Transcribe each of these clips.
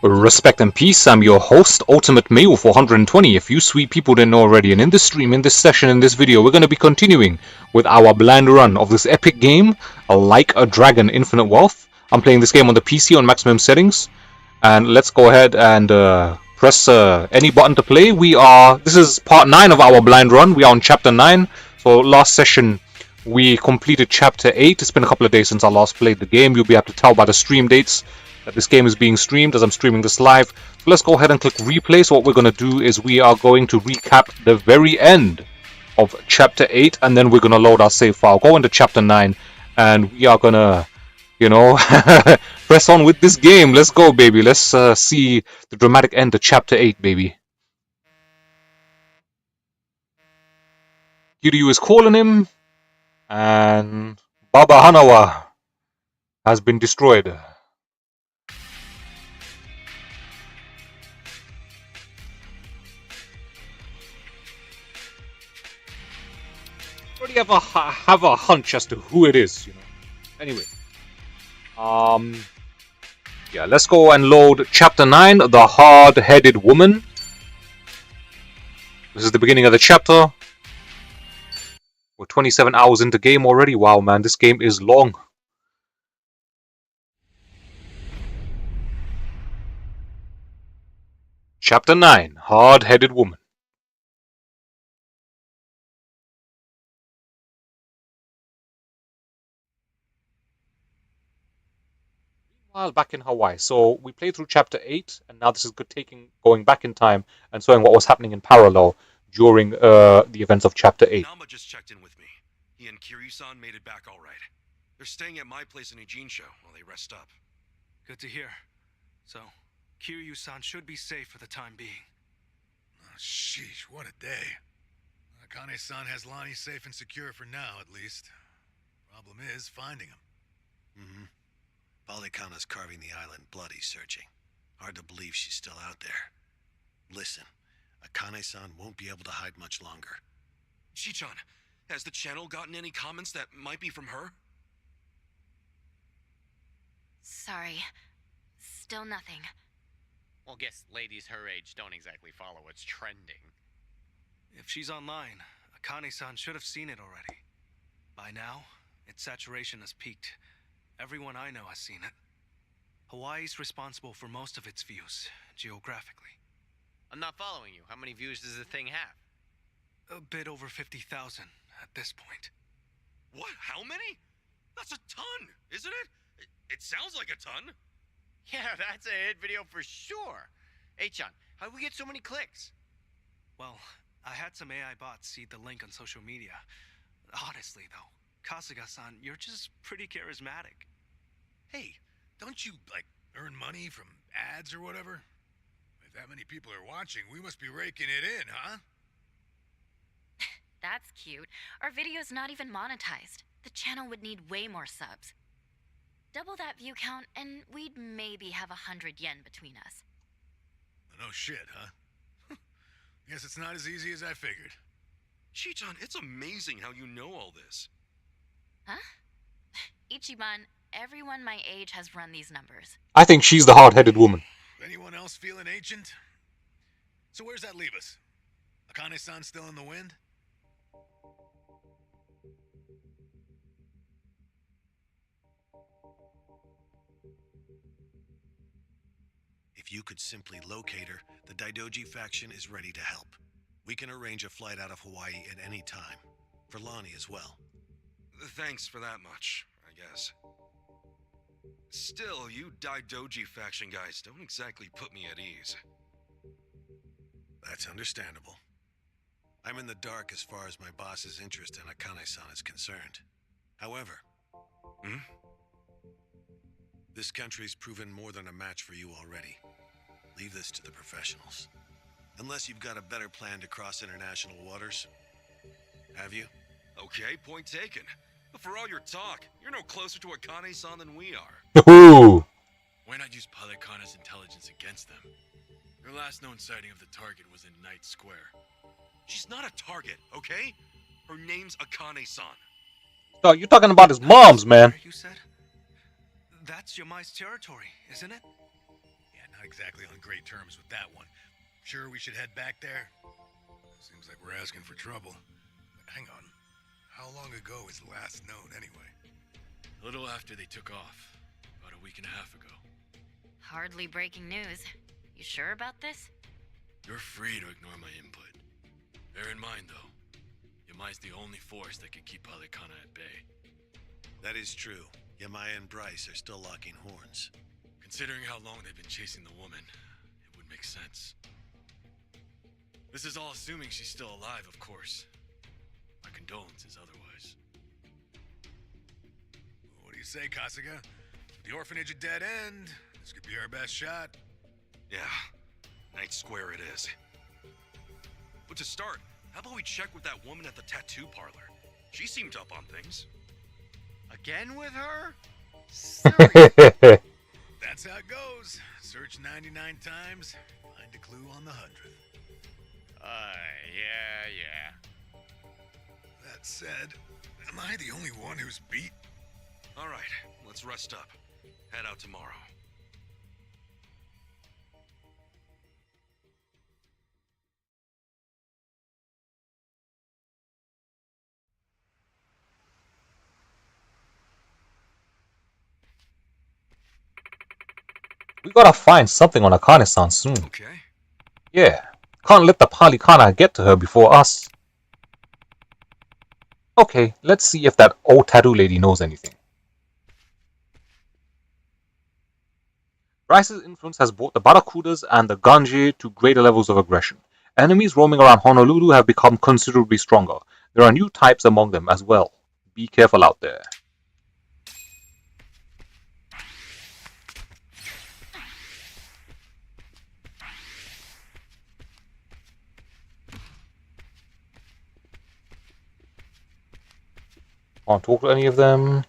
Respect and peace, I'm your host, Ultimate Male 420, if you sweet people didn't know already. And in this stream, in this session, in this video, we're going to be continuing with our blind run of this epic game, Like a Dragon Infinite Wealth. I'm playing this game on the PC on maximum settings. And let's go ahead and press any button to play. This is part 9 of our blind run. We are on chapter 9. So last session, we completed chapter 8. It's been a couple of days since I last played the game. You'll be able to tell by the stream dates that this game is being streamed as I'm streaming this live. So let's go ahead and click replay. So what we're going to do is we are going to recap the very end of chapter 8, and then we're going to load our save file, go into chapter 9, and we are going to, you know, press on with this game. Let's go, baby. Let's see the dramatic end of chapter 8, baby. Kiryu is calling him, and Baba Hanawa has been destroyed. Already have a hunch as to who it is, you know. Anyway, yeah, let's go and load chapter 9, The Hard-Headed Woman. This is the beginning of the chapter. We're 27 hours into game already. Wow, man, this game is long. Chapter 9, Hard-Headed Woman. Back in Hawaii. So we played through chapter 8, and now this is going back in time and showing what was happening in parallel during the events of chapter 8. Nama just checked in with me. He and Kiryu-san made it back all right. They're staying at my place in Ejinsho while they rest up. Good to hear. So, Kiryu-san should be safe for the time being. Oh, sheesh, what a day. Akane-san has Lonnie safe and secure for now, at least. Problem is finding him. Mm-hmm. Polycana's carving the island bloody searching. Hard to believe she's still out there. Listen, Akane-san won't be able to hide much longer. Shi-chan, has the channel gotten any comments that might be from her? Sorry. Still nothing. Well, guess ladies her age don't exactly follow what's trending. If she's online, Akane-san should have seen it already. By now, its saturation has peaked. Everyone I know has seen it. Hawaii's responsible for most of its views, geographically. I'm not following you. How many views does the thing have? A bit over 50,000 at this point. What? How many? That's a ton, isn't it? It sounds like a ton. Yeah, that's a hit video for sure. Hey, Chan, how'd we get so many clicks? Well, I had some AI bots seed the link on social media. Honestly, though, Kasuga-san, you're just pretty charismatic. Hey, don't you, like, earn money from ads or whatever? If that many people are watching, we must be raking it in, huh? That's cute. Our video's not even monetized. The channel would need way more subs. Double that view count, and we'd maybe have 100 yen between us. No shit, huh? Guess it's not as easy as I figured. Shi-chan, it's amazing how you know all this. Huh? Ichiban, everyone my age has run these numbers. I think she's the hard-headed woman. Anyone else feeling ancient? So where's that leave us? Akane-san still in the wind? If you could simply locate her, the Daidoji faction is ready to help. We can arrange a flight out of Hawaii at any time. For Lonnie as well. Thanks for that much, I guess. Still, you Daidoji faction guys don't exactly put me at ease. That's understandable. I'm in the dark as far as my boss's interest in Akane-san is concerned. However, this country's proven more than a match for you already. Leave this to the professionals. Unless you've got a better plan to cross international waters. Have you? Okay, point taken. But for all your talk, you're no closer to Akane-san than we are. Ooh. Why not use Polycana's intelligence against them? Their last known sighting of the target was in Night Square. She's not a target, okay? Her name's Akane-san. Oh, you're talking about his moms, man. You said? That's Yamai's territory, isn't it? Yeah, not exactly on great terms with that one. Sure we should head back there? Seems like we're asking for trouble. But hang on. How long ago is the last known, anyway? A little after they took off. About a week and a half ago. Hardly breaking news. You sure about this? You're free to ignore my input. Bear in mind, though, Yamai's the only force that can keep Alicana at bay. That is true. Yamai and Bryce are still locking horns. Considering how long they've been chasing the woman, it would make sense. This is all assuming she's still alive, of course. My condolences otherwise. What do you say, Kasuga? With the orphanage a dead end, this could be our best shot. Yeah, Night Square it is. But to start, how about we check with that woman at the tattoo parlor? She seemed up on things. Again with her? That's how it goes. Search 99 times, find a clue on the 100th. Yeah. That said, am I the only one who's beat? All right, let's rest up. Head out tomorrow. We gotta find something on Akane-san soon. Okay. Yeah. Can't let the Palikana get to her before us. Okay, let's see if that old tattoo lady knows anything. Bryce's influence has brought the Barracudas and the Ganji to greater levels of aggression. Enemies roaming around Honolulu have become considerably stronger. There are new types among them as well. Be careful out there. Can't talk to any of them.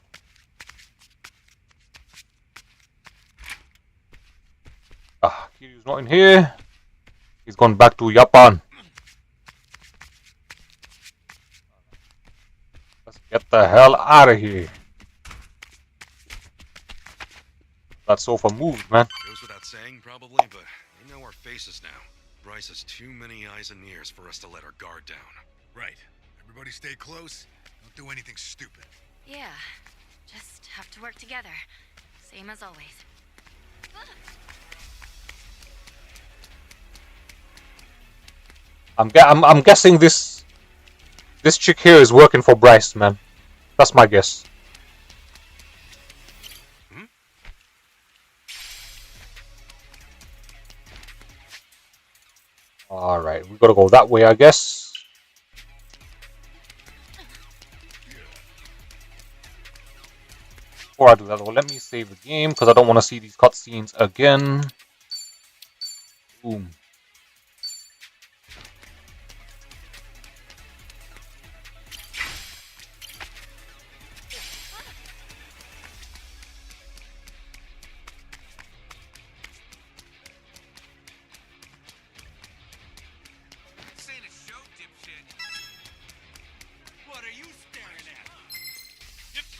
Kiryu's not in here. He's gone back to Japan. Let's get the hell out of here. That sofa moved, man. Goes without saying, probably, but we know our faces now. Bryce has too many eyes and ears for us to let our guard down. Right. Everybody stay close. Don't do anything stupid. Yeah. Just have to work together. Same as always. I'm guessing this chick here is working for Bryce, man. That's my guess. Alright, we gotta go that way, I guess. Before I do that, though, let me save the game because I don't want to see these cutscenes again. Boom.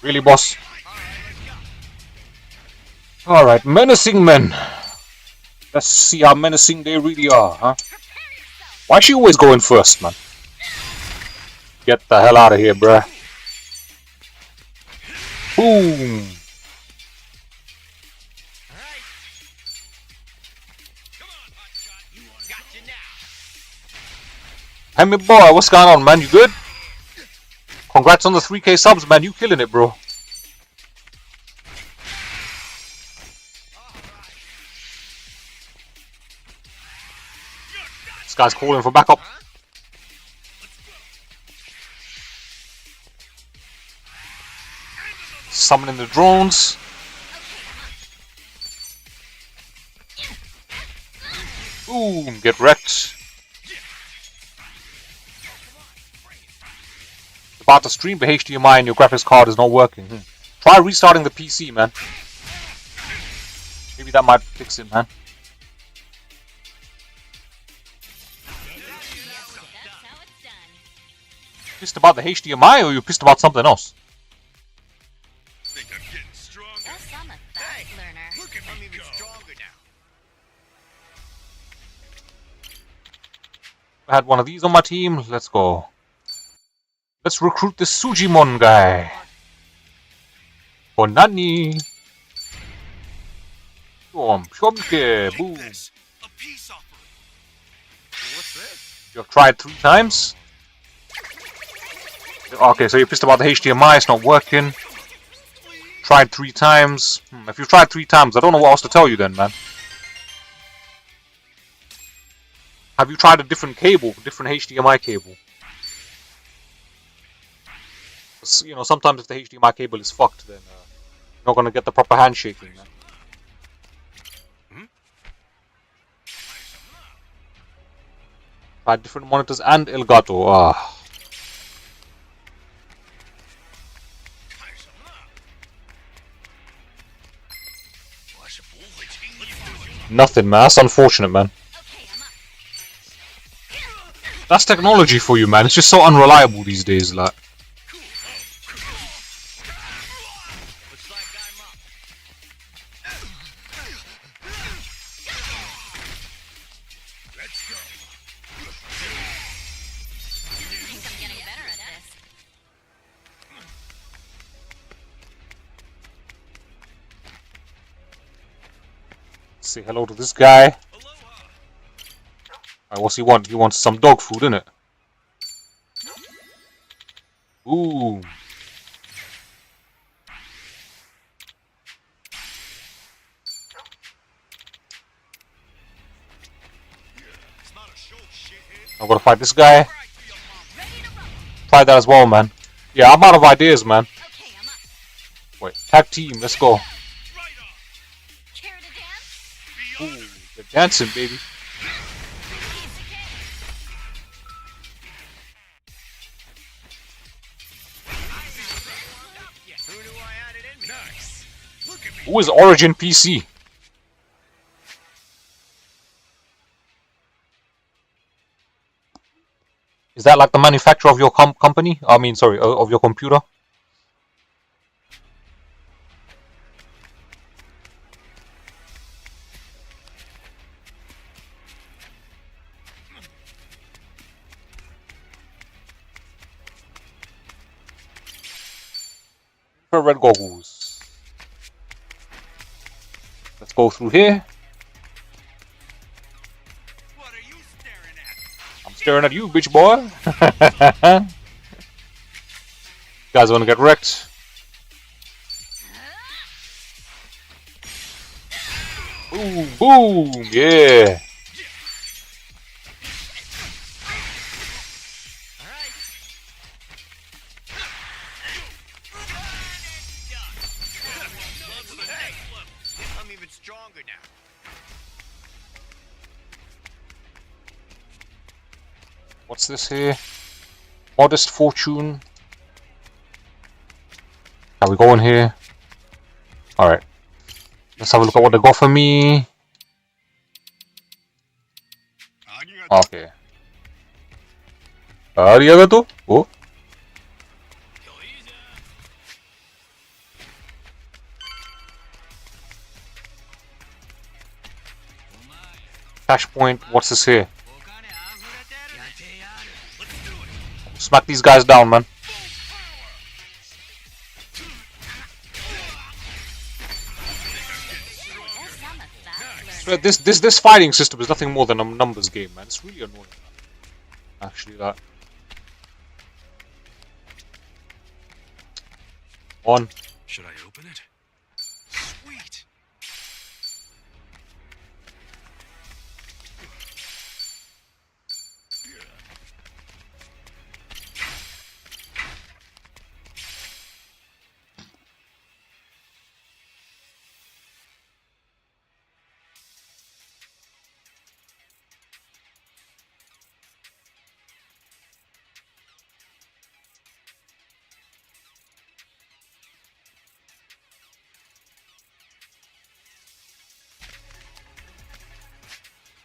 Really, boss? Alright, menacing men. Let's see how menacing they really are, huh? Why is she always going first, man? Get the hell out of here, bruh. Boom! Hey, me boy, what's going on, man? You good? Congrats on the 3K subs, man. You killing it, bro. This guy's calling for backup. Summoning the drones. Boom, get wrecked. About to stream the HDMI and your graphics card is not working. Try restarting the PC, man. Maybe that might fix it, man. Pissed about the HDMI or you pissed about something else? Think I'm getting stronger. I had one of these on my team. Let's go. Let's recruit this Sujimon guy. For Nani. Boom. Boom. This, a peace offering. What's this? You have tried 3 times? Okay, so you're pissed about the HDMI, it's not working. Tried 3 times. If you've tried 3 times, I don't know what else to tell you then, man. Have you tried a different cable, different HDMI cable? You know, sometimes if the HDMI cable is fucked, then you're not gonna get the proper handshaking, man. Tried different monitors and Elgato. Ah. Nothing, man. That's unfortunate, man. That's technology for you, man. It's just so unreliable these days, like. Say hello to this guy. Alright, what's he want? He wants some dog food, innit? Ooh. I'm gonna fight this guy. Try that as well, man. Yeah, I'm out of ideas, man. Wait, tag team, let's go. Ooh, they're dancing, baby. Who is Origin PC? Is that like the manufacturer of your company? I mean, sorry, of your computer? Red goggles. Let's go through here. What are you staring at? I'm staring at you, bitch boy. You guys wanna get wrecked? Boom, boom, yeah. I'm even stronger now. What's this here? Modest fortune. How we going here? Alright. Let's have a look at what they got for me. Okay. Arigato. Oh. Cash point. What's this here? Smack these guys down, man. This fighting system is nothing more than a numbers game, man. It's really annoying. Actually, that. On. Should I open it? Sweet.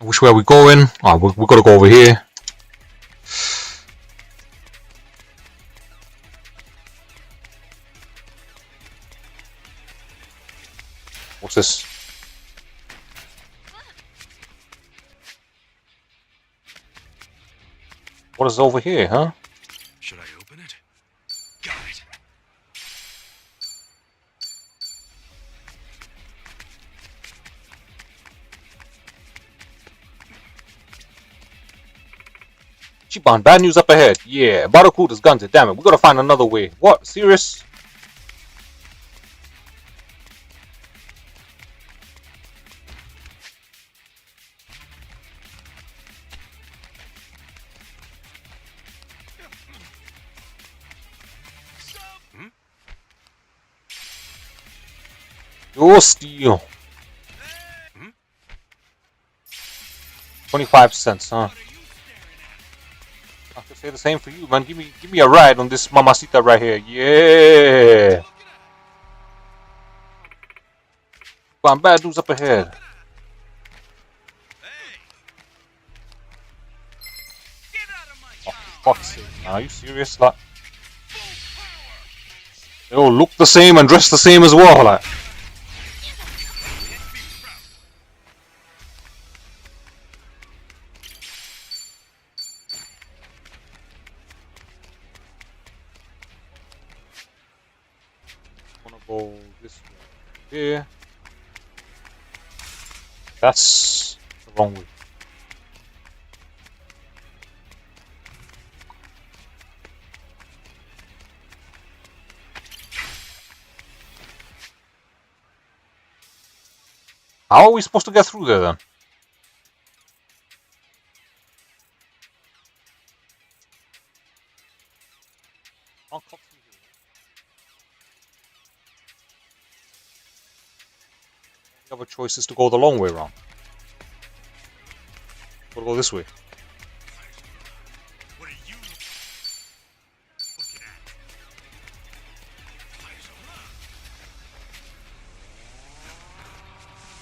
Which way are we going? Oh, we gotta go over here. What's this? What is over here, huh? Should I open it? Got it. Ichiban, bad news up ahead. Yeah, Barracuda's guns it. Damn it, we gotta find another way. What? Serious? Your steel. 25 cents, huh? I could say the same for you, man. Give me a ride on this mamacita right here. Yeah. Come on, bad news up ahead. Oh, fuck's sake. Are you serious? Like, they all look the same and dress the same as well. Like. Go this way here. That's the wrong way. How are we supposed to get through there then? Can't cut through here. The other choice is to go the long way around. We'll go this way. What are you looking at?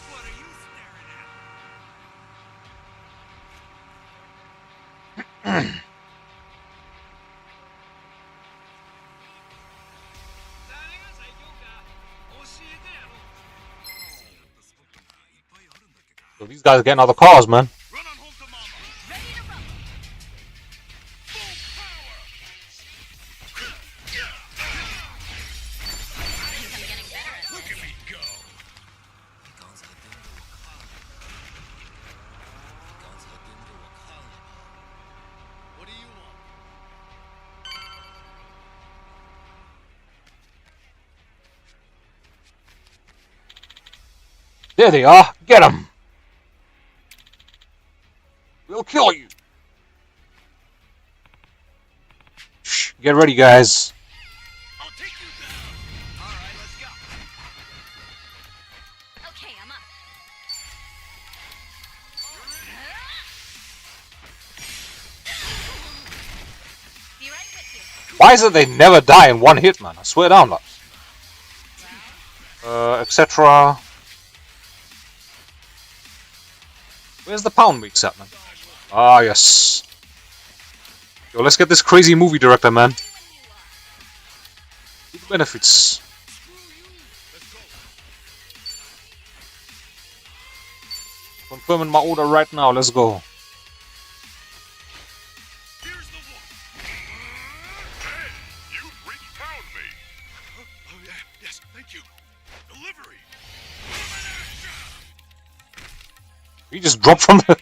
What are you staring at? So these guys are getting out of the cars, man. Run on home to mama. Look at me go. What do you want? There they are. Get them. We'll kill you. Shh. Get ready, guys. I'll take you down. All right, let's go. Okay, I'm up. Be right with you. Why is it they never die in one hit, man? I swear down, like. Etc. Where's the pound mix at, man? Ah, yes. Yo, let's get this crazy movie director, man. Good benefits. Confirming my order right now. Let's go. Here's the one. Hey, you re-pound me. Oh, yeah, yes, thank you. Delivery. He just dropped from the...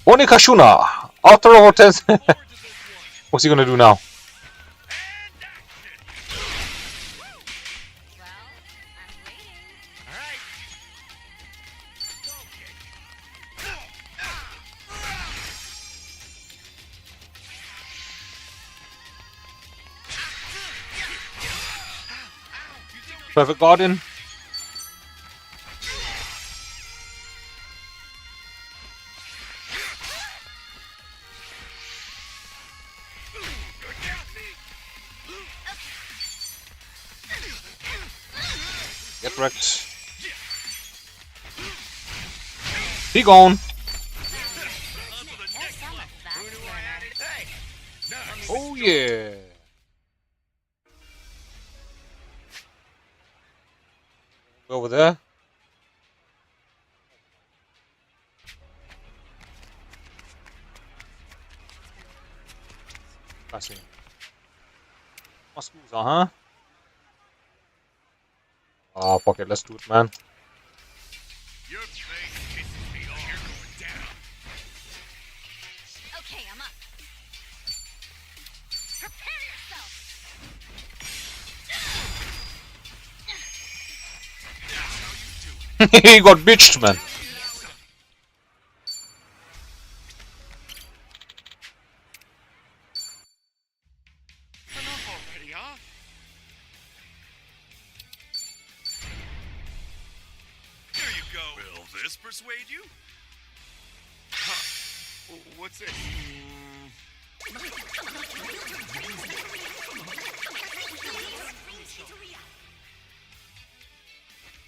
Onikashuna! After over 10... What's he gonna do now? Well, I'm waiting. All right. Perfect Guardian. Get wrecked. Be gone. Oh yeah. Over there. I see. Yakuza, huh? Oh, fuck it. Let's do it, man. Your face pisses me off. You're going down. Okay, I'm up. Prepare yourself. He got bitched, man. Enough already, huh? There you go. Will this persuade you? What's this?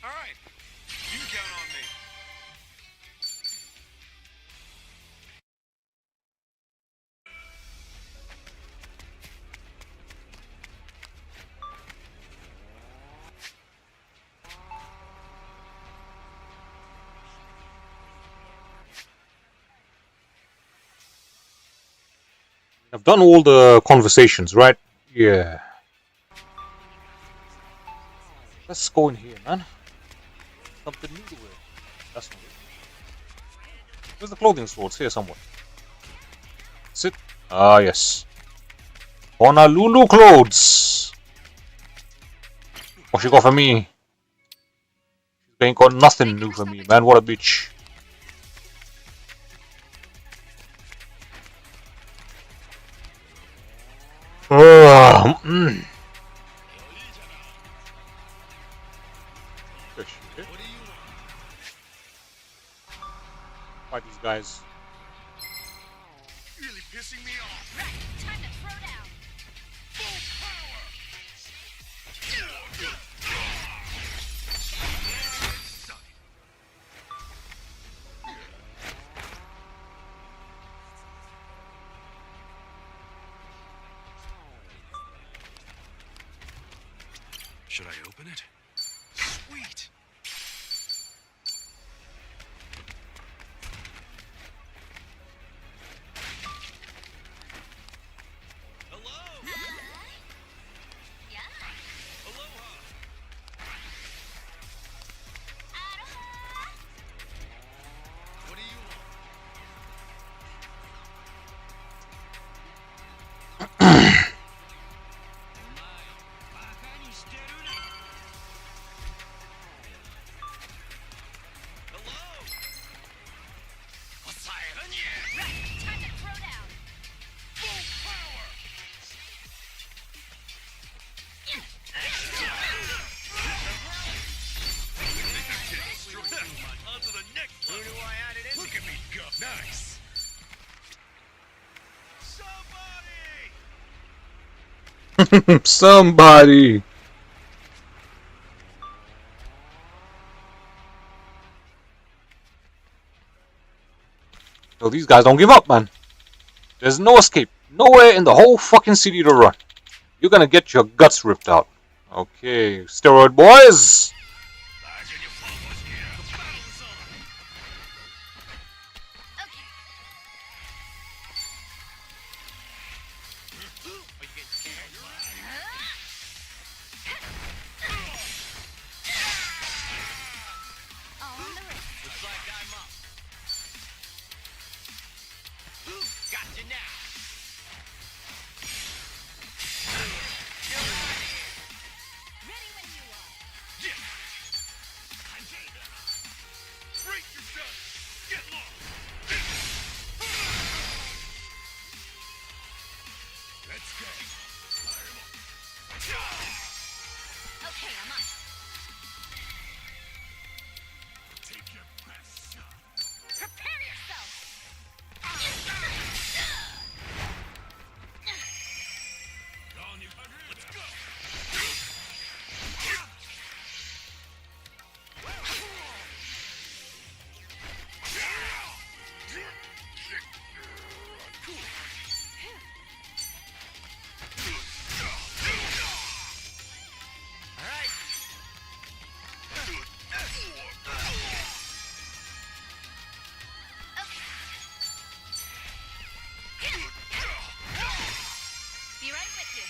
All right. You can count on me. I've done all the conversations, right? Yeah. Let's go in here, man. Something new to wear. That's not it. Where's the clothing store? It's here somewhere. Sit. Ah, yes. Honolulu clothes. What she got for me? She ain't got nothing new for me, man. What a bitch. Mm. Fight these guys. Really pissing me off. Right, time to throw down. Full power. Should I open it? Sweet! Hello! Yeah. Aloha! What do you want? Hello! Right, time to throw down. Full power. On to the next Who level! do I add it in? Look at me go. Nice. Somebody! Somebody. So these guys don't give up, man. There's no escape. Nowhere in the whole fucking city to run. You're gonna get your guts ripped out. Okay, steroid boys. Okay. All on the wrist. Looks like I'm up. Gotcha now. Ready when you are. Break yourself. Get lost. Let's go. Okay, I'm up. Take your best shot. Prepare yourself. On you, 100. Let's go. All right. you.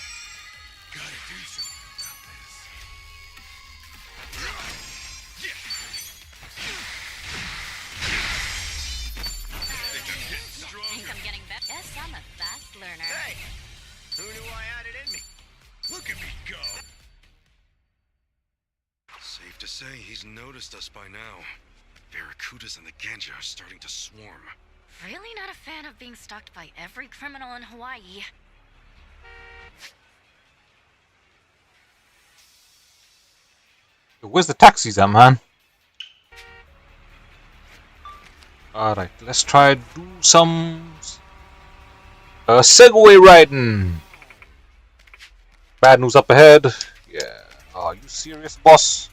Gotta do something about this. Think I'm getting better? Yes, I'm a fast learner. Hey! Who knew I had it in me? Look at me go! Safe to say, he's noticed us by now. Barracudas and the Genja are starting to swarm. Really not a fan of being stalked by every criminal in Hawaii. Where's the taxis at, man? Alright, let's try do some Segway riding. Bad news up ahead. Yeah. Are you serious, boss?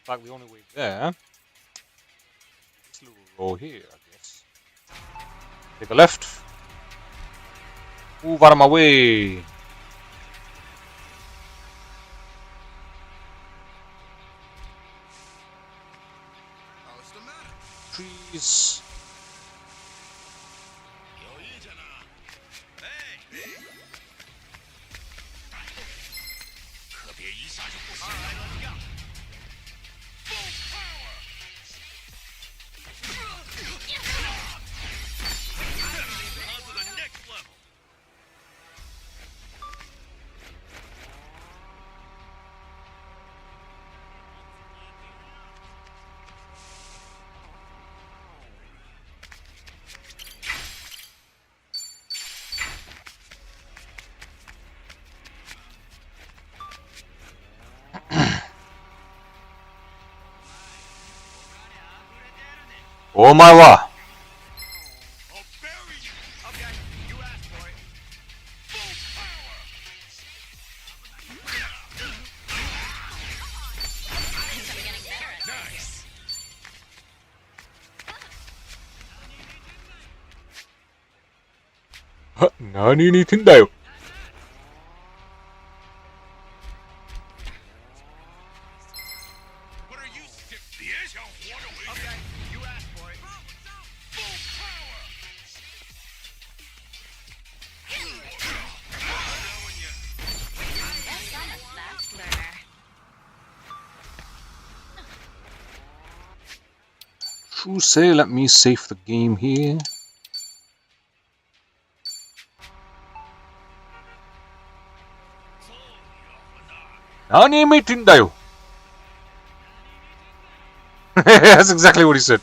Like the only way there. This little row here, I guess. Take a left. Move out of my way. What's the matter? Trees. Oh my wa. I'll bury you! Okay, you asked for it. Full power! Think I'm getting better at this. Nice! Nani ni tindayo. What are you stiff? The edge on water with Okay, you asked for it. full power! Yes, I'm a fast learner. True say, let me save the game here. Nani me tindayo. That's exactly what he said.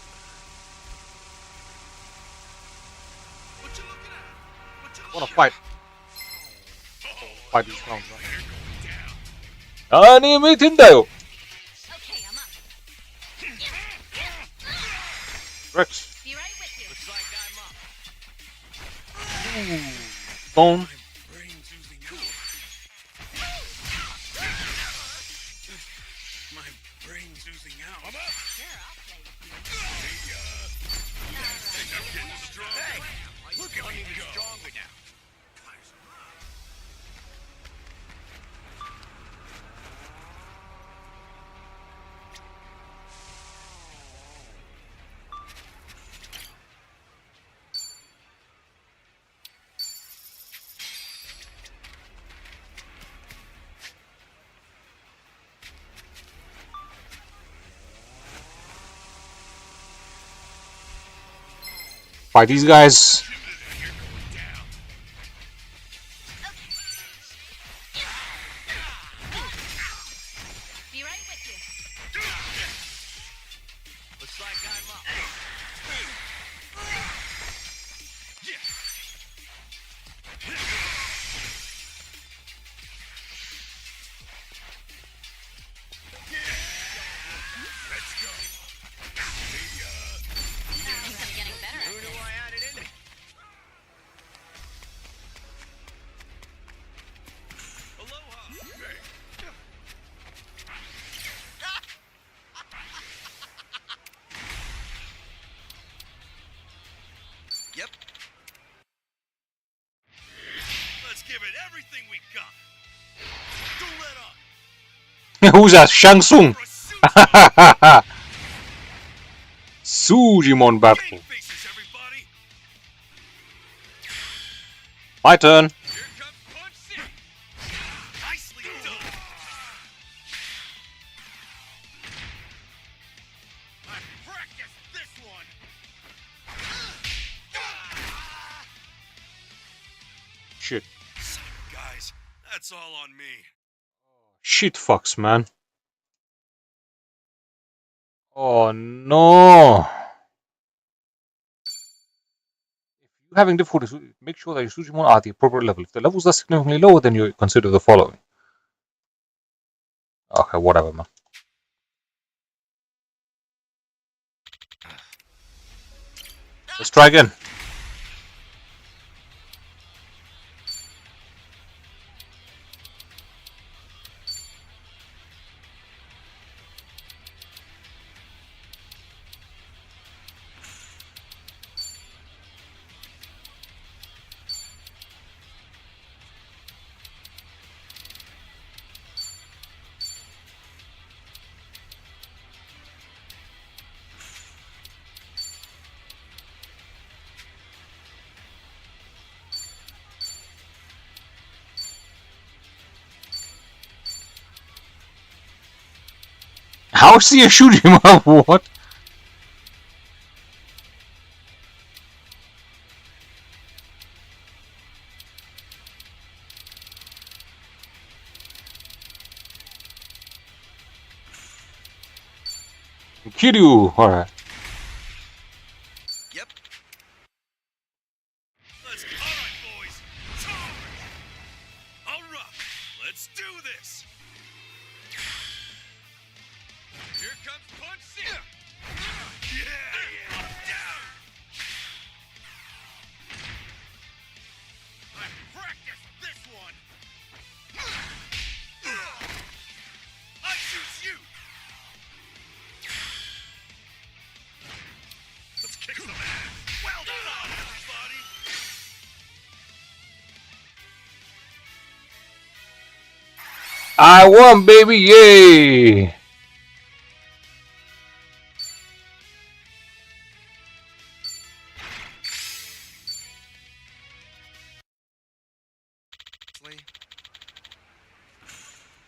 What you looking at? What you Wanna fight? Fight these clowns, They're going down. Nani me tindayo. Okay, I'm up. Rex. Be right with you. Looks like I'm up. Phone. My brain's oozing out. My brain's oozing out. I'm up! Sure, I'll play with you. I'm getting stronger. Hey! Look at I'm me even go. stronger now. Fight these guys. Be right with you. Looks like I'm up. Let's go. Think I'm getting better Who at knew this. I had it in me? Who's that? Shang Tsung. Sujimon battle. Faces, everybody. My turn. Here comes Punch City. Nicely done. I practiced this one. Shit. Guys, that's all on me. Shit fucks, man. Oh no. If you're having difficulties, make sure that your Sujimon are at the appropriate level. If the levels are significantly lower, then you consider the following. Okay, whatever, man. Let's try again. How is he a Sujimon? What? Kiryu, alright. Yep. Let's go. All right, boys. Time. All right. Let's do this. Here comes Punch City. Yeah. Down. I practiced this one. I choose you. Let's kick some ass. Well done, everybody. I won, baby, yay!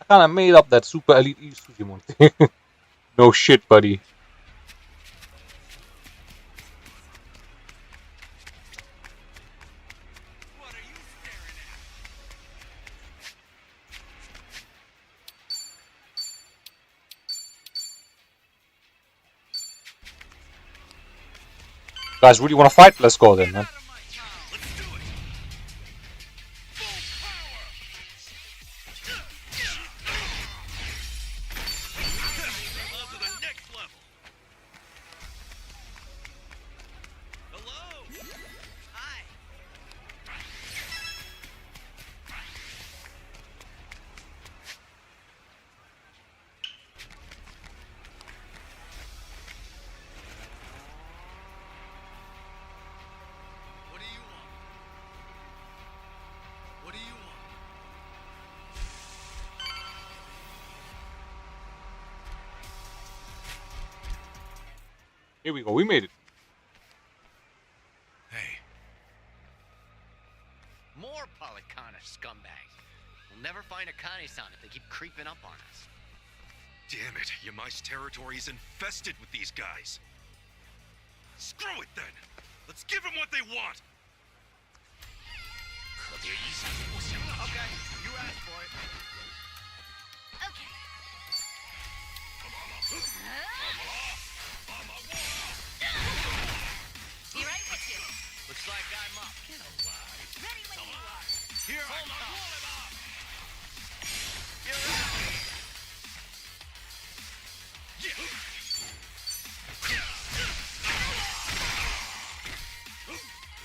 I kinda made up that Super Elite East Sujimon thing. No shit, buddy. What are you staring at? Guys, really wanna fight? Let's go then, man. Let's do it. Full power. On to the next level. Hello. Hi. What do you want? What do you want? Here we go, we made it. Hey, More Polycana scumbags. We'll never find Akane-san if they keep creeping up on us. Damn it, Yamai's territory is infested with these guys. Screw it then. Let's give them what they want. Okay, you asked for it. Okay. Be right with you. Looks like I'm up. Ready when you are. Here I come. You're out.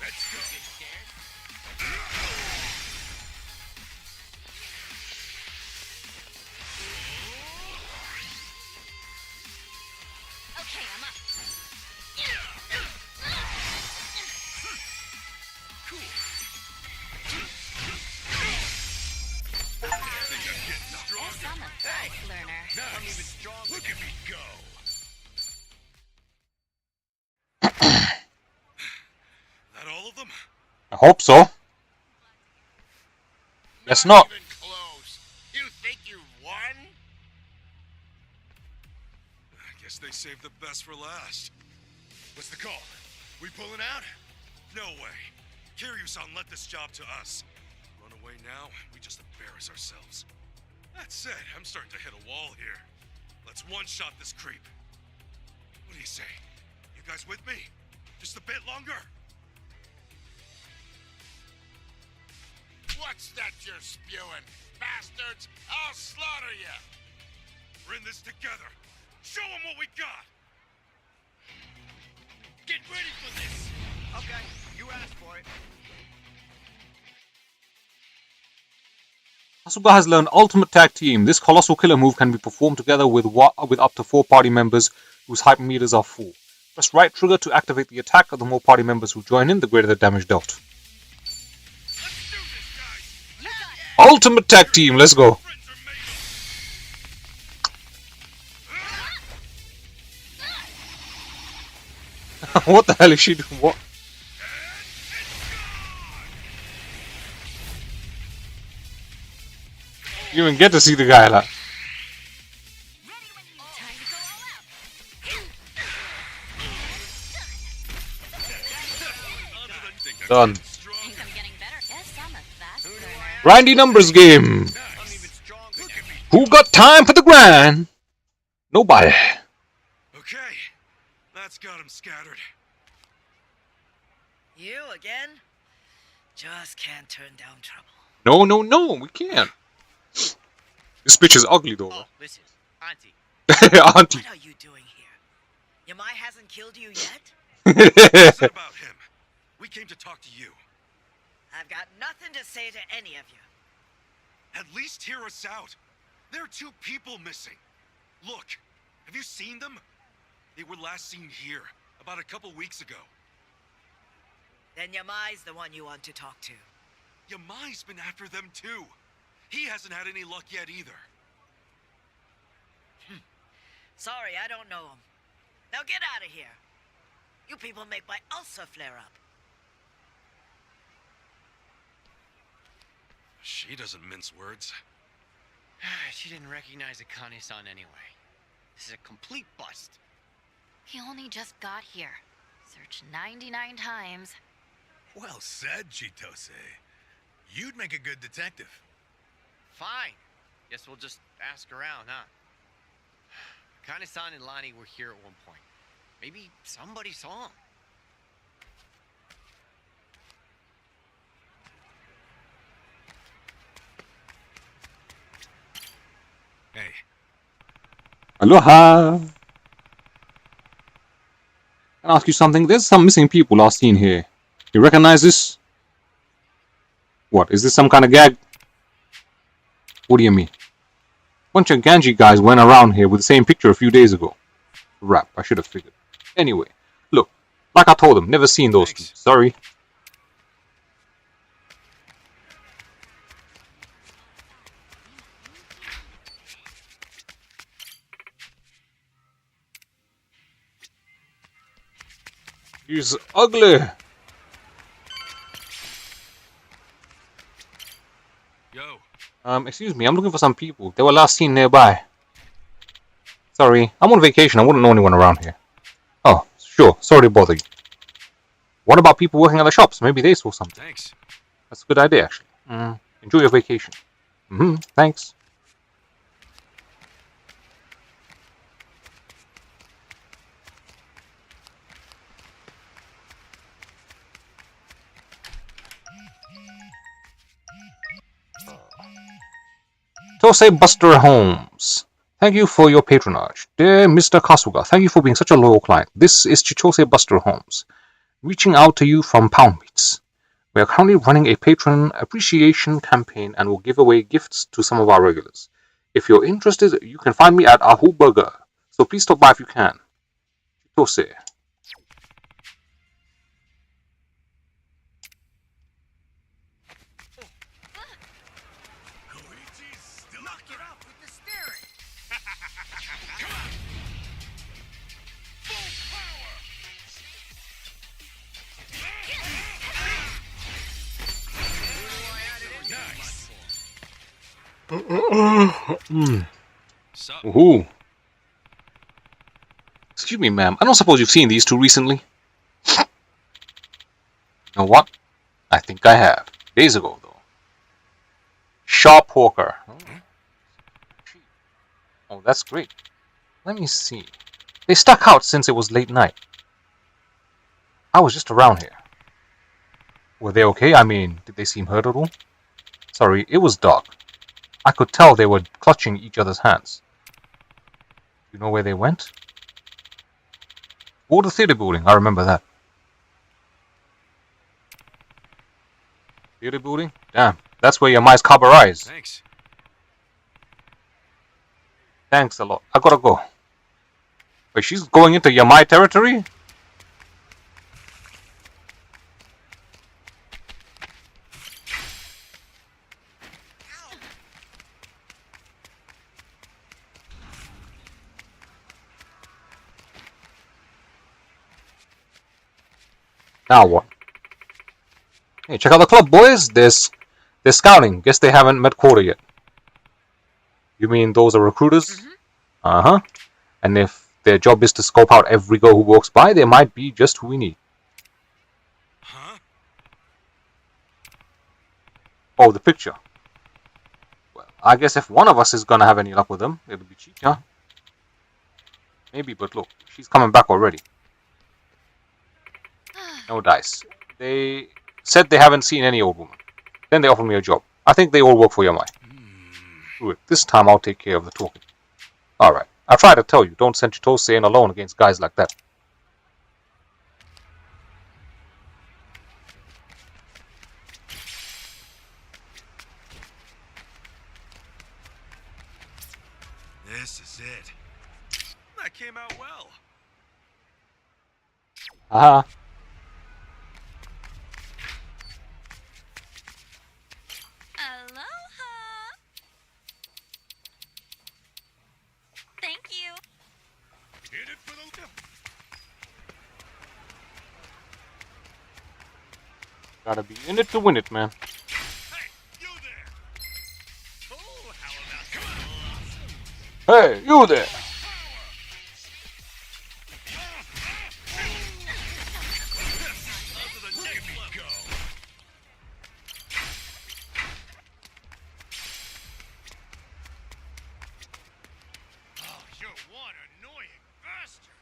Let's go. You scared? Okay, I'm up. Guess I'm a fast learner. I'm even stronger. Look at me go. That all of them? I hope so. Guess not. Even close. You think you won? I guess they saved the best for last. What's the call? We pulling out? No way. Kiryu-san let this job to us. Run away now, we just embarrass ourselves. That said, I'm starting to hit a wall here. Let's one-shot this creep. What do you say? You guys with me? Just a bit longer? What's that you're spewing? Bastards! I'll slaughter you! We're in this together. Show them what we got! Get ready for this! Okay, you asked for it. Kasuga has learned Ultimate Tag Team. This colossal killer move can be performed together with up to 4 party members whose hyper meters are full. Press right trigger to activate the attack. The more party members who join in, the greater the damage dealt. Let's do this, guys! Ultimate Tag Team, let's go. Friends are made What the hell is she doing? What? You even get to see the guy like. Done. Think I'm getting better. Guess I'm a fast learner. Grindy numbers game. I'm even stronger. Look at me. Who got time for the grind? Nobody. Okay, that's got him scattered. You again? Just can't turn down trouble. No, no, no, we can't. This bitch is ugly though. Oh, listen, Auntie. Auntie. What are you doing here? Yamai hasn't killed you yet? It's not about him. We came to talk to you. I've got nothing to say to any of you. At least hear us out. There are 2 people missing. Look, have you seen them? They were last seen here, about a couple weeks ago. Then Yamai's the one you want to talk to. Yamai's been after them too. He hasn't had any luck yet either. Sorry, I don't know him. Now get out of here. You people make my ulcer flare up. She doesn't mince words. She didn't recognize Akane-san anyway. This is a complete bust. He only just got here. Searched 99 times. Well said, Chitose. You'd make a good detective. Fine. Guess we'll just ask around, huh? Akane-san and Lani were here at one point. Maybe somebody saw him. Hey, Aloha. Can I ask you something? There's some missing people last seen here. You recognize this? What, is this some kind of gag? What do you mean? Bunch of Ganji guys went around here with the same picture a few days ago. Rap, I should have figured. Anyway, look, like I told them, never seen those two. Thanks. Sorry. He's ugly. yo, Excuse me, I'm looking for some people. They were last seen nearby. Sorry, I'm on vacation. I wouldn't know anyone around here. Oh, sure. Sorry to bother you. What about people working at the shops? Maybe they saw something. thanks. That's a good idea, actually. Enjoy your vacation. Thanks. Tosei Buster Holmes. Thank you for your patronage. Dear Mr. Kasuga, thank you for being such a loyal client. This is Chitose Buster Holmes, reaching out to you from Pound Meats. We are currently running a patron appreciation campaign and will give away gifts to some of our regulars. If you're interested, you can find me at Ahu Burger, so please stop by if you can. Chitose. Knock it off with the steering. Sup? Ooh. Excuse me, ma'am. I don't suppose you've seen these two recently? You know what? I think I have. Days ago, though. Sharp Porker. Oh, that's great. Let me see. They stuck out since it was late night. I was just around here. Were they okay? I mean, did they seem hurt at all? Sorry, it was dark. I could tell they were clutching each other's hands. You know where they went? Oh, the theater building. I remember that. Theater building? Damn, that's where your mice carburize. Thanks. Thanks a lot. I gotta go. Wait, she's going into Yamai territory? Now what? Hey, check out the club, boys. They're scouting. Guess they haven't met quota yet. You mean those are recruiters? Uh-huh. And if their job is to scope out every girl who walks by, they might be just who we need. Huh? Oh, the picture. Well, I guess if one of us is gonna have any luck with them, it'll be Chicha. Maybe, but look, she's coming back already. No dice. They said they haven't seen any old woman. Then they offered me a job. I think they all work for Yamai. Screw it. This time I'll take care of the talking. Alright. I try to tell you, don't send your toes in alone against guys like that. This is it. That came out well. Haha. Aloha! Thank you. Hit it for the Gotta be in it to win it, man. Hey, you there! Oh, how about come on? Hey, you there! Oh, you're one annoying bastard!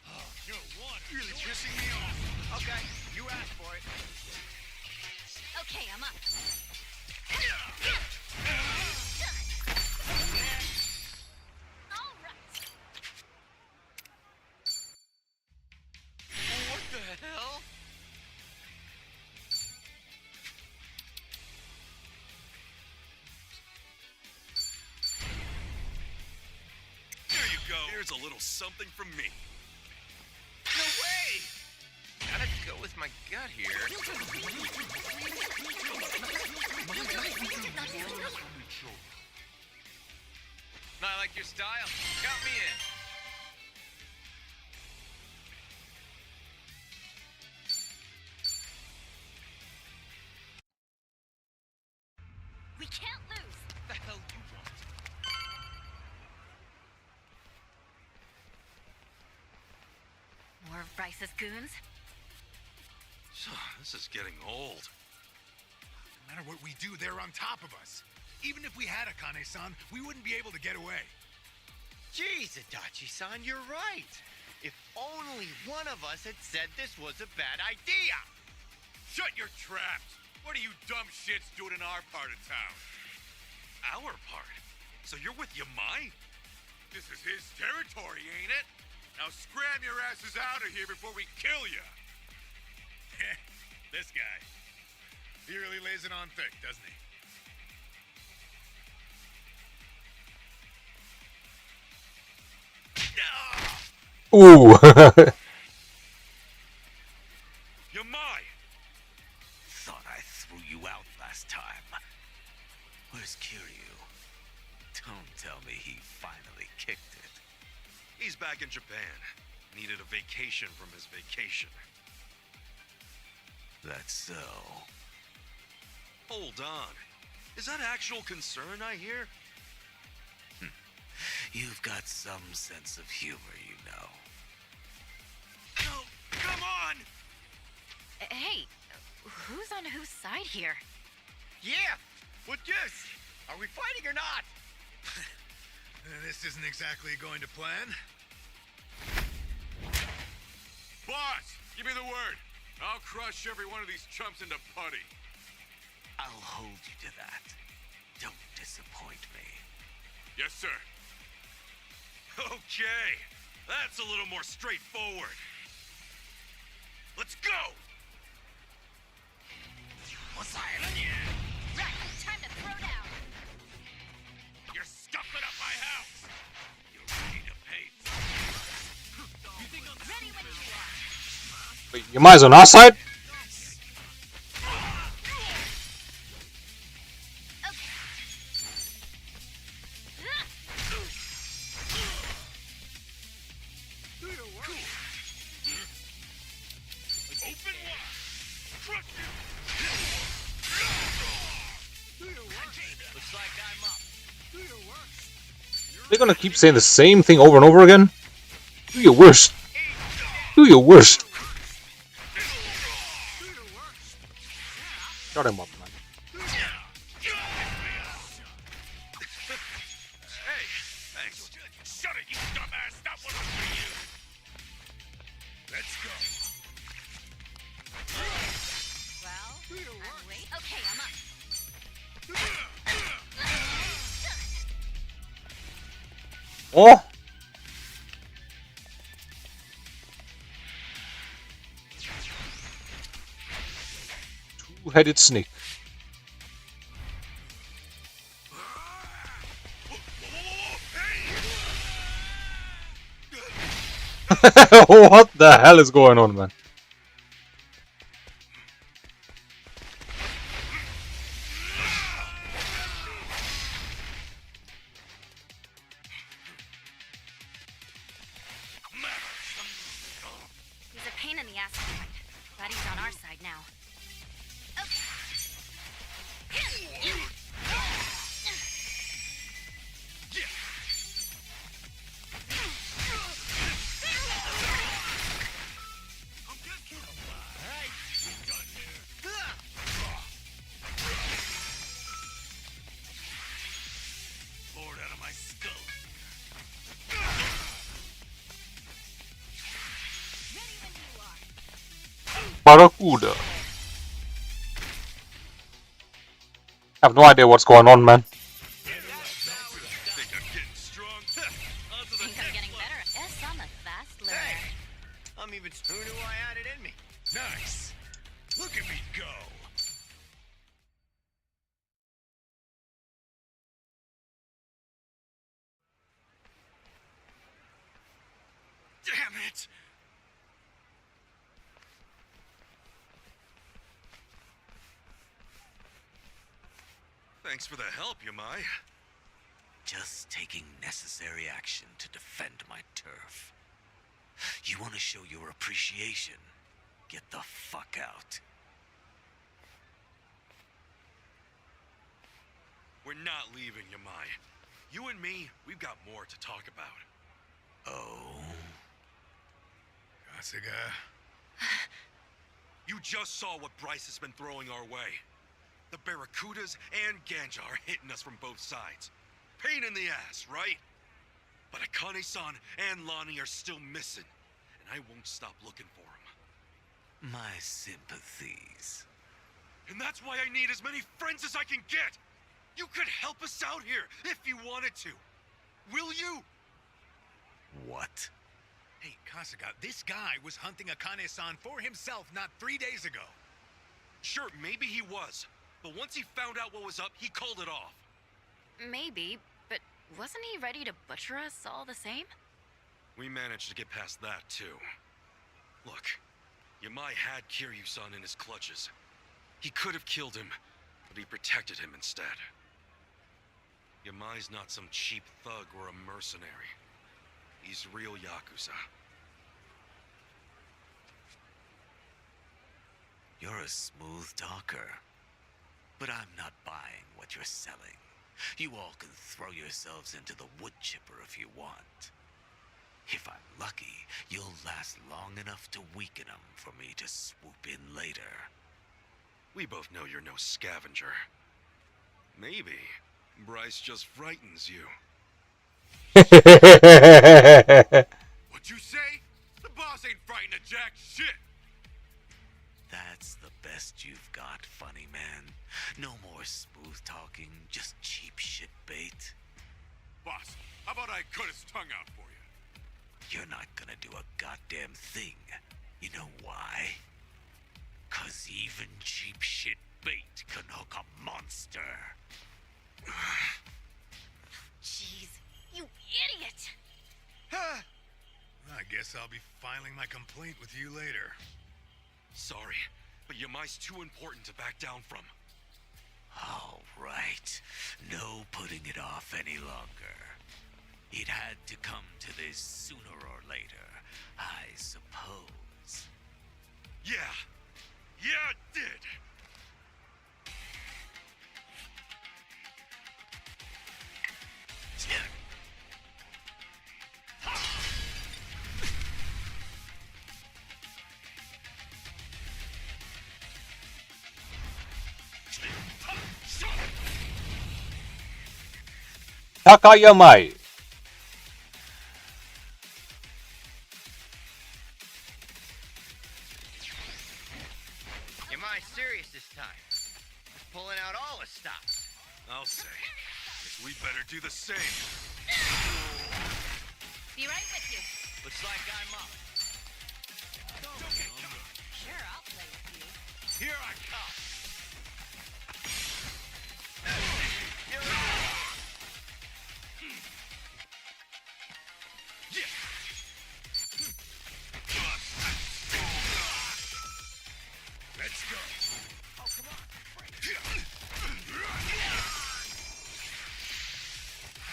Oh, you're one really pissing me off. Okay, you asked for it. Okay, I'm up. All right. What the hell? Here you go. Here's a little something from me. No way! Gotta go with my gut here. Not like your style. Count me in. We can't lose. What the hell you want? More of Bryce's goons? This is getting old. No matter what we do, they're on top of us. Even if we had Akane-san, we wouldn't be able to get away. Jeez, Adachi-san, you're right. If only one of us had said this was a bad idea. Shut your traps! What are you dumb shits doing in our part of town? Our part? So you're with Yamai? This is his territory, ain't it? Now scram your asses out of here before we kill you! This guy. He really lays it on thick, doesn't he? Ooh. Yamai! Thought I threw you out last time. Don't tell me he finally kicked it. He's back in Japan. Needed a vacation from his vacation. That's so. Hold on. Is that actual concern I hear? You've got some sense of humor, you know. No, come on! Hey, who's on whose side here? Yeah! What gives? Are we fighting or not? This isn't exactly going to plan. Boss, give me the word. I'll crush every one of these chumps into putty. I'll hold you to that. Don't disappoint me. Yes, sir. Okay, that's a little more straightforward. Let's go! What's that? Right, time to throw down. You're scuffing up my house. You're ready to pay. You think I'm Ready when you are. Wait, your mind's on our side? Open wide! Crush you! Looks like I'm up. They're gonna keep saying the same thing over and over again? Do your worst. Do your worst. Shut him up, man. Hey, thanks. Shut it, you dumbass! That wasn't for you! Let's go. Well, I'm late. Okay, I'm up. Oh! Two-headed snake. What the hell is going on, man? He's a pain in the ass to fight. Glad he's on our side now. Bored out of my skull. Barracuda. I have no idea what's going on, man. Think I'm getting strong? Onto the Think I'm getting better. Yes, I'm a fast learner. Hey! I'm even. Who knew I had it in me? Nice. Look at me go. Damn it! Thanks for the help, Yamai. Just taking necessary action to defend my turf. You want to show your appreciation? Get the fuck out. We're not leaving, Yamai. You and me, we've got more to talk about. Oh. Kasuga. You just saw what Bryce has been throwing our way. The Barracudas and Ganja are hitting us from both sides. Pain in the ass, right? But Akane-san and Lonnie are still missing, and I won't stop looking for them. My sympathies. And that's why I need as many friends as I can get. You could help us out here if you wanted to. Will you? What? Hey, Kasuga, this guy was hunting Akane-san for himself not 3 days ago. Sure, maybe he was. But once he found out what was up, he called it off. Maybe, but wasn't he ready to butcher us all the same? We managed to get past that, too. Look, Yamai had Kiryu-san in his clutches. He could have killed him, but he protected him instead. Yamai's not some cheap thug or a mercenary. He's real Yakuza. You're a smooth talker. But I'm not buying what you're selling. You all can throw yourselves into the wood chipper if you want. If I'm lucky, you'll last long enough to weaken them for me to swoop in later. We both know you're no scavenger. Maybe Bryce just frightens you. What'd you say? The boss ain't frightened of jack shit! That's the best you've got, funny man. No more smooth talking, just cheap shit bait. Boss, how about I cut his tongue out for you? You're not gonna do a goddamn thing. You know why? 'Cause even cheap shit bait can hook a monster. Jeez, you idiot! I guess I'll be filing my complaint with you later. Sorry, but Yamai's too important to back down from. All right. No putting it off any longer. It had to come to this sooner or later, I suppose. Yeah. Yeah, it did. Takayamai. Am I serious this time? He's pulling out all the stops. I'll say. Guess we better do the same. Be right with you. Looks like I'm up. Sure, I'll play with you. Here I come. Let's go. Oh, come on.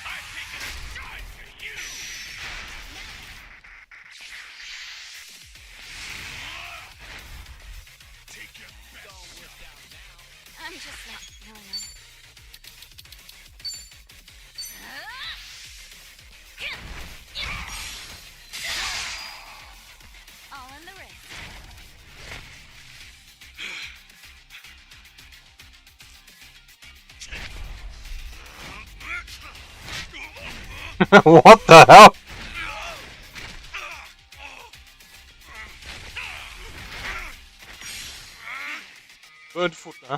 I'm taking a shot for you. Take your best shot. I'm just not feeling it. All in the wrist. What the hell? Bird foot, huh?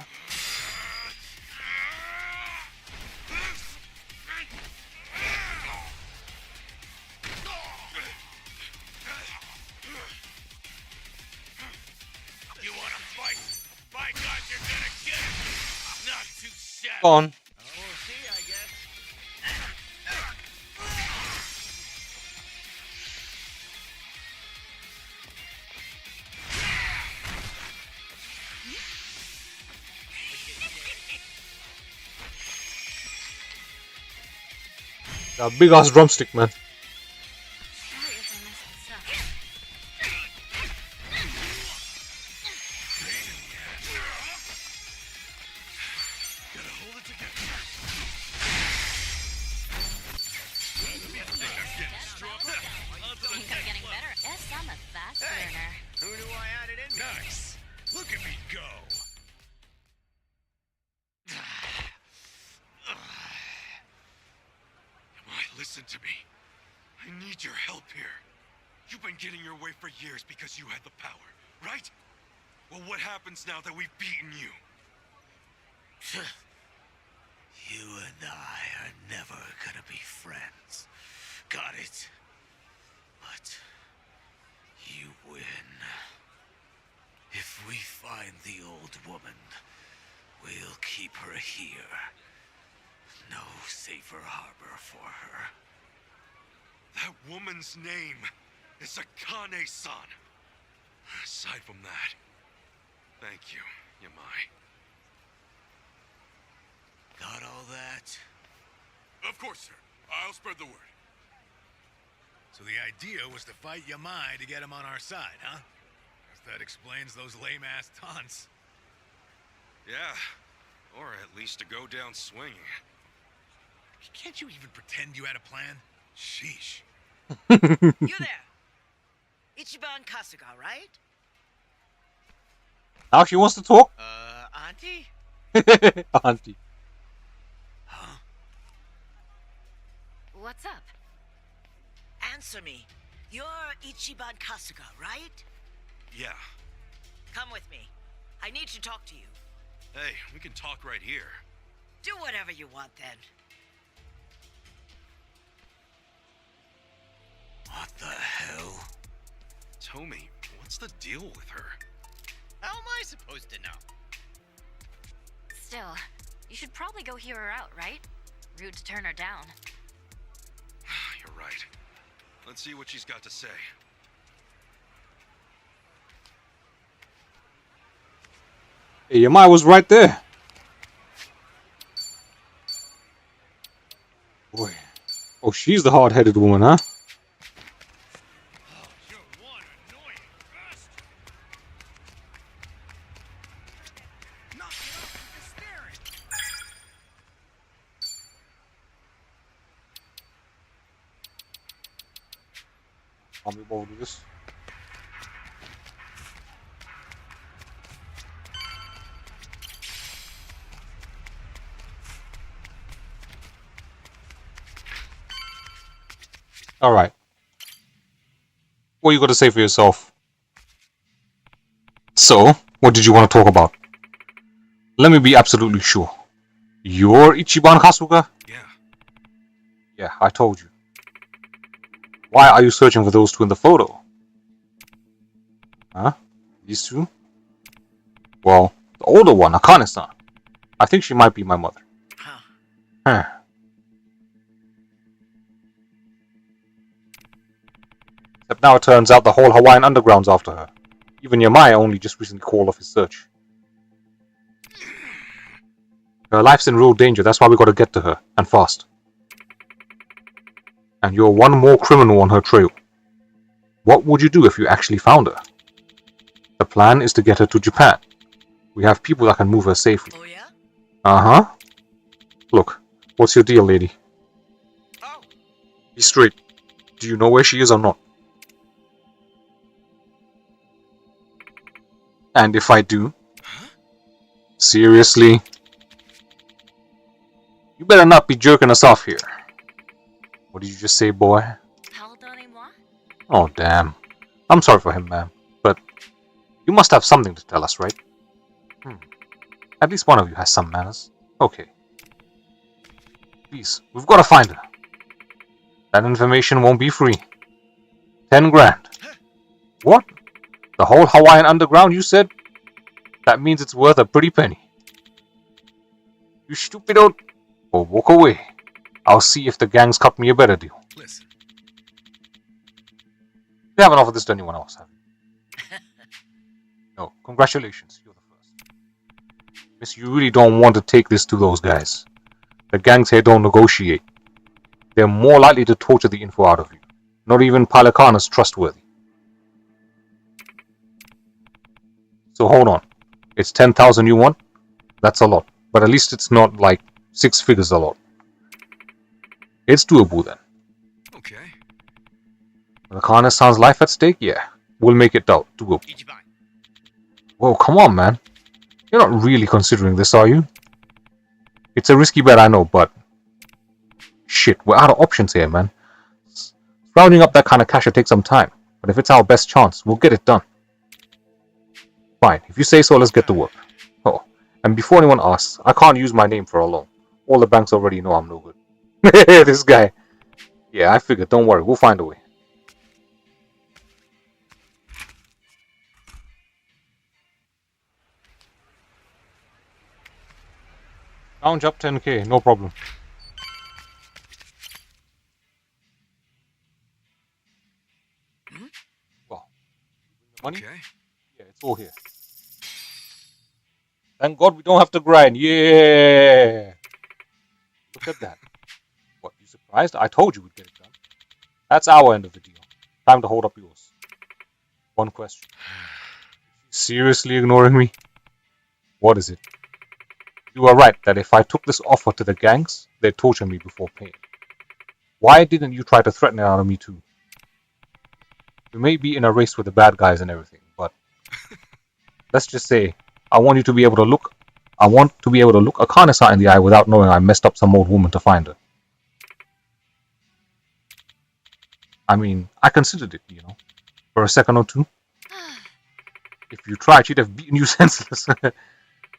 You wanna fight? By God, you're gonna get it. Not too shabby. Go on. We'll see, I guess. That big ass drumstick, man. Sorry if I messed this up. Gotta hold it together. Think I'm getting better. Guess I'm a fast learner. Who knew I had it in me? Nice. Look at me go. Yamai, listen to me. I need your help here. You've been getting your way for years because you had the power, right? Well, what happens now that we've beaten you? You and I are never gonna be friends. Got it? But you win. If we find the old woman, we'll keep her here. No safer harbor for her. That woman's name is Akane-san. Aside from that, thank you, Yamai. Got all that? Of course, sir. I'll spread the word. So the idea was to fight Yamai to get him on our side, huh? Guess that explains those lame-ass taunts. Yeah. Or at least to go down swinging. Can't you even pretend you had a plan? Sheesh. You there. Ichiban Kasuga, right? Now she wants to talk? Auntie? Auntie. What's up? Answer me. You're Ichiban Kasuga, right? Yeah. Come with me. I need to talk to you. Hey, we can talk right here. Do whatever you want then. What the hell? Tommy, what's the deal with her? How am I supposed to know? Still, you should probably go hear her out, right? Rude to turn her down. You're right. Let's see what she's got to say. Hey, Yamai was right there. Boy. Oh, she's the hard-headed woman, huh? I'll be able to do this. All right. What you got to say for yourself? So, what did you want to talk about? Let me be absolutely sure. You're Ichiban Kasuga? Yeah. Yeah, I told you. Why are you searching for those two in the photo? Huh? These two? Well, the older one, Akane-san. I think she might be my mother. Huh. Except now it turns out the whole Hawaiian Underground's after her. Even Yamai only just recently called off his search. Her life's in real danger, that's why we gotta get to her, and fast. And you're one more criminal on her trail. What would you do if you actually found her? The plan is to get her to Japan. We have people that can move her safely. Oh, yeah? Uh-huh. Look, what's your deal, lady? Oh. Be straight. Do you know where she is or not? And if I do? Seriously? You better not be jerking us off here. What did you just say, boy? Pardonnez-moi? Oh, damn. I'm sorry for him, ma'am. But you must have something to tell us, right? At least one of you has some manners. Okay. Please, we've got to find her. That information won't be free. 10 grand. What? The whole Hawaiian Underground, you said? That means it's worth a pretty penny. You stupid old... Oh, walk away. I'll see if the gang's cut me a better deal. Listen. You haven't offered this to anyone else, have you? No. Congratulations. You're the first. Miss, you really don't want to take this to those guys. The gangs here don't negotiate. They're more likely to torture the info out of you. Not even Palikana's trustworthy. So hold on. It's 10,000 you want? That's a lot. But at least it's not like 6 figures a lot. It's doable then. Okay. Akane-san's life at stake? Yeah. We'll make it doable. Ichiban. Whoa, come on, man. You're not really considering this, are you? It's a risky bet, I know, but... Shit, we're out of options here, man. Rounding up that kind of cash will take some time. But if it's our best chance, we'll get it done. Fine, if you say so, let's get to work. Oh, and before anyone asks, I can't use my name for a loan. All the banks already know I'm no good. This guy. Yeah, I figured. Don't worry. We'll find a way. Round up 10k. No problem. Well, money? Okay. Yeah, it's all here. Thank God we don't have to grind. Yeah. Look at that. What? surprised? I told you we'd get it done. That's our end of the deal. Time to hold up yours. One question. Seriously ignoring me? What is it? You are right that if I took this offer to the gangs, they'd torture me before paying. Why didn't you try to threaten it out of me too? We may be in a race with the bad guys and everything, but let's just say I want to be able to look Akane-san in the eye without knowing I messed up some old woman to find her. I mean, I considered it, for a second or two. If you tried, she'd have beaten you senseless.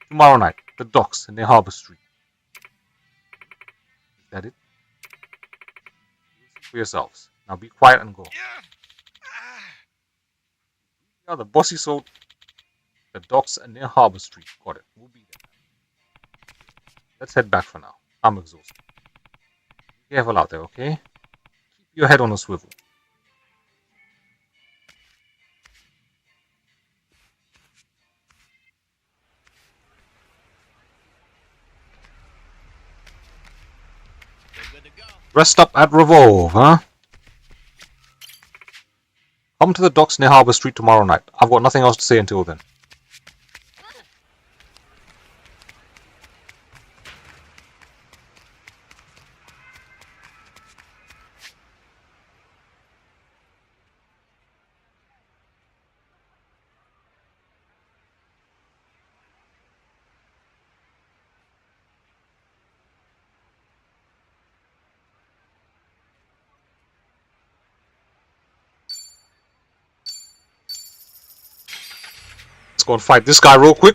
Tomorrow night, the docks near Harbor Street. Is that it? For yourselves. Now be quiet and go. Yeah, the bossy soul. The docks near Harbor Street. Got it. We'll be there. Let's head back for now. I'm exhausted. Be careful out there, okay? Keep your head on a swivel. Rest up at Revolve, huh? Come to the docks near Harbor Street tomorrow night. I've got nothing else to say until then. Let's go and fight this guy real quick.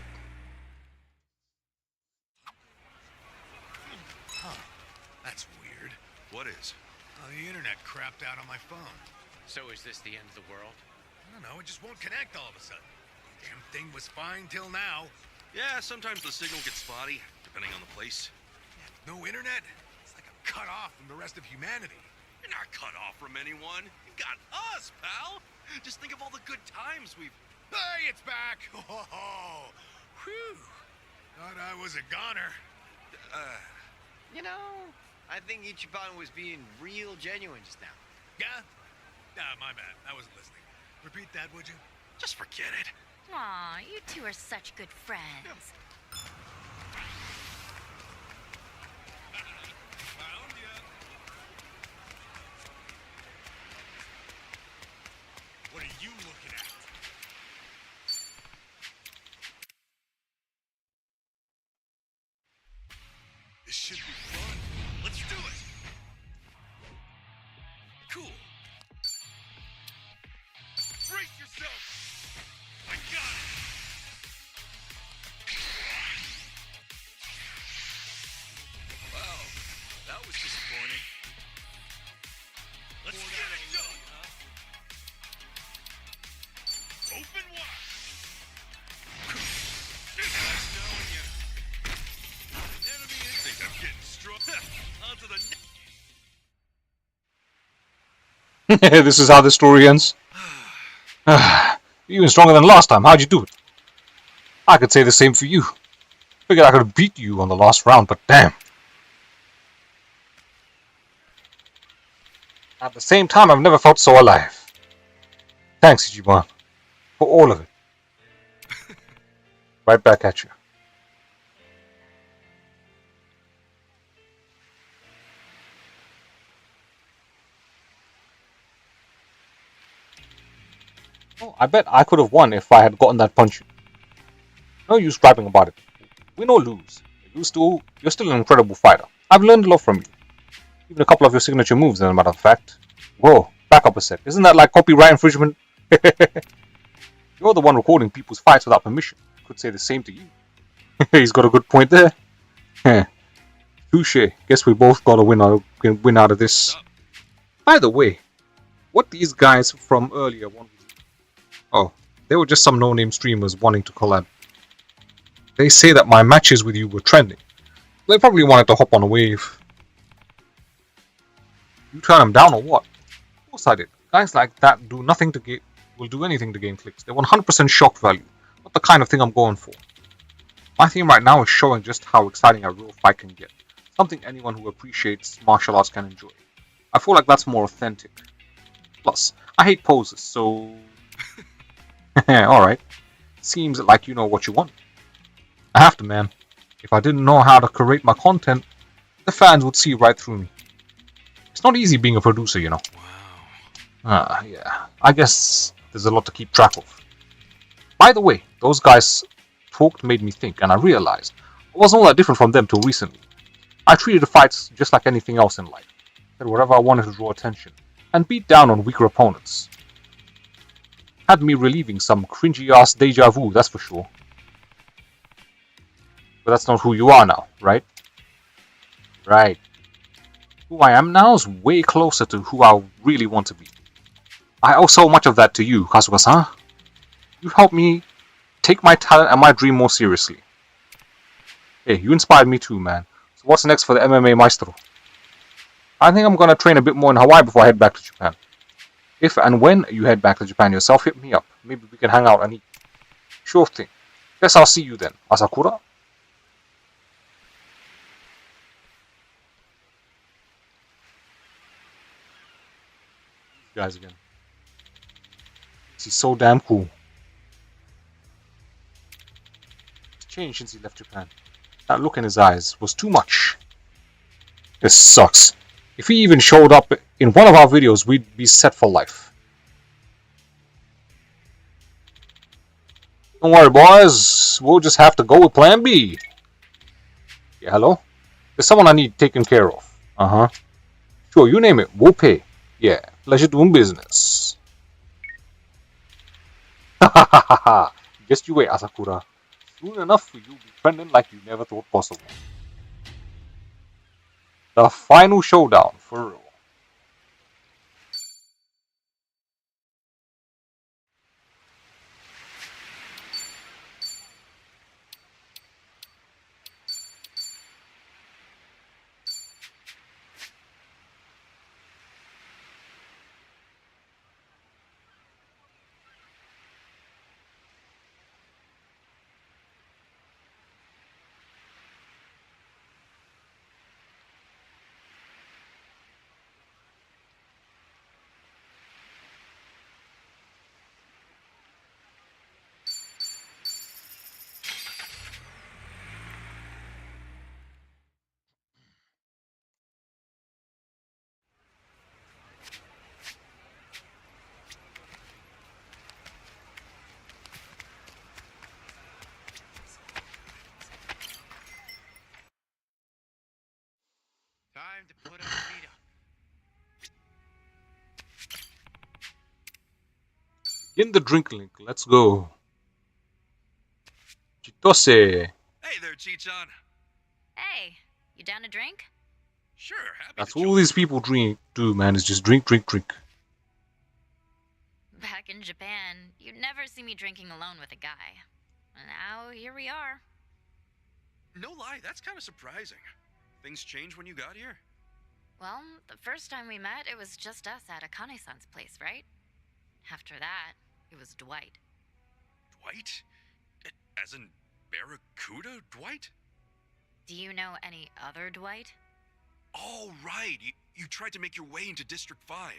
That's weird. What is? The internet crapped out on my phone. So is this the end of the world? I don't know, it just won't connect all of a sudden. Damn thing was fine till now. Yeah, sometimes the signal gets spotty, depending on the place. No internet? It's like I'm cut off from the rest of humanity. You're not cut off from anyone. You got us, pal. Just think of all the good times we've... Hey, it's back! Oh, whew. Thought I was a goner. You know, I think Ichiban was being real genuine just now. Yeah? Ah, my bad. I wasn't listening. Repeat that, would you? Just forget it. Aw, you two are such good friends. Found ya. What are you looking at? This should be fun. Let's do it. Cool. Brace yourself. I got it. Wow, that was disappointing. Let's get it done. Open wide. Nice knowing you. Enemy instinct. I'm getting strong. Onto the This is how the story ends. You're even stronger than last time. How'd you do it? I could say the same for you. Figured I could have beat you on the last round, but damn. At the same time, I've never felt so alive. Thanks, Ichiban. For all of it. Right back at you. Oh, I bet I could have won if I had gotten that punch. No use griping about it. Win or lose. You're still an incredible fighter. I've learned a lot from you. Even a couple of your signature moves, as a matter of fact. Whoa, back up a sec. Isn't that like copyright infringement? You're the one recording people's fights without permission. I could say the same to you. He's got a good point there. Touche. Guess we both got to win out of this. By the way, what these guys from earlier want... Oh, they were just some no-name streamers wanting to collab. They say that my matches with you were trending. They probably wanted to hop on a wave. You turn them down or what? Of course I did. Guys like that will do anything to gain clicks. They're 100% shock value. Not the kind of thing I'm going for. My theme right now is showing just how exciting a real fight can get. Something anyone who appreciates martial arts can enjoy. I feel like that's more authentic. Plus, I hate poses, so... Alright. Seems like you know what you want. I have to, man. If I didn't know how to curate my content, the fans would see right through me. It's not easy being a producer, you know. Wow. Yeah. I guess there's a lot to keep track of. By the way, those guys talked made me think, and I realized I wasn't all that different from them till recently. I treated the fights just like anything else in life. Did whatever I wanted to draw attention, and beat down on weaker opponents. Had me relieving some cringy-ass deja vu, that's for sure. But that's not who you are now, right? Right. Who I am now is way closer to who I really want to be. I owe so much of that to you, Kasuga-san. You helped me take my talent and my dream more seriously. Hey, you inspired me too, man. So what's next for the MMA Maestro? I think I'm gonna train a bit more in Hawaii before I head back to Japan. If and when you head back to Japan yourself, hit me up. Maybe we can hang out and eat. Sure thing. Guess I'll see you then, Asakura. Guys again. He's so damn cool. He's changed since he left Japan. That look in his eyes was too much. This sucks. If he even showed up in one of our videos, we'd be set for life. Don't worry, boys. We'll just have to go with plan B. Yeah, hello? There's someone I need taken care of. Uh-huh. Sure, you name it. We'll pay. Yeah, pleasure doing business. Hahaha. Just you wait, Asakura. Soon enough, you'll be trending like you never thought possible. The final showdown, for real. Time to put our feet up. In the drink link, let's go. Chitose. Hey there, Chichan. Hey, you down to drink? Sure, happy That's to all join. these people do, man, is just drink, drink, drink. Back in Japan, you'd never see me drinking alone with a guy. And now, here we are. No lie, that's kind of surprising. Things changed when you got here? Well, the first time we met, it was just us at Akane-san's place, right? After that, it was Dwight. Dwight? As in Barracuda Dwight? Do you know any other Dwight? Oh, right. You tried to make your way into District 5.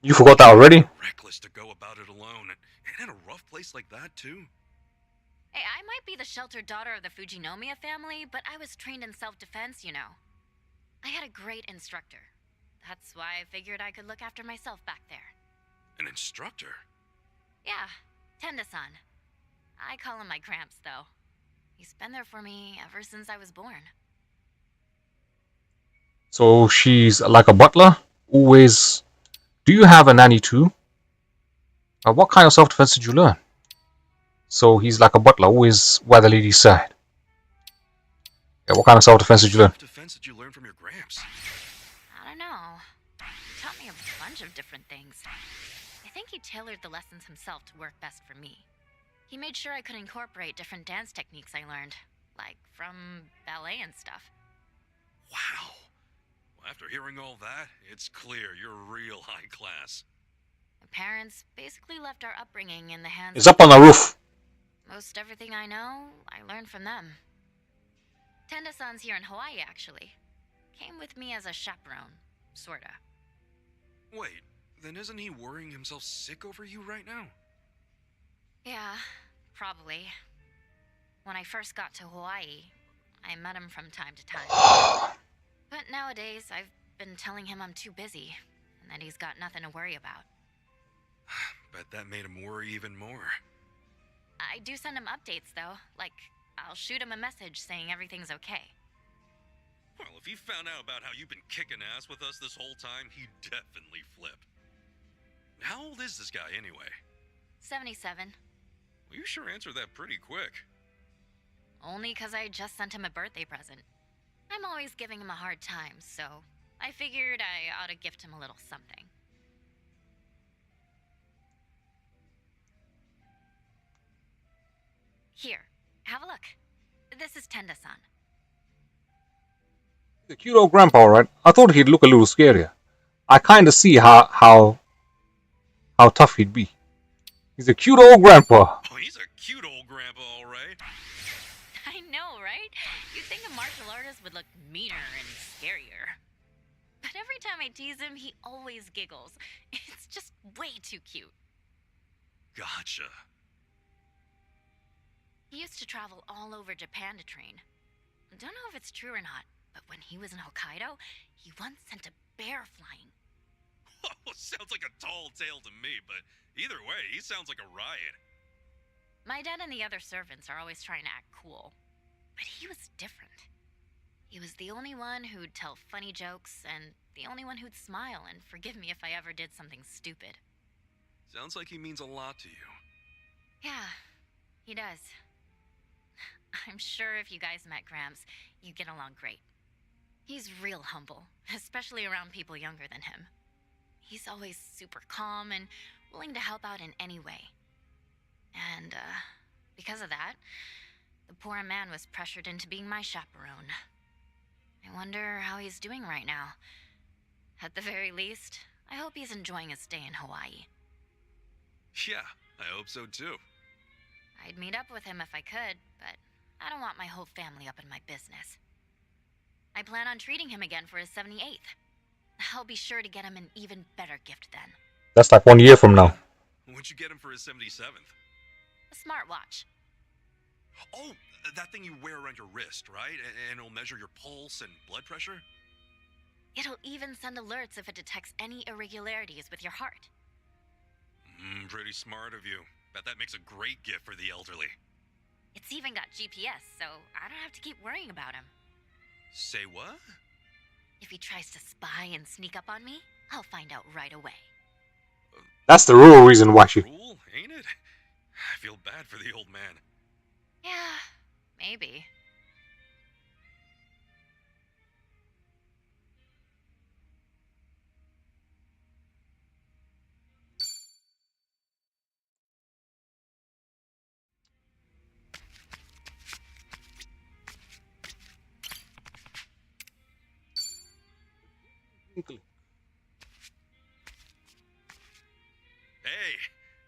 You forgot that already? Reckless to go about it alone. And in a rough place like that, too. Hey, I might be the sheltered daughter of the Fujinomiya family, but I was trained in self-defense, you know. I had a great instructor. That's why I figured I could look after myself back there. An instructor? Yeah, Tenda-san. I call him my Gramps, though. He's been there for me ever since I was born. So she's like a butler? Always... Do you have a nanny too? What kind of self-defense did you learn? So he's like a butler, always by the lady's side. Yeah, what kind of self-defense did you learn? Self-defense did you learn from your Gramps? I don't know. He taught me a bunch of different things. I think he tailored the lessons himself to work best for me. He made sure I could incorporate different dance techniques I learned, like from ballet and stuff. Wow. Well, after hearing all that, it's clear you're real high class. My parents basically left our upbringing in the hands It's up on the roof. Most everything I know, I learned from them. Tenda-san's here in Hawaii, actually. Came with me as a chaperone, sorta. Wait, then isn't he worrying himself sick over you right now? Yeah, probably. When I first got to Hawaii, I met him from time to time. But nowadays, I've been telling him I'm too busy, and that he's got nothing to worry about. Bet that made him worry even more. I do send him updates, though. Like, I'll shoot him a message saying everything's okay. Well, if he found out about how you've been kicking ass with us this whole time, he'd definitely flip. How old is this guy, anyway? 77. Well, you sure answered that pretty quick. Only 'cause I just sent him a birthday present. I'm always giving him a hard time, so I figured I ought to gift him a little something. Here, have a look. This is Tenda-san. The cute old grandpa, right? I thought he'd look a little scarier. I kind of see how tough he'd be. He's a cute old grandpa. Oh, he's a cute old grandpa, all right. I know, right? You'd think a martial artist would look meaner and scarier. But every time I tease him, he always giggles. It's just way too cute. Gotcha. He used to travel all over Japan to train. Don't know if it's true or not, but when he was in Hokkaido, he once sent a bear flying. Sounds like a tall tale to me, but either way, he sounds like a riot. My dad and the other servants are always trying to act cool, but he was different. He was the only one who'd tell funny jokes, and the only one who'd smile and forgive me if I ever did something stupid. Sounds like he means a lot to you. Yeah, he does. I'm sure if you guys met Gramps, you'd get along great. He's real humble, especially around people younger than him. He's always super calm and willing to help out in any way. And, because of that, the poor man was pressured into being my chaperone. I wonder how he's doing right now. At the very least, I hope he's enjoying his stay in Hawaii. Yeah, I hope so too. I'd meet up with him if I could, but I don't want my whole family up in my business. I plan on treating him again for his 78th. I'll be sure to get him an even better gift then. That's like 1 year from now. What'd you get him for his 77th? A smartwatch. Oh, that thing you wear around your wrist, right? And it'll measure your pulse and blood pressure? It'll even send alerts if it detects any irregularities with your heart. Pretty smart of you. Bet that makes a great gift for the elderly. It's even got GPS, so I don't have to keep worrying about him. Say what? If he tries to spy and sneak up on me, I'll find out right away. That's the real reason why she... Rule, ain't it? I feel bad for the old man. Yeah, maybe. Hey,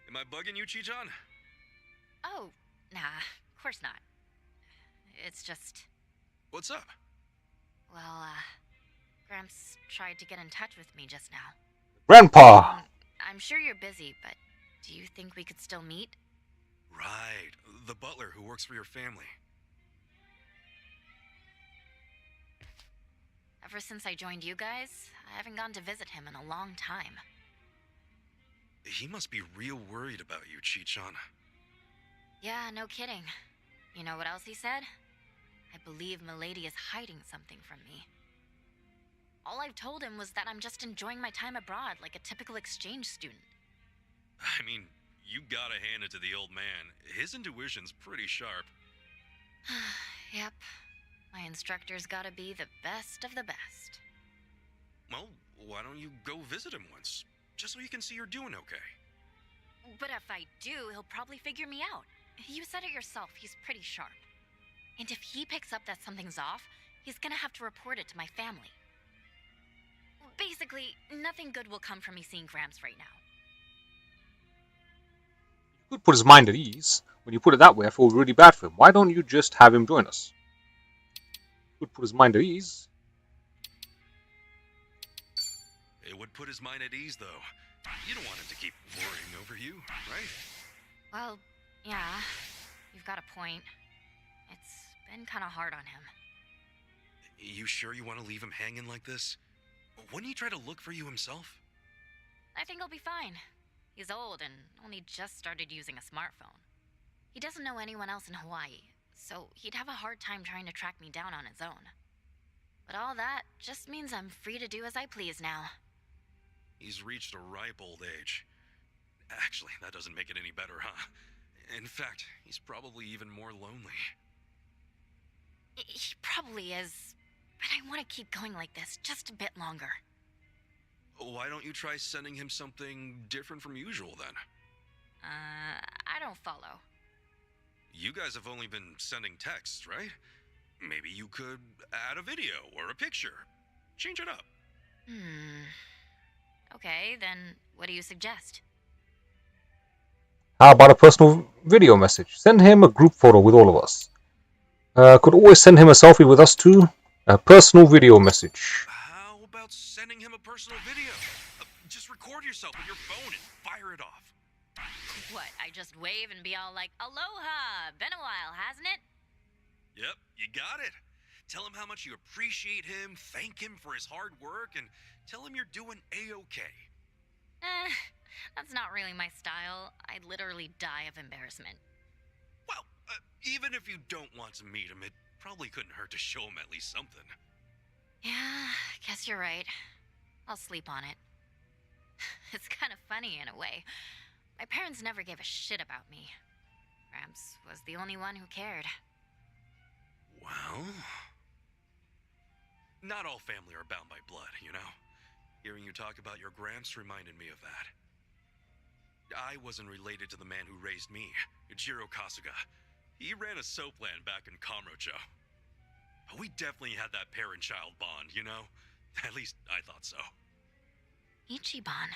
am I bugging you, Chichan? Oh, nah, of course not. It's just... What's up? Well, Gramps tried to get in touch with me just now. Grandpa! I'm sure you're busy, but do you think we could still meet? Right, the butler who works for your family. Ever since I joined you guys, I haven't gone to visit him in a long time. He must be real worried about you, Chichan. Yeah, no kidding. You know what else he said? I believe Milady is hiding something from me. All I've told him was that I'm just enjoying my time abroad like a typical exchange student. I mean, you gotta hand it to the old man. His intuition's pretty sharp. Yep. My instructor's gotta be the best of the best. Well, why don't you go visit him once? Just so you can see you're doing okay. But if I do, he'll probably figure me out. You said it yourself, he's pretty sharp. And if he picks up that something's off, he's gonna have to report it to my family. Basically, nothing good will come from me seeing Gramps right now. You could put his mind at ease. When you put it that way, I feel really bad for him. Why don't you just have him join us? You could put his mind at ease. It would put his mind at ease, though. You don't want him to keep worrying over you, right? Well, yeah, you've got a point. It's been kind of hard on him. You sure you want to leave him hanging like this? Wouldn't he try to look for you himself? I think he'll be fine. He's old and only just started using a smartphone. He doesn't know anyone else in Hawaii, so he'd have a hard time trying to track me down on his own. But all that just means I'm free to do as I please now. He's reached a ripe old age. Actually, that doesn't make it any better, huh? In fact, he's probably even more lonely. He probably is, but I want to keep going like this just a bit longer. Why don't you try sending him something different from usual, then? I don't follow. You guys have only been sending texts, right? Maybe you could add a video or a picture. Change it up. Okay, then what do you suggest? How about a personal video message? Send him a group photo with all of us. Could always send him a selfie with us too. A personal video message. How about sending him a personal video? Just record yourself with your phone and fire it off. What, I just wave and be all like, aloha, been a while, hasn't it? Yep, you got it. Tell him how much you appreciate him, thank him for his hard work, and tell him you're doing A-okay. That's not really my style. I'd literally die of embarrassment. Well, even if you don't want to meet him, it probably couldn't hurt to show him at least something. Yeah, guess you're right. I'll sleep on it. It's kind of funny in a way. My parents never gave a shit about me. Gramps was the only one who cared. Well... Not all family are bound by blood, you know? Hearing you talk about your Gramps reminded me of that. I wasn't related to the man who raised me, Ichiro Kasuga. He ran a soap land back in Kamurocho. We definitely had that parent-child bond, you know? At least I thought so. Ichiban.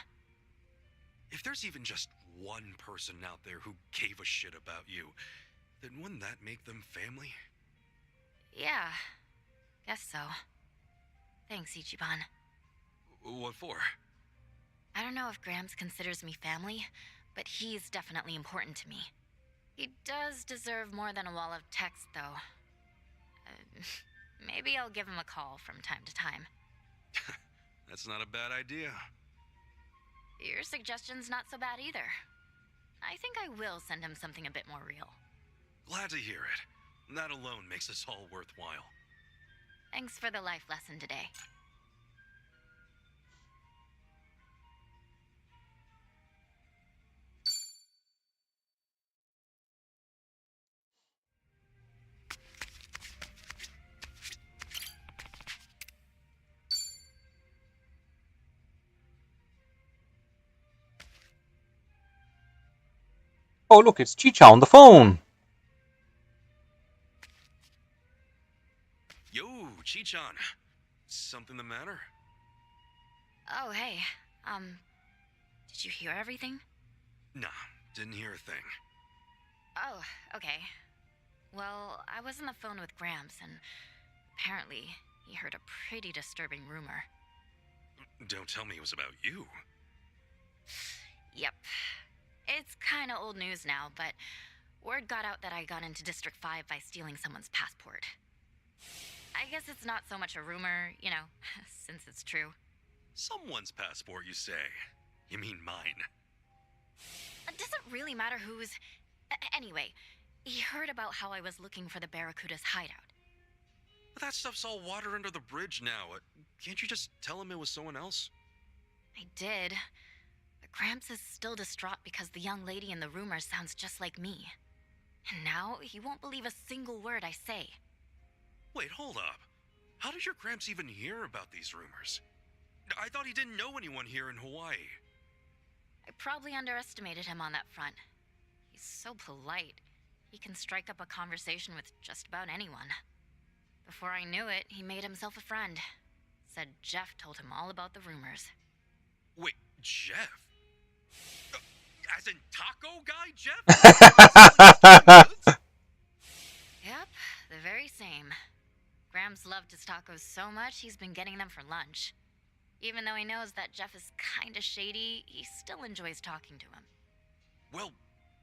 If there's even just one person out there who gave a shit about you, then wouldn't that make them family? Yeah, guess so. Thanks, Ichiban. What for? I don't know if Gramps considers me family, but he's definitely important to me. He does deserve more than a wall of text, though. Maybe I'll give him a call from time to time. That's not a bad idea. Your suggestion's not so bad either. I think I will send him something a bit more real. Glad to hear it. That alone makes this all worthwhile. Thanks for the life lesson today. Oh, look, it's Chicha on the phone. Yo, Chichan. Something the matter? Oh, hey. Did you hear everything? Nah, didn't hear a thing. Oh, okay. Well, I was on the phone with Gramps, and apparently he heard a pretty disturbing rumor. Don't tell me it was about you. Yep. It's kinda old news now, but word got out that I got into District 5 by stealing someone's passport. I guess it's not so much a rumor, you know, since it's true. Someone's passport, you say? You mean mine? It doesn't really matter whose... Anyway, he heard about how I was looking for the Barracuda's hideout. But that stuff's all water under the bridge now. Can't you just tell him it was someone else? I did. But Gramps is still distraught because the young lady in the rumor sounds just like me. And now he won't believe a single word I say. Wait, hold up. How did your Gramps even hear about these rumors? I thought he didn't know anyone here in Hawaii. I probably underestimated him on that front. He's so polite. He can strike up a conversation with just about anyone. Before I knew it, he made himself a friend. Said Jeff told him all about the rumors. Wait, Jeff? As in Taco Guy Jeff? Yep, the very same. Gramps loved his tacos so much he's been getting them for lunch. Even though he knows that Jeff is kinda shady, he still enjoys talking to him. Well,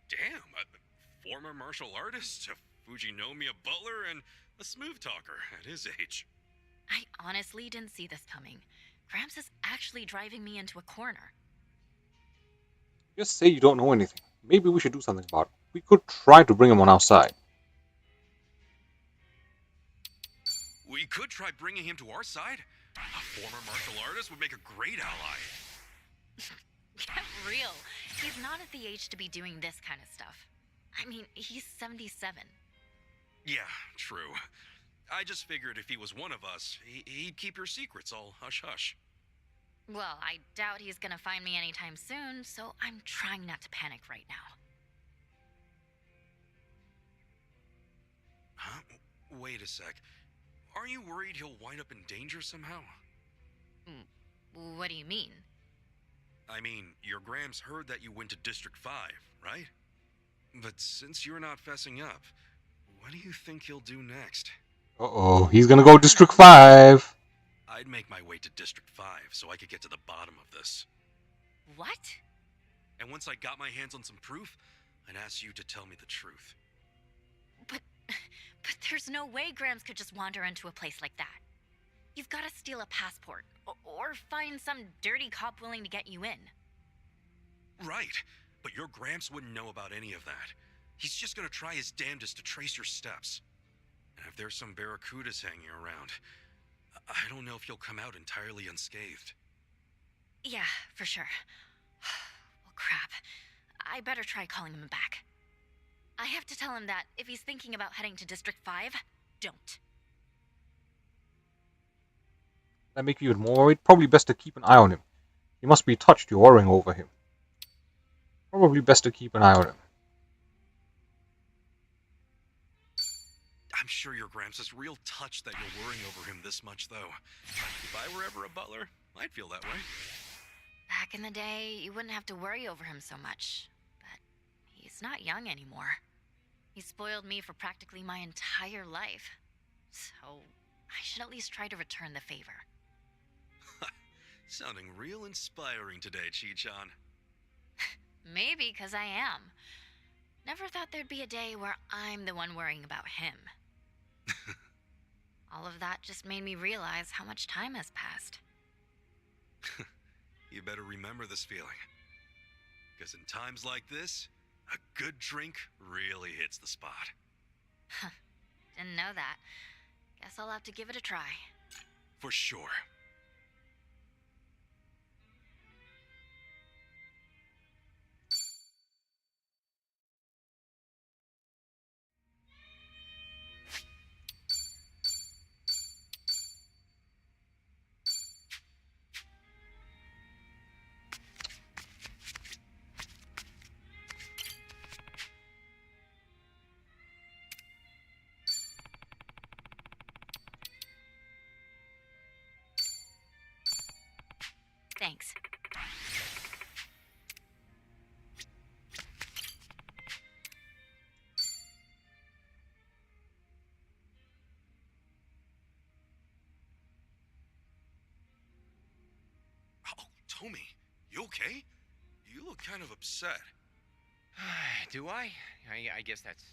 damn, a former martial artist, a Fujinomiya butler, and a smooth talker at his age. I honestly didn't see this coming. Gramps is actually driving me into a corner. Just say you don't know anything. Maybe we should do something about it. We could try to bring him on our side. We could try bringing him to our side. A former martial artist would make a great ally. Get real. He's not at the age to be doing this kind of stuff. I mean, he's 77. Yeah, true. I just figured if he was one of us, he'd keep your secrets all hush-hush. Well, I doubt he's gonna find me anytime soon, so I'm trying not to panic right now. Huh? Wait a sec. Are you worried he'll wind up in danger somehow? What do you mean? I mean, your Grams heard that you went to District 5, right? But since you're not fessing up, what do you think he'll do next? Uh-oh, he's gonna go District 5. I'd make my way to District 5 so I could get to the bottom of this. What? And once I got my hands on some proof, I'd ask you to tell me the truth. But there's no way Grams could just wander into a place like that. You've gotta steal a passport, or find some dirty cop willing to get you in. Right, but your Gramps wouldn't know about any of that. He's just gonna try his damnedest to trace your steps. And if there's some barracudas hanging around, I don't know if you'll come out entirely unscathed. Yeah, for sure. Well, crap. I better try calling him back. I have to tell him that if he's thinking about heading to District 5, don't. That make you even more worried? Probably best to keep an eye on him. He must be touched, you're worrying over him. Probably best to keep an eye on him. I'm sure your Gramps is real touched that you're worrying over him this much, though. If I were ever a butler, I'd feel that way. Back in the day, you wouldn't have to worry over him so much. But he's not young anymore. He spoiled me for practically my entire life. So I should at least try to return the favor. Sounding real inspiring today, Chi-chan. Maybe because I am. Never thought there'd be a day where I'm the one worrying about him. All of that just made me realize how much time has passed. You better remember this feeling. Because in times like this, a good drink really hits the spot. Didn't know that. Guess I'll have to give it a try. For sure. Thanks. Oh, Tommy, you okay? You look kind of upset. Do I? I guess that's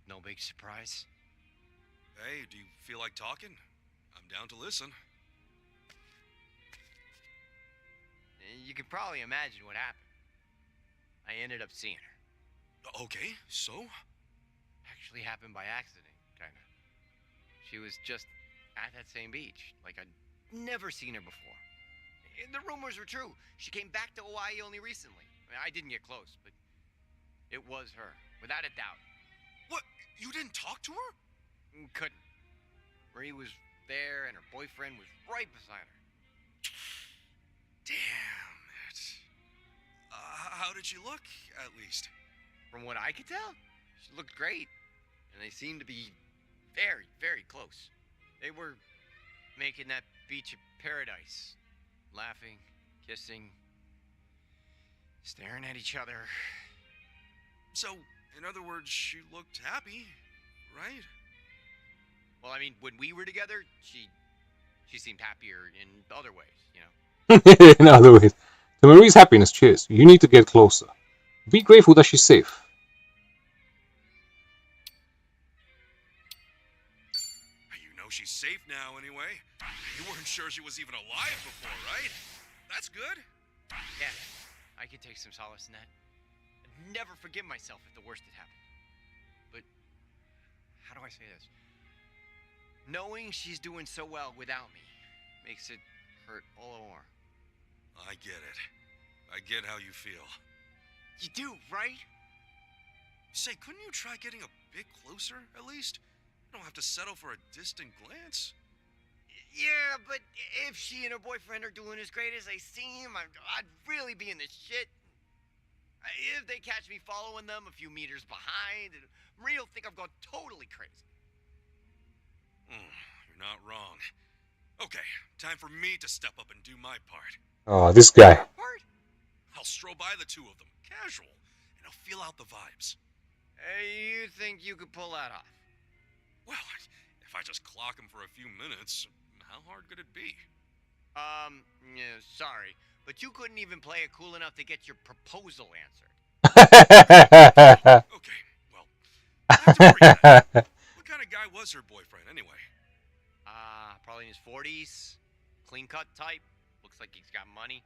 no big surprise. Hey, do you feel like talking? I'm down to listen. You can probably imagine what happened. I ended up seeing her. Okay, so? Actually happened by accident, kinda. She was just at that same beach, like I'd never seen her before. And the rumors were true. She came back to Hawaii only recently. I didn't get close, but it was her, without a doubt. What? You didn't talk to her? Couldn't. Marie was there, and her boyfriend was right beside her. Damn it. How did she look, at least? From what I could tell, she looked great. And they seemed to be very, very close. They were making that beach a paradise. Laughing, kissing, staring at each other. So, in other words, she looked happy, right? Well, I mean, when we were together, she seemed happier in other ways, you know. In other words, to Marie's happiness, cheers. You need to get closer. Be grateful that she's safe. You know she's safe now, anyway. You weren't sure she was even alive before, right? That's good. Yeah, I could take some solace in that. I'd never forgive myself if the worst had happened. But how do I say this? Knowing she's doing so well without me makes it hurt all the more. I get it. I get how you feel. You do, right? Say, couldn't you try getting a bit closer, at least? You don't have to settle for a distant glance. Yeah, but if she and her boyfriend are doing as great as they seem, I'd really be in the shit. If they catch me following them a few meters behind, Marie will think I've gone totally crazy. You're not wrong. Okay, time for me to step up and do my part. Oh, this guy. I'll stroll by the two of them, casual, and I'll feel out the vibes. You think you could pull that off? Well, if I just clock them for a few minutes, how hard could it be? Yeah, sorry, but you couldn't even play it cool enough to get your proposal answered. Okay, well, I have to worry about it. What kind of guy was her boyfriend, anyway? Probably in his 40s, clean-cut type. Looks like he's got money.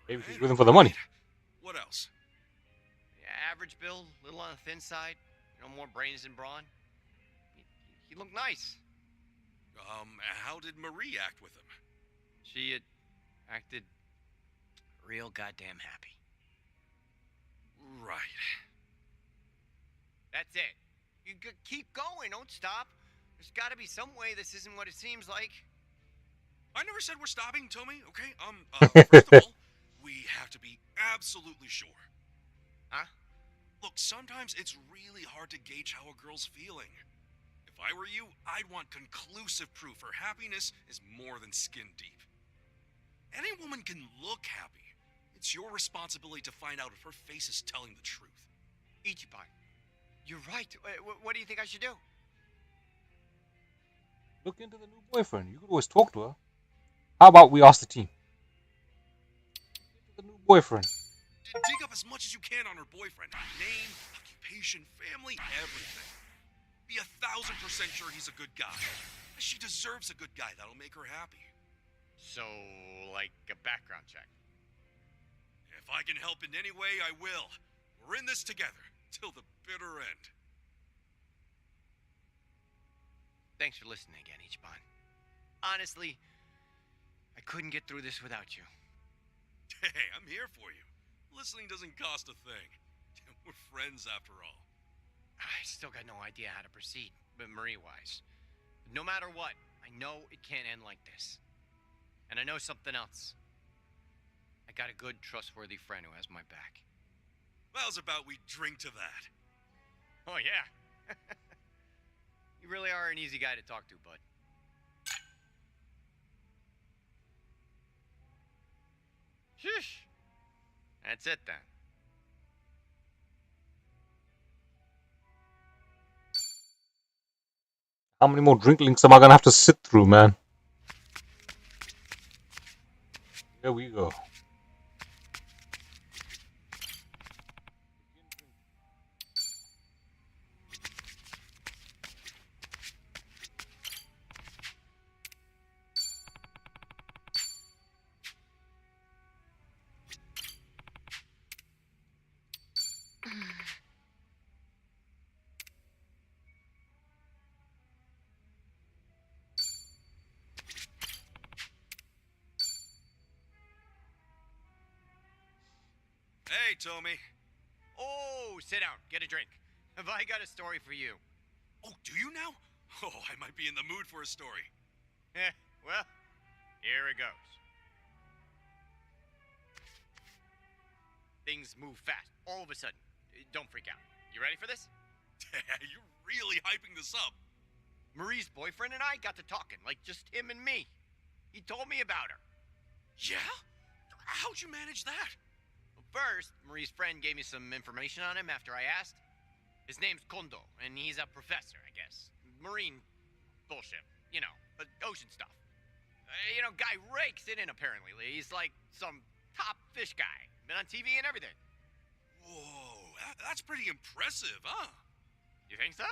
Maybe she's with him for the money. What else? Yeah, average build, little on the thin side. You know, more brains than brawn. He looked nice. How did Marie act with him? She had acted real goddamn happy. Right. That's it. You keep going, don't stop. There's gotta be some way this isn't what it seems like. I never said we're stopping, Tommy, okay? First of all, we have to be absolutely sure. Huh? Look, sometimes it's really hard to gauge how a girl's feeling. If I were you, I'd want conclusive proof her happiness is more than skin deep. Any woman can look happy. It's your responsibility to find out if her face is telling the truth. Ichiban, you're right. What do you think I should do? Look into the new boyfriend. You could always talk to her. How about we ask the team? The new boyfriend. Dig up as much as you can on her boyfriend. Name, occupation, family, everything. Be 1,000% sure he's a good guy. She deserves a good guy that'll make her happy. So, like a background check? If I can help in any way, I will. We're in this together, till the bitter end. Thanks for listening again, Ichiban. Honestly, I couldn't get through this without you. Hey, I'm here for you. Listening doesn't cost a thing. We're friends after all. I still got no idea how to proceed, but Marie-wise. No matter what, I know it can't end like this. And I know something else. I got a good, trustworthy friend who has my back. How's about we drink to that? Oh, yeah. You really are an easy guy to talk to, bud. Sheesh. That's it, then. How many more drink links am I gonna have to sit through, man? Here we go. Hey, Tommy. Oh, sit down. Get a drink. Have I got a story for you? Oh, do you now? Oh, I might be in the mood for a story. Well, here it goes. Things move fast, all of a sudden. Don't freak out. You ready for this? You're really hyping this up. Marie's boyfriend and I got to talking, like just him and me. He told me about her. Yeah? How'd you manage that? Well, first, Marie's friend gave me some information on him after I asked. His name's Kondo, and he's a professor, I guess. Marine bullshit. You know, ocean stuff. Guy rakes it in, apparently. He's like some top fish guy. Been on TV and everything. Whoa, that's pretty impressive, huh? You think so?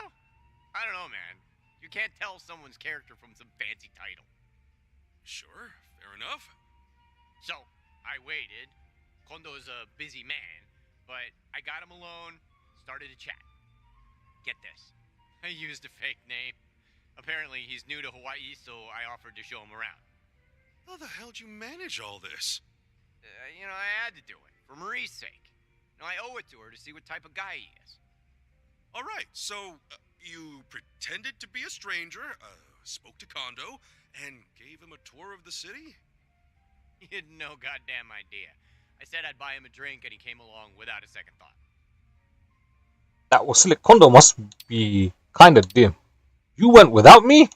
I don't know, man. You can't tell someone's character from some fancy title. Sure, fair enough. So, I waited. Kondo's a busy man, but I got him alone, started to chat. Get this. I used a fake name. Apparently, he's new to Hawaii, so I offered to show him around. How the hell did you manage all this? I had to do it, for Marie's sake. I owe it to her to see what type of guy he is. All right, so you pretended to be a stranger, spoke to Kondo, and gave him a tour of the city? He had no goddamn idea. I said I'd buy him a drink, and he came along without a second thought. That was slick. Kondo must be kinda dim. You went without me?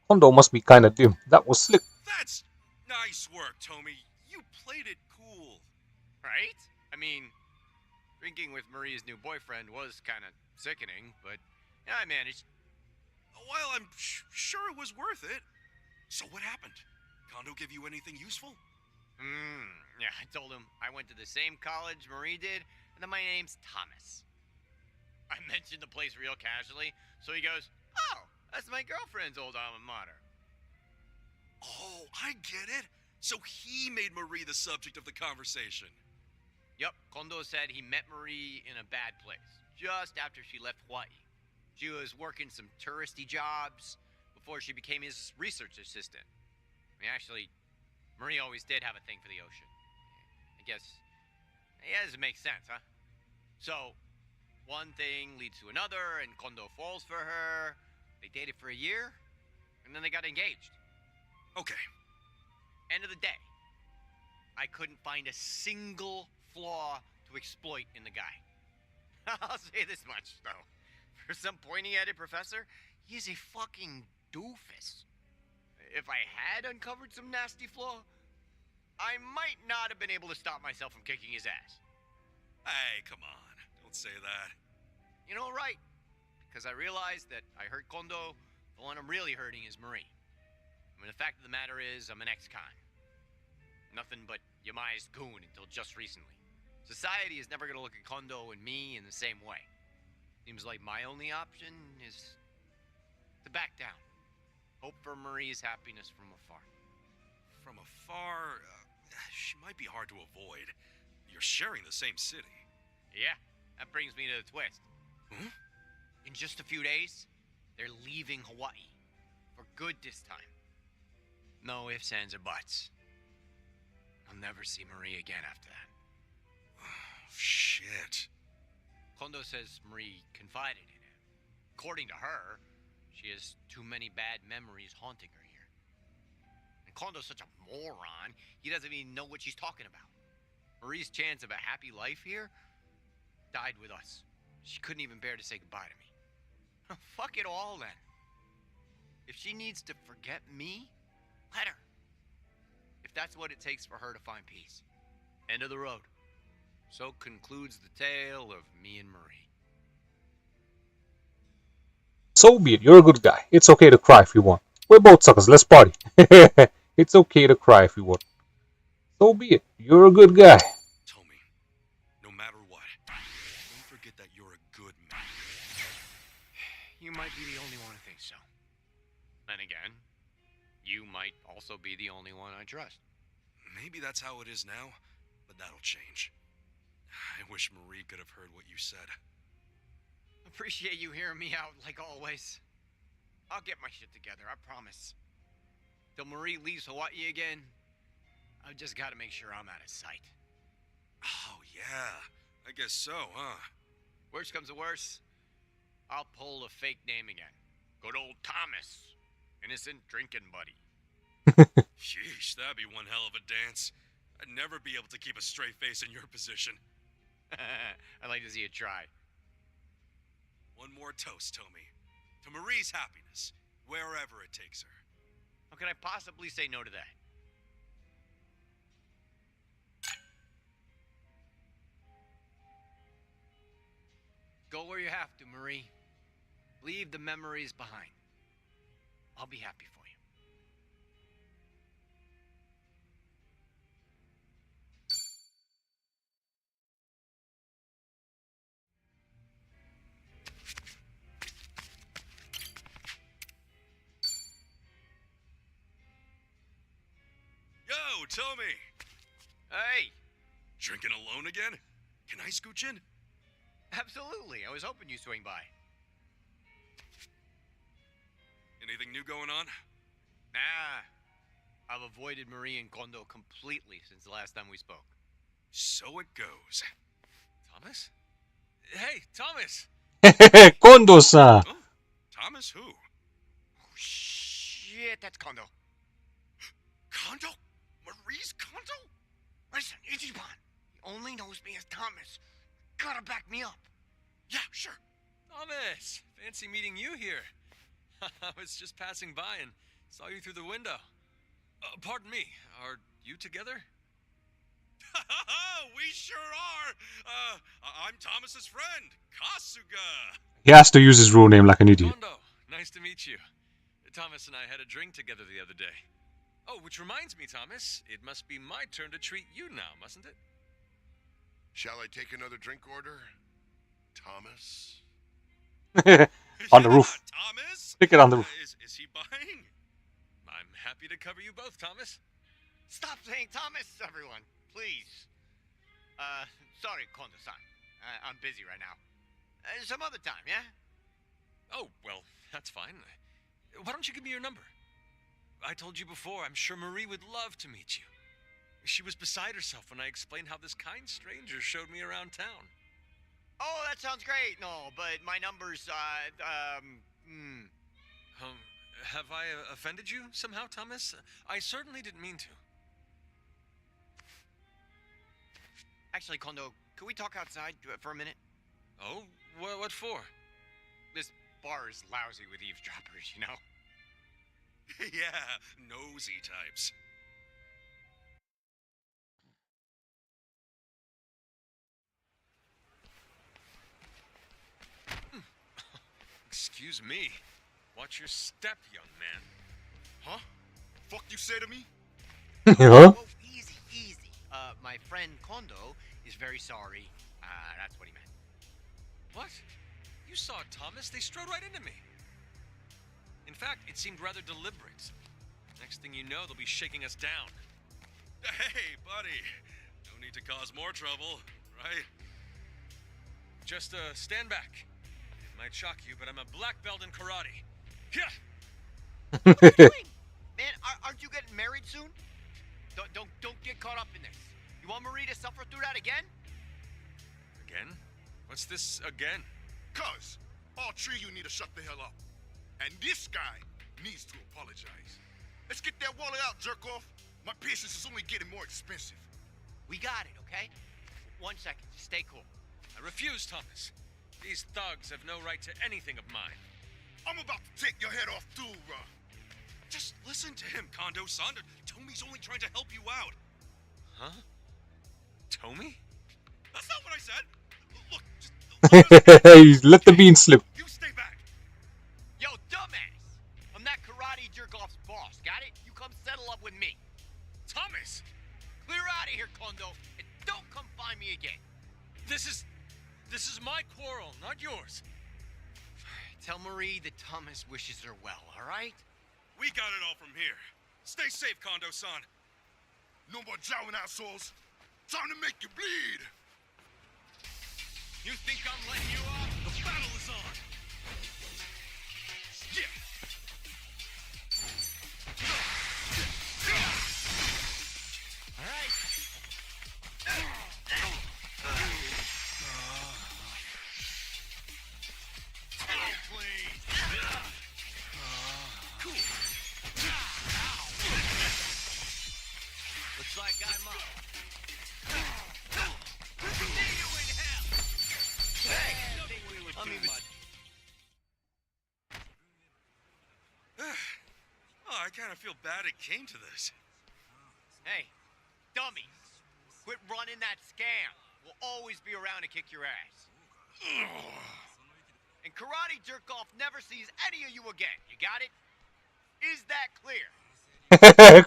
Kondo must be kinda dim. That was slick. That's nice work, Tommy. You played it cool. Right? I mean, drinking with Maria's new boyfriend was kind of sickening, but I managed. Well, I'm sure it was worth it. So what happened? Kondo give you anything useful? Yeah, I told him I went to the same college Marie did, and that my name's Thomas. I mentioned the place real casually, so he goes, "Oh, that's my girlfriend's old alma mater." Oh, I get it. So he made Marie the subject of the conversation. Yup, Kondo said he met Marie in a bad place, just after she left Hawaii. She was working some touristy jobs before she became his research assistant. Actually, Marie always did have a thing for the ocean. I guess, it makes sense, huh? So, one thing leads to another, and Kondo falls for her. They dated for a year, and then they got engaged. Okay. End of the day, I couldn't find a single flaw to exploit in the guy. I'll say this much, though. For some pointy-headed professor, he is a fucking doofus. If I had uncovered some nasty flaw, I might not have been able to stop myself from kicking his ass. Hey, come on. Don't say that. Right. Because I realized that I hurt Kondo, the one I'm really hurting is Marie. The fact of the matter is, I'm an ex-con. Nothing but Yamai's goon until just recently. Society is never going to look at Kondo and me in the same way. Seems like my only option is to back down. Hope for Marie's happiness from afar. From afar, she might be hard to avoid. You're sharing the same city. Yeah, that brings me to the twist. Hmm? In just a few days, they're leaving Hawaii. For good this time. No ifs, ands, or buts. I'll never see Marie again after that. Shit. Kondo says Marie confided in him. According to her, she has too many bad memories haunting her here. And Kondo's such a moron, he doesn't even know what she's talking about. Marie's chance of a happy life here died with us. She couldn't even bear to say goodbye to me. Fuck it all then. If she needs to forget me, let her. If that's what it takes for her to find peace. End of the road. So concludes the tale of me and Marie. So be it. You're a good guy. It's okay to cry if you want. We're both suckers. Let's party. It's okay to cry if you want. So be it. You're a good guy. Tommy, no matter what, don't forget that you're a good man. You might be the only one who thinks so. Then again, you might also be the only one I trust. Maybe that's how it is now, but that'll change. I wish Marie could have heard what you said. Appreciate you hearing me out, like always. I'll get my shit together, I promise. Till Marie leaves Hawaii again, I've just got to make sure I'm out of sight. Oh, yeah. I guess so, huh? Worst comes to worst, I'll pull a fake name again. Good old Thomas. Innocent drinking buddy. Sheesh, that'd be one hell of a dance. I'd never be able to keep a straight face in your position. I'd like to see you try. One more toast, Tommy. To Marie's happiness, wherever it takes her. How can I possibly say no to that? Go where you have to, Marie. Leave the memories behind. I'll be happy for you. tell me. Hey, Drinking alone again? Can I scooch in? absolutely. I was hoping you'd swing by. Anything new going on? Nah. I've avoided Marie and Kondo completely since the last time we spoke. So it goes. Thomas? Hey, Thomas! Kondo-san. Oh, Thomas who? Oh, shit, that's Kondo. Kondo? Marie's Kondo? Listen, Ichiban. He only knows me as Thomas. Gotta back me up. Yeah, sure. Thomas! Fancy meeting you here. I was just passing by and saw you through the window. Pardon me, are you together? We sure are. I'm Thomas's friend, Kasuga. He has to use his real name like an idiot. Kondo, nice to meet you. Thomas and I had a drink together the other day. Oh, which reminds me, Thomas, it must be my turn to treat you now, mustn't it? Shall I take another drink order, Thomas? On the roof. Thomas? Stick it on the roof. Is he buying? I'm happy to cover you both, Thomas. Stop saying Thomas, everyone, please. Sorry, Kondo-san. I'm busy right now. Some other time, yeah? Oh, well, that's fine. Why don't you give me your number? I told you before, I'm sure Marie would love to meet you. She was beside herself when I explained how this kind stranger showed me around town. Oh, that sounds great. No, but my number's, Have I offended you somehow, Thomas? I certainly didn't mean to. Actually, Kondo, could we talk outside for a minute? Oh, what for? This bar is lousy with eavesdroppers, you know? Yeah, nosy types. Excuse me. Watch your step, young man. Huh? Fuck you say to me? Huh? Whoa, easy, easy. My friend Kondo is very sorry. That's what he meant. What? You saw Thomas? They strode right into me. In fact, it seemed rather deliberate. Next thing you know, they'll be shaking us down. Hey, buddy. No need to cause more trouble, right? Just, stand back. It might shock you, but I'm a black belt in karate. Yeah! What are you doing? Man, aren't you getting married soon? Don't get caught up in this. You want Marie to suffer through that again? Again? What's this again? Cuz, all three of you need to shut the hell up. And this guy needs to apologize. Let's get that wallet out, jerk off. My patience is only getting more expensive. We got it, okay? 1 second. Stay cool. I refuse, Thomas. These thugs have no right to anything of mine. I'm about to take your head off too, bruh. Just listen to him, Kondo-san. Tomi's only trying to help you out. Huh? Tomi? That's not what I said. Look, just Let the bean slip. You stay back. Yo, dumbass! I'm that karate jerk-off's boss, got it? You come settle up with me. Thomas! Clear out of here, Kondo, and don't come find me again. This is my quarrel, not yours. Tell Marie that Thomas wishes her well, all right? We got it all from here. Stay safe, Kondo-san. No more jowling assholes. Time to make you bleed. You think I'm letting you off? The battle is on! Yeah. All right. Cool. Looks like I'm up. See you in hell. Hey, I'm even. Oh, I kind of feel bad it came to this. Hey, dummies, quit running that scam. We'll always be around to kick your ass. And karate jerk-off never sees any of you again. You got it? Is that clear?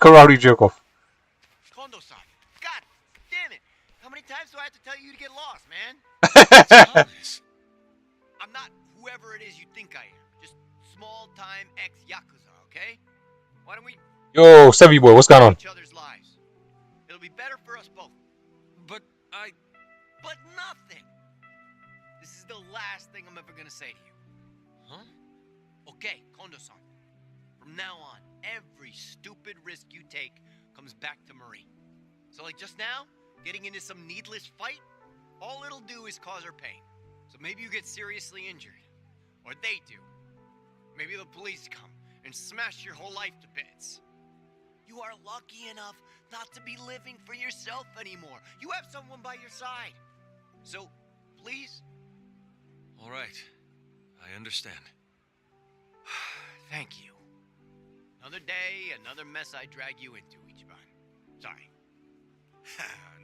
Karate jerk off. Kondo-san, God damn it. How many times do I have to tell you to get lost, man? I'm not whoever it is you think I am. Just small-time ex-Yakuza, okay? Why don't we Yo, Sevi boy, what's going on? each other's lives? be better for us both. But But nothing! This is the last thing I'm ever gonna say to you. Huh? Okay, Kondo-san. From now on, every stupid risk you take comes back to Marie. So like just now, getting into some needless fight, all it'll do is cause her pain. So maybe you get seriously injured. Or they do. Maybe the police come and smash your whole life to bits. You are lucky enough not to be living for yourself anymore. You have someone by your side. So, please. all right. I understand. Thank you. Another day, another mess I drag you into, Ichiban. Sorry.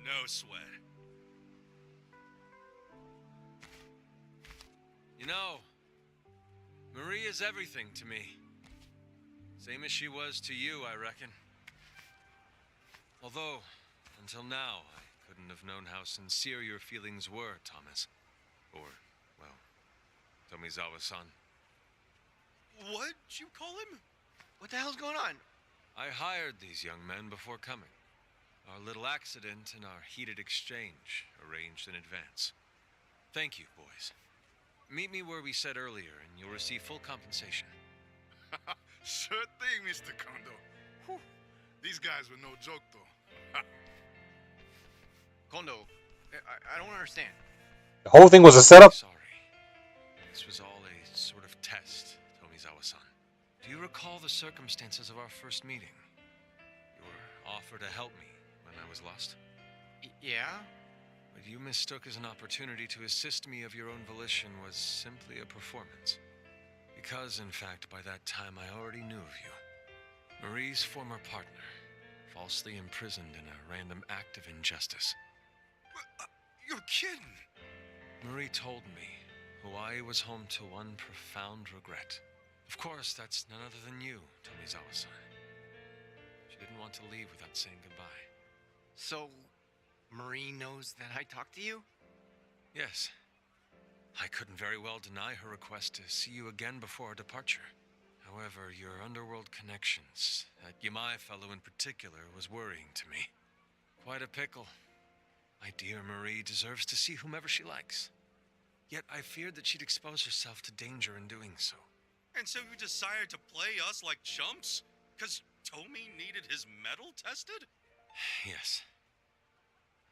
No sweat. You know, Marie is everything to me. Same as she was to you, I reckon. Although, until now, I couldn't have known how sincere your feelings were, Thomas. Or, well, Tomizawa-san. What'd you call him? What the hell's going on? I hired these young men before coming. Our little accident and our heated exchange arranged in advance. Thank you, boys. Meet me where we said earlier, and you'll receive full compensation. Sure thing, Mr. Kondo. Whew. These guys were no joke, though. Kondo, I don't understand. The whole thing was a setup? Sorry. This was all a sort of test, Tomizawa-san. Do you recall the circumstances of our first meeting? Your offer to help me when I was lost? Yeah? What you mistook as an opportunity to assist me of your own volition was simply a performance. Because, in fact, by that time I already knew of you. Marie's former partner, falsely imprisoned in a random act of injustice. You're kidding. Marie told me Hawaii was home to one profound regret. Of course, that's none other than you, Tomizawa-san. She didn't want to leave without saying goodbye. So, Marie knows that I talked to you? Yes. I couldn't very well deny her request to see you again before our departure. However, your underworld connections, that Yamai fellow in particular, was worrying to me. Quite a pickle. My dear Marie deserves to see whomever she likes. Yet I feared that she'd expose herself to danger in doing so. And so you decided to play us like chumps? Because Tomi needed his metal tested? Yes.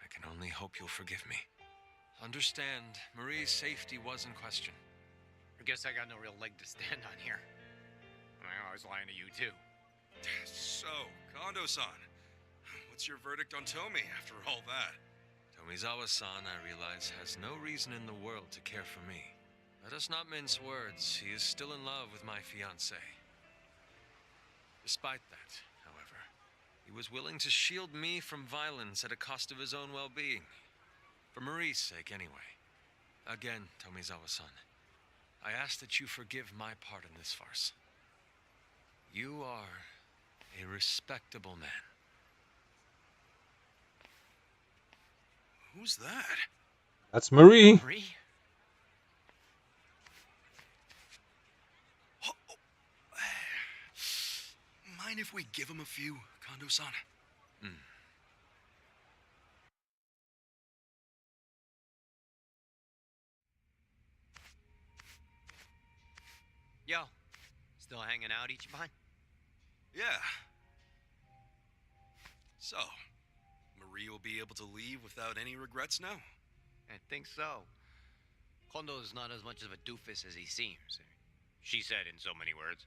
I can only hope you'll forgive me. Understand, Marie's safety was in question. I guess I got no real leg to stand on here. I was lying to you, too. So, Kondo-san, what's your verdict on Tomi after all that? Tomizawa-san, I realize, has no reason in the world to care for me. Let us not mince words. He is still in love with my fiancée. Despite that, however, he was willing to shield me from violence at a cost of his own well-being. For Marie's sake, anyway. Again, Tomizawa-san, I ask that you forgive my part in this farce. You are a respectable man. Who's that? That's Marie. Marie? Mind if we give him a few, Kondo-san? Yo, still hanging out, Ichiban? Yeah. So, Marie will be able to leave without any regrets now? I think so. Kondo's not as much of a doofus as he seems. She said in so many words.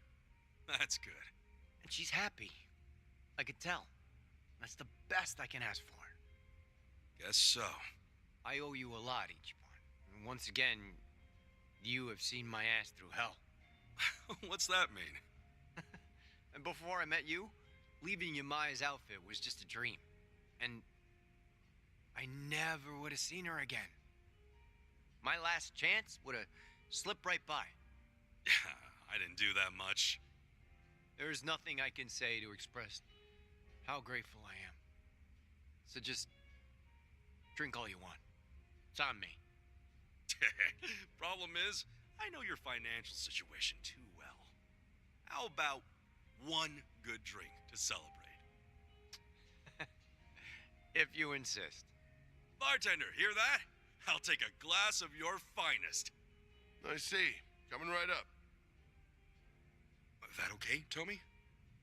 That's good. And she's happy. I could tell. That's the best I can ask for. Guess so. I owe you a lot, Ichiban. And once again, you have seen my ass through hell. What's that mean? And before I met you, leaving Yamai's outfit was just a dream. And I never would have seen her again. My last chance would have slipped right by. I didn't do that much. There's nothing I can say to express how grateful I am. So just drink all you want. It's on me. Problem is, I know your financial situation too well. How about one good drink to celebrate? if you insist. Bartender, hear that? I'll take a glass of your finest. I see. Coming right up. That okay, Tommy?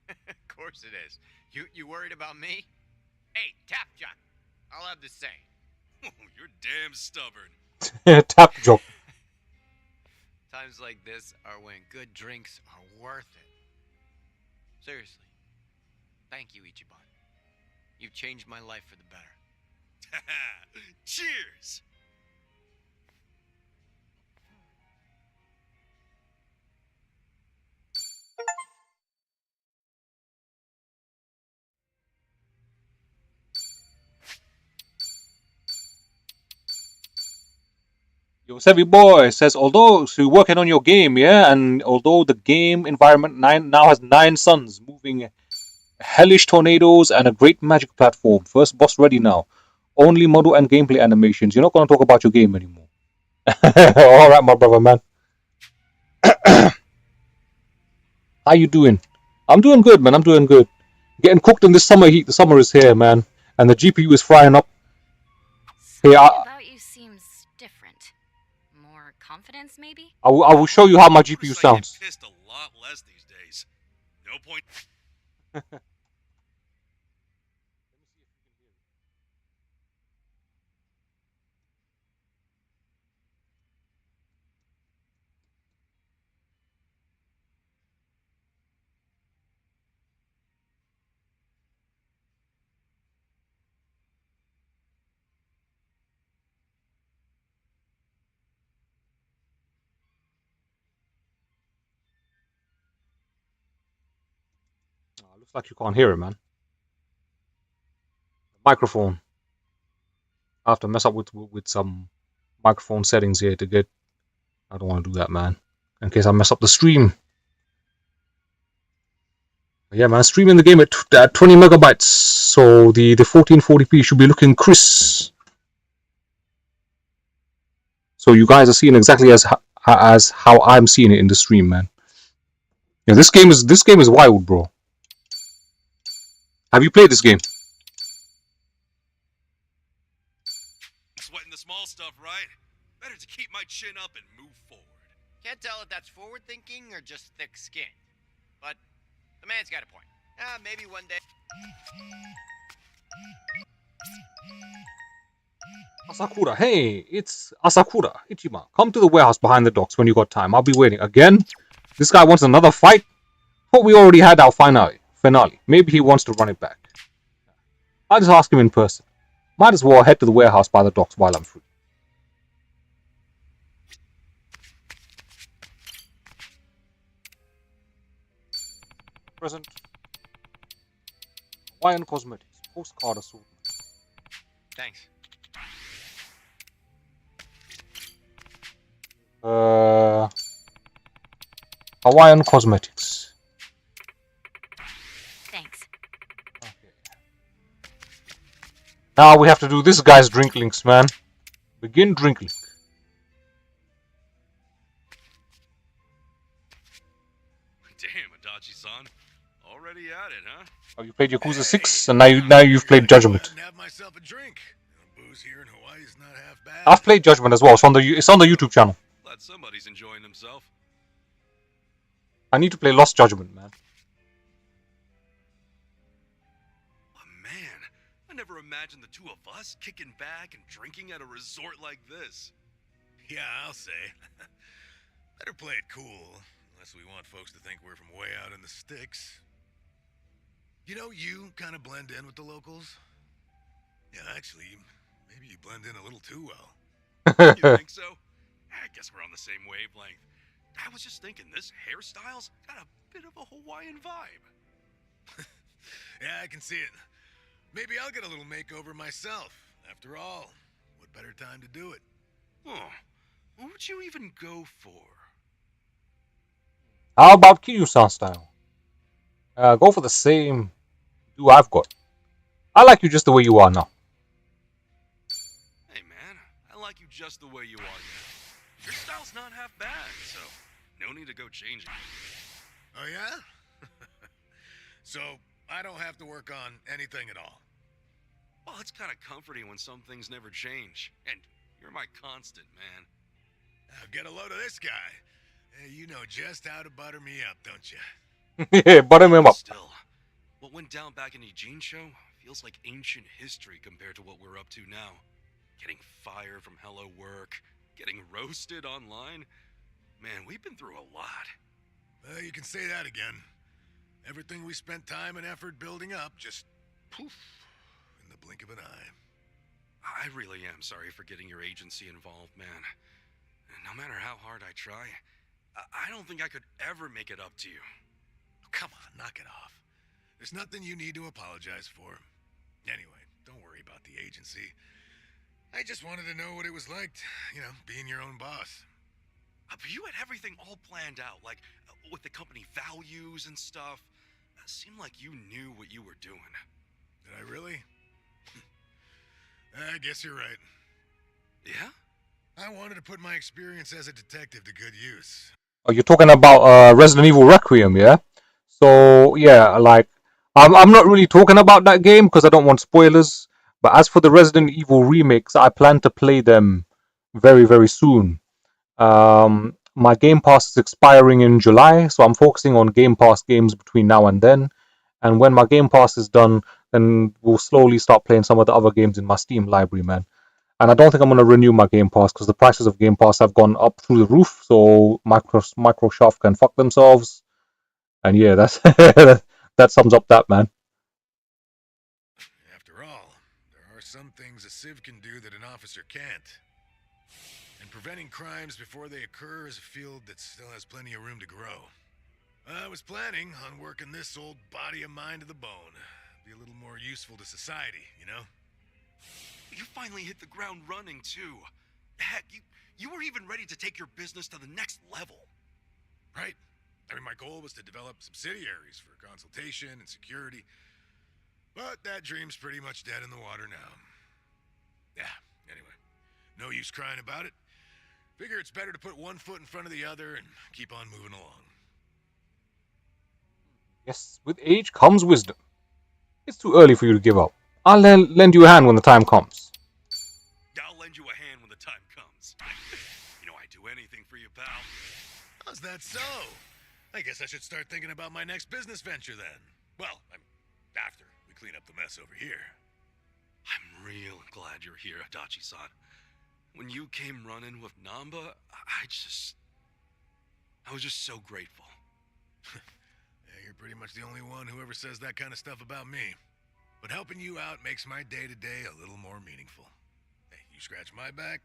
Of course it is. You worried about me? Hey, Tap Jock, I'll have the say. Oh, you're damn stubborn. Tap joke. Times like this are when good drinks are worth it. Seriously. Thank you, Ichiban. You've changed my life for the better. Cheers! Yo, Sevi boy says, although so you're working on your game, yeah, and although the game environment now has 9 suns, moving hellish tornadoes and a great magic platform. First boss ready now. Only model and gameplay animations. You're not gonna talk about your game anymore. All right, my brother, man. How you doing? I'm doing good, man. I'm doing good. Getting cooked in this summer heat. The summer is here, man, and the GPU is frying up. Hey, about you seems different. More confidence, maybe? I will show you how my GPU sounds. Pissed a lot less these days. No point. Looks like you can't hear it, man. Microphone. I have to mess up with some microphone settings here to get. I don't want to do that, man. In case I mess up the stream. But yeah, man, streaming the game at 20 megabytes, so the 1440p should be looking crisp. So you guys are seeing exactly as how I'm seeing it in the stream, man. Yeah, this game is wild, bro. Have you played this game? Sweating the small stuff, right? Better to keep my chin up and move forward. Can't tell if that's forward thinking or just thick skin. But the man's got a point. Maybe one day. Asakura, hey, it's Asakura, Ichiban. Come to the warehouse behind the docks when you got time. I'll be waiting. Again? This guy wants another fight? Thought we already had our finale. Maybe he wants to run it back. I'll just ask him in person. Might as well head to the warehouse by the docks while I'm free. Present. Hawaiian Cosmetics. Postcard assortment. Thanks. Hawaiian Cosmetics. Thanks. Okay. Now we have to do this guy's drink links, man. Begin drink link. Damn, Adachi-san. Already at it, huh? Oh, you played Yakuza 6, and now you've played Judgment. Have myself a drink. Booze here in Hawaii is not half bad. I've played Judgment as well. It's on the YouTube channel. Glad somebody's enjoying himself. I need to play Lost Judgment, man. Oh, man, I never imagined the two of us kicking back and drinking at a resort like this. Yeah, I'll say. Better play it cool, unless we want folks to think we're from way out in the sticks. You know, you kind of blend in with the locals. Yeah, actually, maybe you blend in a little too well. You think so? I guess we're on the same wavelength. I was just thinking, this hairstyle's got a bit of a Hawaiian vibe. Yeah, I can see it. Maybe I'll get a little makeover myself. After all, what better time to do it? Oh, what would you even go for? How about Kiryu-san style? Go for the same do I've got. I like you just the way you are now. Hey, man, I like you just the way you are now. Your style's not half bad, so no need to go changing. Oh, yeah? So, I don't have to work on anything at all. Well, it's kind of comforting when some things never change. And you're my constant, man. Now get a load of this guy. You know just how to butter me up, don't you? Yeah, butter him up. Still, what went down back in Eugene show feels like ancient history compared to what we're up to now. Getting fired from Hello Work, getting roasted online. Man, we've been through a lot. You can say that again. Everything we spent time and effort building up just poof in the blink of an eye. I really am sorry for getting your agency involved, man. No matter how hard I try, I don't think I could ever make it up to you. Oh, come on, knock it off. There's nothing you need to apologize for. Anyway, don't worry about the agency. I just wanted to know what it was like, being your own boss. But you had everything all planned out, like with the company values and stuff. It seemed like you knew what you were doing. Did I really? I guess you're right. Yeah? I wanted to put my experience as a detective to good use. Oh, you're talking about Resident Evil Requiem, yeah? So, yeah, like, I'm not really talking about that game because I don't want spoilers. But as for the Resident Evil remakes, I plan to play them very, very soon. My Game Pass is expiring in July, so I'm focusing on Game Pass games between now and then. And when my Game Pass is done, then we'll slowly start playing some of the other games in my Steam library, man. And I don't think I'm going to renew my Game Pass because the prices of Game Pass have gone up through the roof. So Microsoft can fuck themselves. And yeah, that's that sums up that, man. After all, there are some things a civ can do that an officer can't. And preventing crimes before they occur is a field that still has plenty of room to grow. I was planning on working this old body of mine to the bone. Be a little more useful to society, You finally hit the ground running, too. Heck, you were even ready to take your business to the next level. Right. I mean, my goal was to develop subsidiaries for consultation and security. But that dream's pretty much dead in the water now. Yeah, anyway. No use crying about it. Figure it's better to put one foot in front of the other and keep on moving along. Yes, with age comes wisdom. It's too early for you to give up. I'll lend you a hand when the time comes. I'll lend you a hand when the time comes. I'd do anything for you, pal. How's that so? I guess I should start thinking about my next business venture then. Well, after we clean up the mess over here. I'm real glad you're here, Adachi-san. When you came running with Namba, I was just so grateful. Yeah, you're pretty much the only one who ever says that kind of stuff about me. But helping you out makes my day-to-day a little more meaningful. Hey, you scratch my back,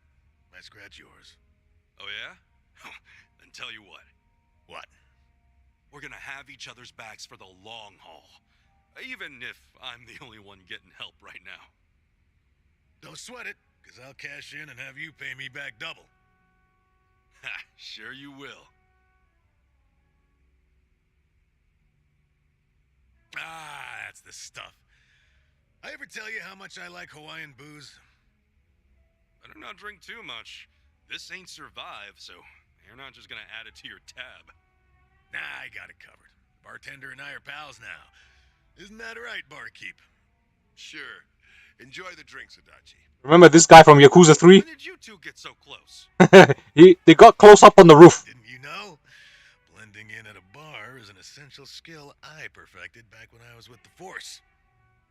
I scratch yours. Oh, yeah? Then tell you what. What? We're gonna have each other's backs for the long haul. Even if I'm the only one getting help right now. Don't sweat it, because I'll cash in and have you pay me back double. Ha, sure you will. Ah, that's the stuff. I ever tell you how much I like Hawaiian booze? Better not drink too much. This ain't Survive, so you're not just gonna add it to your tab. Nah, I got it covered. The bartender and I are pals now. Isn't that right, barkeep? Sure. Enjoy the drinks, Adachi. Remember this guy from Yakuza 3? When did you two get so close? They got close up on the roof. Didn't you know? Blending in at a bar is an essential skill I perfected back when I was with the Force.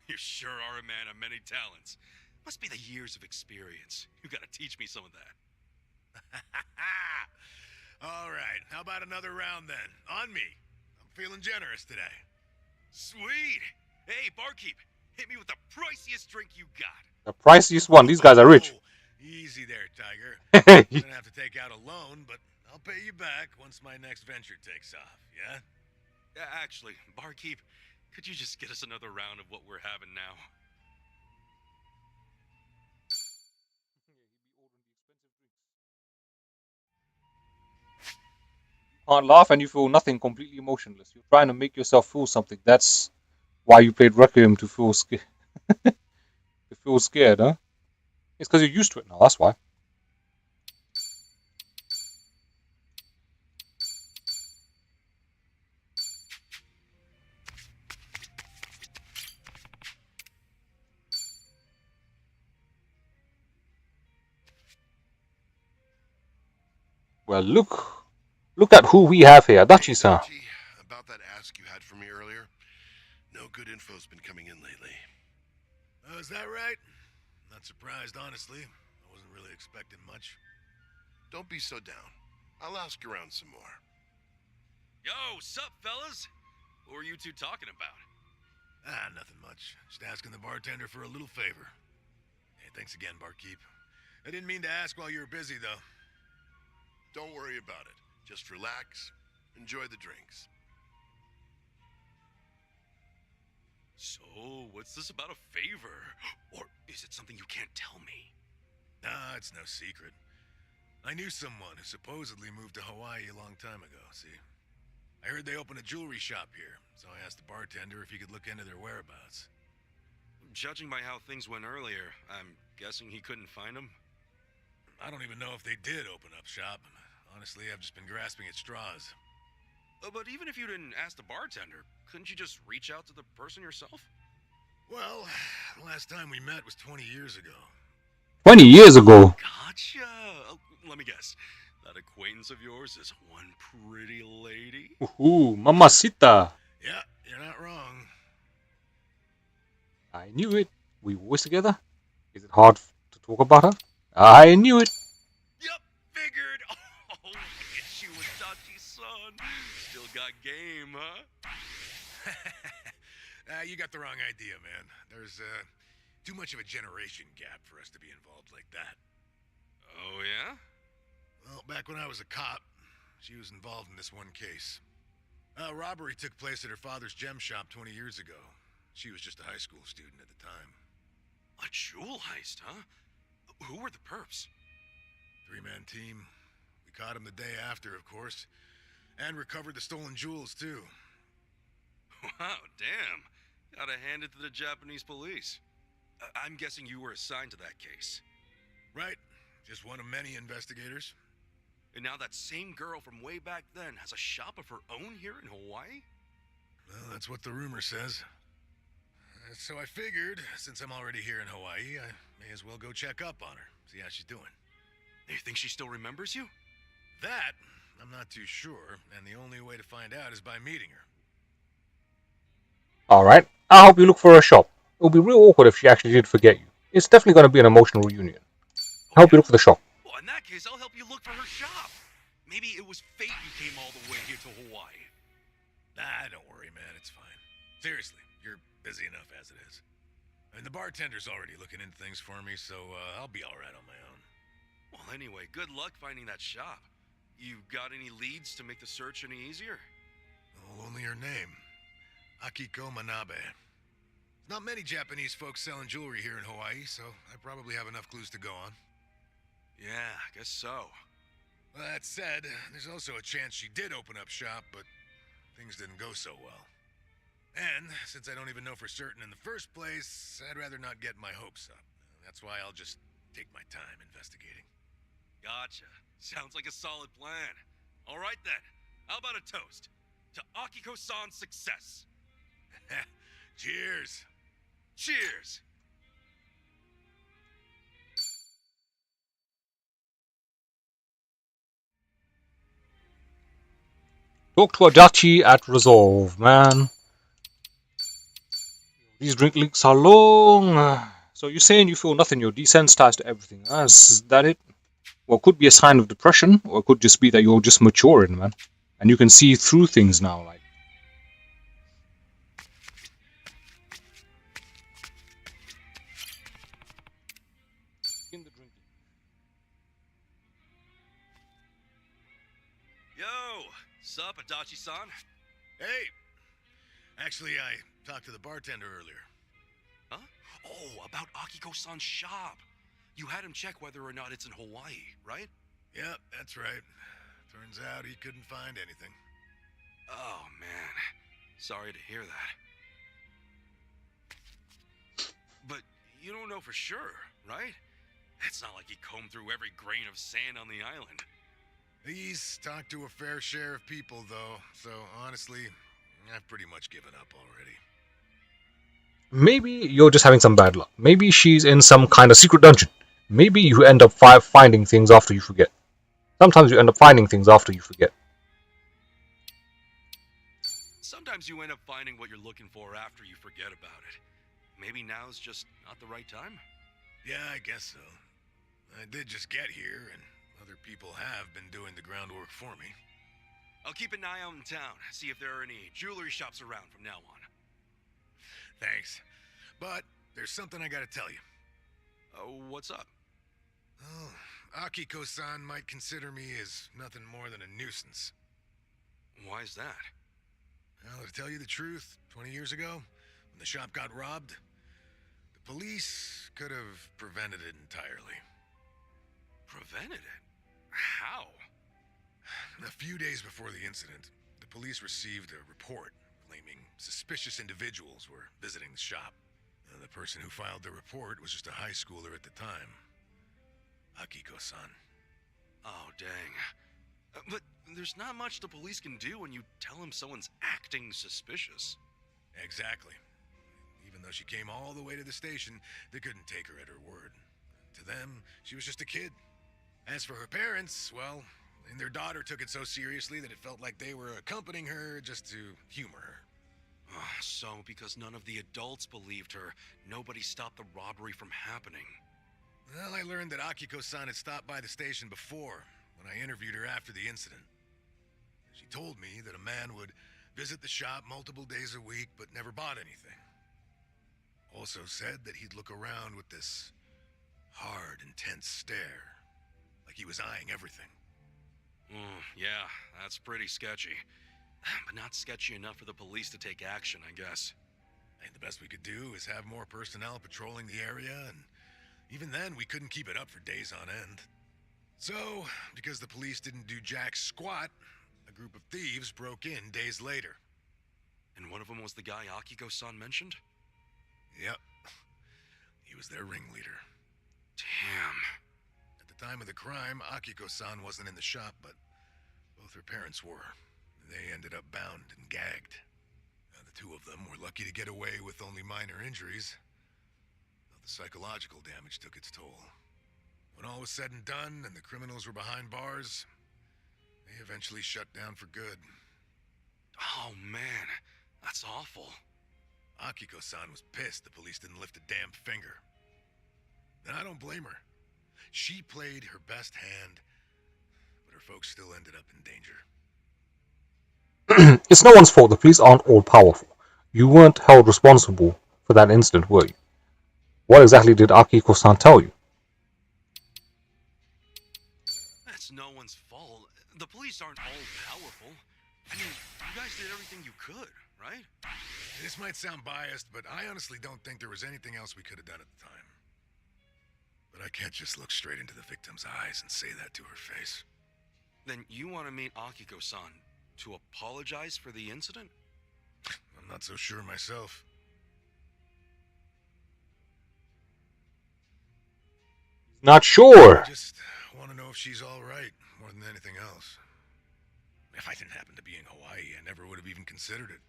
You sure are a man of many talents. Must be the years of experience. You gotta teach me some of that. All right, how about another round then? On me. I'm feeling generous today. Sweet. Hey, barkeep, hit me with the priciest drink you got. The priciest one. These guys are rich. Oh, easy there, Tiger. I'm gonna have to take out a loan, but I'll pay you back once my next venture takes off, yeah? Actually, barkeep, could you just get us another round of what we're having now? Can't laugh and you feel nothing, completely emotionless. You're trying to make yourself feel something. That's why you played Requiem, to feel scared. To feel scared, huh? It's because you're used to it now, that's why. Well, look at who we have here, Adachi-san. Hey, about that ask you had for me earlier, no good info's been coming in lately. Oh, is that right? Not surprised, honestly. I wasn't really expecting much. Don't be so down. I'll ask around some more. Yo, sup, fellas? What were you two talking about? Ah, nothing much. Just asking the bartender for a little favor. Hey, thanks again, barkeep. I didn't mean to ask while you were busy, though. Don't worry about it. Just relax, enjoy the drinks. So, what's this about a favor? Or is it something you can't tell me? Nah, it's no secret. I knew someone who supposedly moved to Hawaii a long time ago, see? I heard they opened a jewelry shop here, so I asked the bartender if he could look into their whereabouts. Judging by how things went earlier, I'm guessing he couldn't find them? I don't even know if they did open up shop. Honestly, I've just been grasping at straws. But even if you didn't ask the bartender, couldn't you just reach out to the person yourself? Well, the last time we met was 20 years ago. 20 years ago. Gotcha. Oh, let me guess. That acquaintance of yours is one pretty lady? Ooh, mamacita. Yeah, you're not wrong. I knew it. We were always together. Is it hard to talk about her? I knew it. Yup, figured. Oh, look at you, Adachi-san. Still got game, huh? You got the wrong idea, man. There's too much of a generation gap for us to be involved like that. Oh, yeah? Well, back when I was a cop, she was involved in this one case. A robbery took place at her father's gem shop 20 years ago. She was just a high school student at the time. A jewel heist, huh? Who were the perps? Three-man team. We caught him the day after, of course. And recovered the stolen jewels, too. Wow, damn. Gotta hand it to the Japanese police. I'm guessing you were assigned to that case. Right. Just one of many investigators. And now that same girl from way back then has a shop of her own here in Hawaii? Well, that's what the rumor says. So I figured, since I'm already here in Hawaii, I may as well go check up on her, see how she's doing. You think she still remembers you? That, I'm not too sure, and the only way to find out is by meeting her. Alright, I'll help you look for a shop. It'll be real awkward if she actually did forget you. It's definitely going to be an emotional reunion. I'll help you look for the shop. Well, in that case, I'll help you look for her shop. Maybe it was fate you came all the way here to Hawaii. Nah, don't worry, man, it's fine. Seriously, you're busy enough as it is. And the bartender's already looking into things for me, so I'll be alright on my own. Well, anyway, good luck finding that shop. You got any leads to make the search any easier? Oh, only her name. Akiko Manabe. Not many Japanese folks selling jewelry here in Hawaii, so I probably have enough clues to go on. Yeah, I guess so. Well, that said, there's also a chance she did open up shop, but things didn't go so well. And, since I don't even know for certain in the first place, I'd rather not get my hopes up. That's why I'll just take my time investigating. Gotcha. Sounds like a solid plan. All right then. How about a toast? To Akiko-san's success. Cheers. Cheers. Talk to Adachi at Resolve, man. These drink links are long. So you're saying you feel nothing, you're desensitized to everything. Is that it? Well, it could be a sign of depression, or it could just be that you're just maturing, man. And you can see through things now, like. Yo, sup, Adachi-san? Hey! Actually, I talked to the bartender earlier. Huh? Oh, about Akiko-san's shop. You had him check whether or not it's in Hawaii, right? Yep, that's right. Turns out he couldn't find anything. Oh, man. Sorry to hear that. But you don't know for sure, right? It's not like he combed through every grain of sand on the island. He's talked to a fair share of people, though, so honestly, I've pretty much given up already. Maybe you're just having some bad luck. Maybe she's in some kind of secret dungeon. Maybe you end up finding things after you forget. Sometimes you end up finding things after you forget. Sometimes you end up finding what you're looking for after you forget about it. Maybe now's just not the right time? Yeah, I guess so. I did just get here, and other people have been doing the groundwork for me. I'll keep an eye out in town, see if there are any jewelry shops around from now on. Thanks. But there's something I gotta tell you. What's up? Oh, Akiko-san might consider me as nothing more than a nuisance. Why is that? Well, to tell you the truth, 20 years ago, when the shop got robbed, the police could have prevented it entirely. Prevented it? How? A few days before the incident, the police received a report claiming suspicious individuals were visiting the shop. The person who filed the report was just a high schooler at the time. Akiko-san. Oh, dang. But there's not much the police can do when you tell them someone's acting suspicious. Exactly. Even though she came all the way to the station, they couldn't take her at her word. To them, she was just a kid. As for her parents, well, and their daughter took it so seriously that it felt like they were accompanying her just to humor her. So, because none of the adults believed her, nobody stopped the robbery from happening. Well, I learned that Akiko-san had stopped by the station before, when I interviewed her after the incident. She told me that a man would visit the shop multiple days a week, but never bought anything. Also said that he'd look around with this hard, intense stare, like he was eyeing everything. Yeah, that's pretty sketchy. But not sketchy enough for the police to take action, I guess. And the best we could do is have more personnel patrolling the area, and even then, we couldn't keep it up for days on end. So, because the police didn't do jack squat, a group of thieves broke in days later. And one of them was the guy Akiko-san mentioned? Yep. He was their ringleader. Damn. At the time of the crime, Akiko-san wasn't in the shop, but both her parents were. They ended up bound and gagged. The two of them were lucky to get away with only minor injuries, though the psychological damage took its toll. When all was said and done and the criminals were behind bars, they eventually shut down for good. Oh man, that's awful. Akiko-san was pissed the police didn't lift a damn finger. And I don't blame her. She played her best hand, but her folks still ended up in danger. It's no one's fault the police aren't all powerful. You weren't held responsible for that incident, were you? What exactly did Akiko-san tell you? That's no one's fault. The police aren't all powerful. I mean, you guys did everything you could, right? This might sound biased, but I honestly don't think there was anything else we could have done at the time. But I can't just look straight into the victim's eyes and say that to her face. Then you want to meet Akiko-san to apologize for the incident? I'm not so sure myself. Not sure. I just want to know if she's all right, more than anything else. If I didn't happen to be in Hawaii, I never would have even considered it.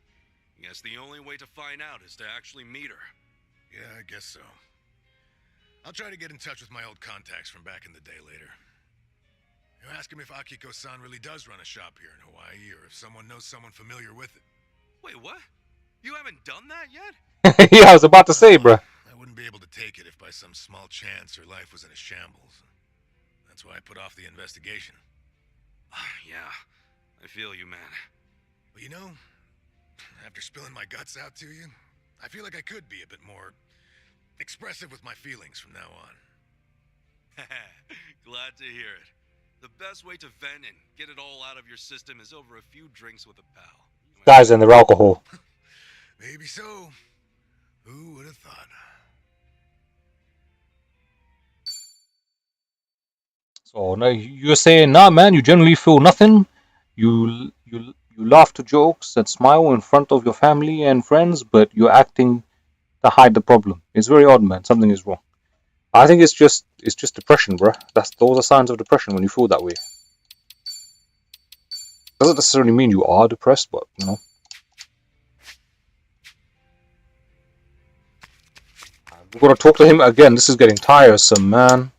Guess the only way to find out is to actually meet her. Yeah, I guess so. I'll try to get in touch with my old contacts from back in the day later. You ask him if Akiko-san really does run a shop here in Hawaii, or if someone knows someone familiar with it. Wait, what? You haven't done that yet? Yeah, I was about to say, bruh. I wouldn't be able to take it if by some small chance her life was in a shambles. That's why I put off the investigation. Yeah, I feel you, man. But you know, after spilling my guts out to you, I feel like I could be a bit more expressive with my feelings from now on. Glad to hear it. The best way to vent and get it all out of your system is over a few drinks with a pal. Guys and their alcohol. Maybe so. Who would have thought? So now you're saying, nah, man, you generally feel nothing. You laugh to jokes and smile in front of your family and friends, but you're acting to hide the problem. It's very odd, man. Something is wrong. I think it's just depression, bruh. Those are signs of depression when you feel that way. Doesn't necessarily mean you are depressed, but you know. We're gonna talk to him again. This is getting tiresome, man.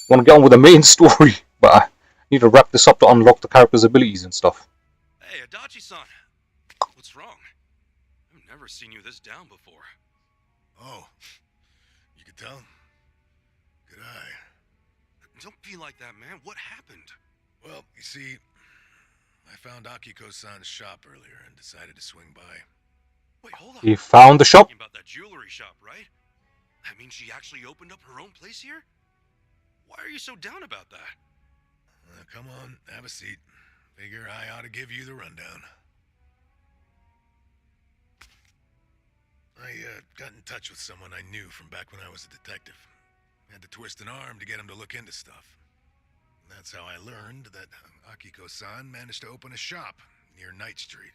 Want to get on with the main story, but Need to wrap this up to unlock the character's abilities and stuff. Hey, Adachi-san. What's wrong? I've never seen you this down before. Oh, you could tell? Good eye. Don't be like that, man. What happened? Well, you see, I found Akiko-san's shop earlier and decided to swing by. Wait, hold on. He found the shop? Talking about that jewelry shop, right? That means she actually opened up her own place here? Why are you so down about that? Come on, have a seat. Figure I ought to give you the rundown. I got in touch with someone I knew from back when I was a detective. Had to twist an arm to get him to look into stuff. That's how I learned that Akiko-san managed to open a shop near Knight Street.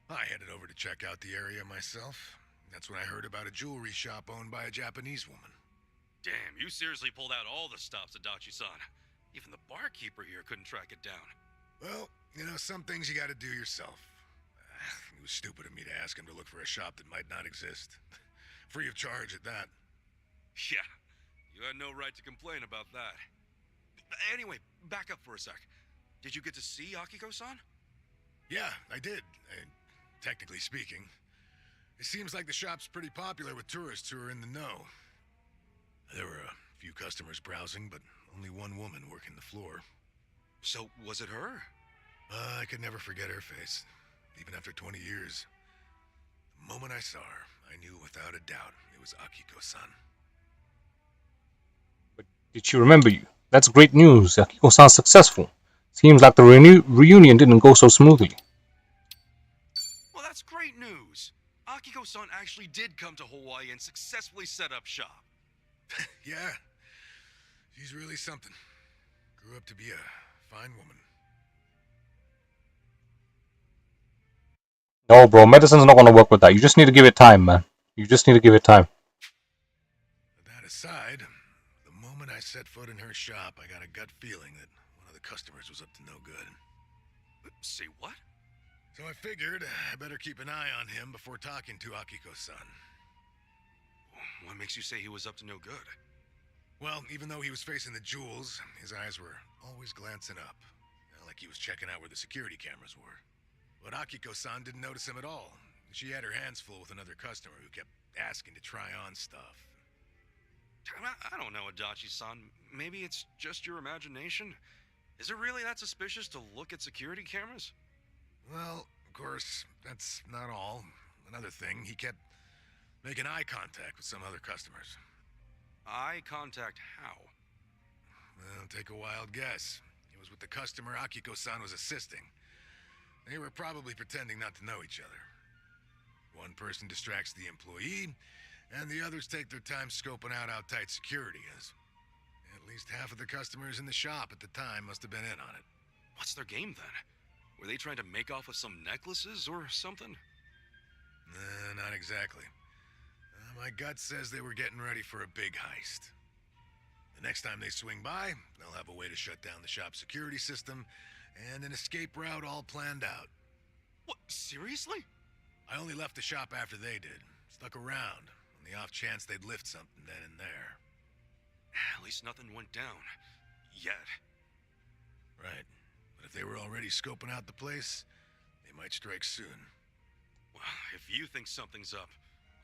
I headed over to check out the area myself. That's when I heard about a jewelry shop owned by a Japanese woman. Damn, you seriously pulled out all the stops, Adachi-san. Even the barkeeper here couldn't track it down. Well, you know, some things you gotta do yourself. It was stupid of me to ask him to look for a shop that might not exist. Free of charge at that. Yeah, you had no right to complain about that. Anyway, back up for a sec. Did you get to see Akiko-san? Yeah, I did. Technically speaking. It seems like the shop's pretty popular with tourists who are in the know. There were a few customers browsing, but only one woman working the floor. So, was it her? I could never forget her face, even after 20 years. The moment I saw her, I knew without a doubt it was Akiko-san. But did she remember you? That's great news. Akiko-san's successful. Seems like the reunion didn't go so smoothly. Well, that's great news. Akiko-san actually did come to Hawaii and successfully set up shop. Yeah, she's really something. Grew up to be a fine woman. No, bro, medicine's not gonna work with that. You just need to give it time, man. You just need to give it time. That aside, the moment I set foot in her shop, I got a gut feeling that one of the customers was up to no good. Say what? So I figured I better keep an eye on him before talking to Akiko-san. What makes you say he was up to no good? Well, even though he was facing the jewels, his eyes were always glancing up, like he was checking out where the security cameras were. But Akiko-san didn't notice him at all. She had her hands full with another customer who kept asking to try on stuff. I don't know, Adachi-san. Maybe it's just your imagination. Is it really that suspicious to look at security cameras? Well, of course, that's not all. Another thing, he kept making eye contact with some other customers. Eye contact how? Well, take a wild guess. It was with the customer Akiko-san was assisting. They were probably pretending not to know each other. One person distracts the employee, and the others take their time scoping out how tight security is. At least half of the customers in the shop at the time must have been in on it. What's their game then? Were they trying to make off with some necklaces or something? Not exactly. My gut says they were getting ready for a big heist. The next time they swing by, they'll have a way to shut down the shop's security system and an escape route all planned out. What, seriously? I only left the shop after they did. Stuck around, on the off chance they'd lift something then and there. At least nothing went down. Yet. Right. But if they were already scoping out the place, they might strike soon. Well, if you think something's up,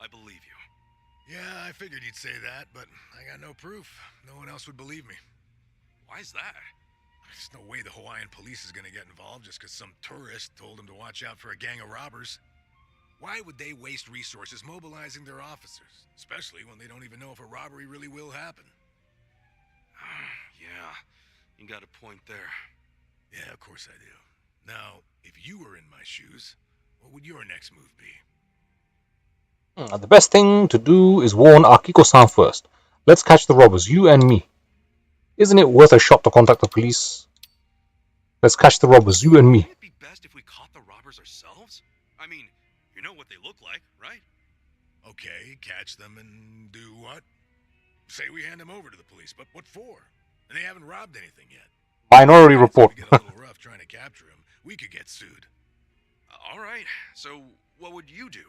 I believe you. Yeah, I figured you'd say that, but I got no proof. No one else would believe me. Why's that? There's no way the Hawaiian police is gonna get involved just because some tourist told them to watch out for a gang of robbers. Why would they waste resources mobilizing their officers? Especially when they don't even know if a robbery really will happen. Yeah, you got a point there. Yeah, of course I do. Now, if you were in my shoes, what would your next move be? The best thing to do is warn Akiko-san first. Let's catch the robbers, you and me. Isn't it worth a shot to contact the police? Let's catch the robbers, you and me. Wouldn't it be best if we caught the robbers ourselves? I mean, you know what they look like, right? Okay, catch them and do what? Say we hand them over to the police, but what for? And they haven't robbed anything yet. Minority Report. If we get a little rough trying to capture them, we could get sued. All right, so what would you do?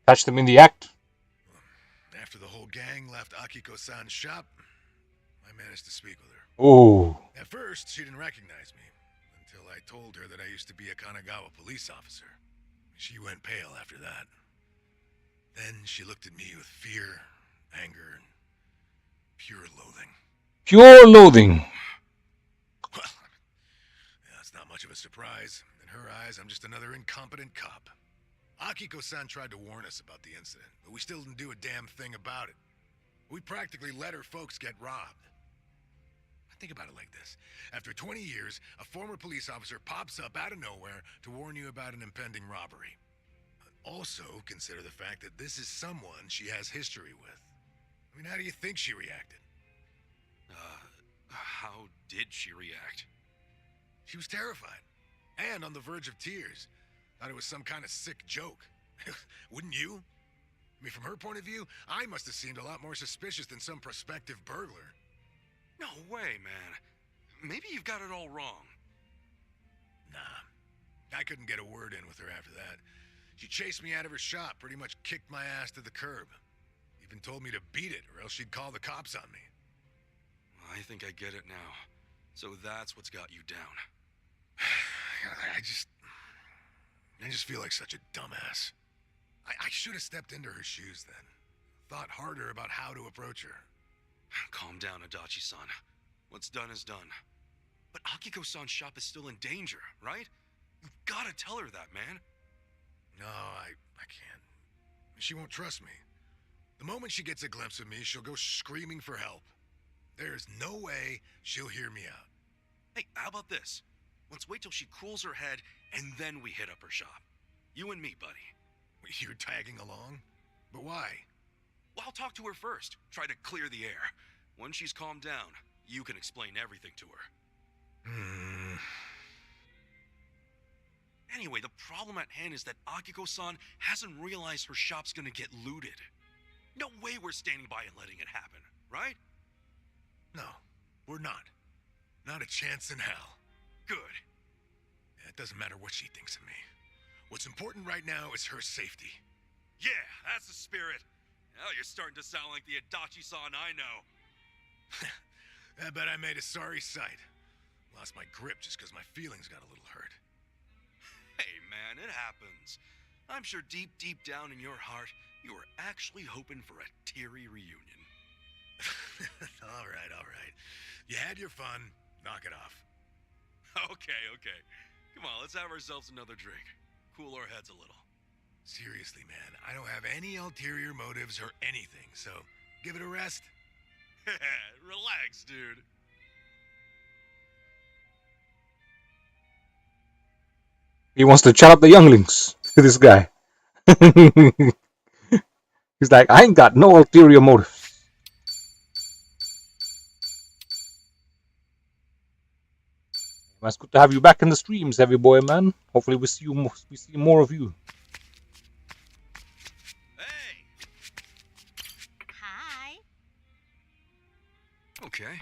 Catch them in the act. After the whole gang left Akiko-san's shop, I managed to speak with her. Oh. At first, she didn't recognize me, until I told her that I used to be a Kanagawa police officer. She went pale after that. Then she looked at me with fear, anger, and pure loathing. Pure loathing. Well, that's not much of a surprise. In her eyes, I'm just another incompetent cop. Akiko-san tried to warn us about the incident, but we still didn't do a damn thing about it. We practically let her folks get robbed. Think about it like this. After 20 years, a former police officer pops up out of nowhere to warn you about an impending robbery. Also, consider the fact that this is someone she has history with. I mean, how do you think she reacted? How did she react? She was terrified, and on the verge of tears. Thought it was some kind of sick joke. Wouldn't you? I mean, from her point of view, I must have seemed a lot more suspicious than some prospective burglar. No way, man. Maybe you've got it all wrong. Nah. I couldn't get a word in with her after that. She chased me out of her shop, pretty much kicked my ass to the curb. Even told me to beat it, or else she'd call the cops on me. I think I get it now. So that's what's got you down. I just feel like such a dumbass. I should have stepped into her shoes then. Thought harder about how to approach her. Calm down, Adachi-san. What's done is done. But Akiko-san's shop is still in danger, right? You've gotta tell her that, man. No, I can't. She won't trust me. The moment she gets a glimpse of me, she'll go screaming for help. There's no way she'll hear me out. Hey, how about this? Let's wait till she cools her head, and then we hit up her shop. You and me, buddy. You're tagging along? But why? Well, I'll talk to her first. Try to clear the air. Once she's calmed down, you can explain everything to her. Anyway, the problem at hand is that Akiko-san hasn't realized her shop's gonna get looted. No way we're standing by and letting it happen, right? No, we're not. Not a chance in hell. Good. It doesn't matter what she thinks of me. What's important right now is her safety. Yeah, that's the spirit. Now you're starting to sound like the Adachi-san I know. I bet I made a sorry sight. Lost my grip just because my feelings got a little hurt. Hey, man, it happens. I'm sure deep down in your heart, you were actually hoping for a teary reunion. All right. You had your fun. Knock it off. Okay. Come on, let's have ourselves another drink. Cool our heads a little. Seriously, man, I don't have any ulterior motives or anything, so give it a rest. Relax, dude. He wants to chat up the younglings to this guy. He's like, I ain't got no ulterior motives. It's good to have you back in the streams, heavy boy, man. Hopefully we see more of you. Hey. Hi. Okay.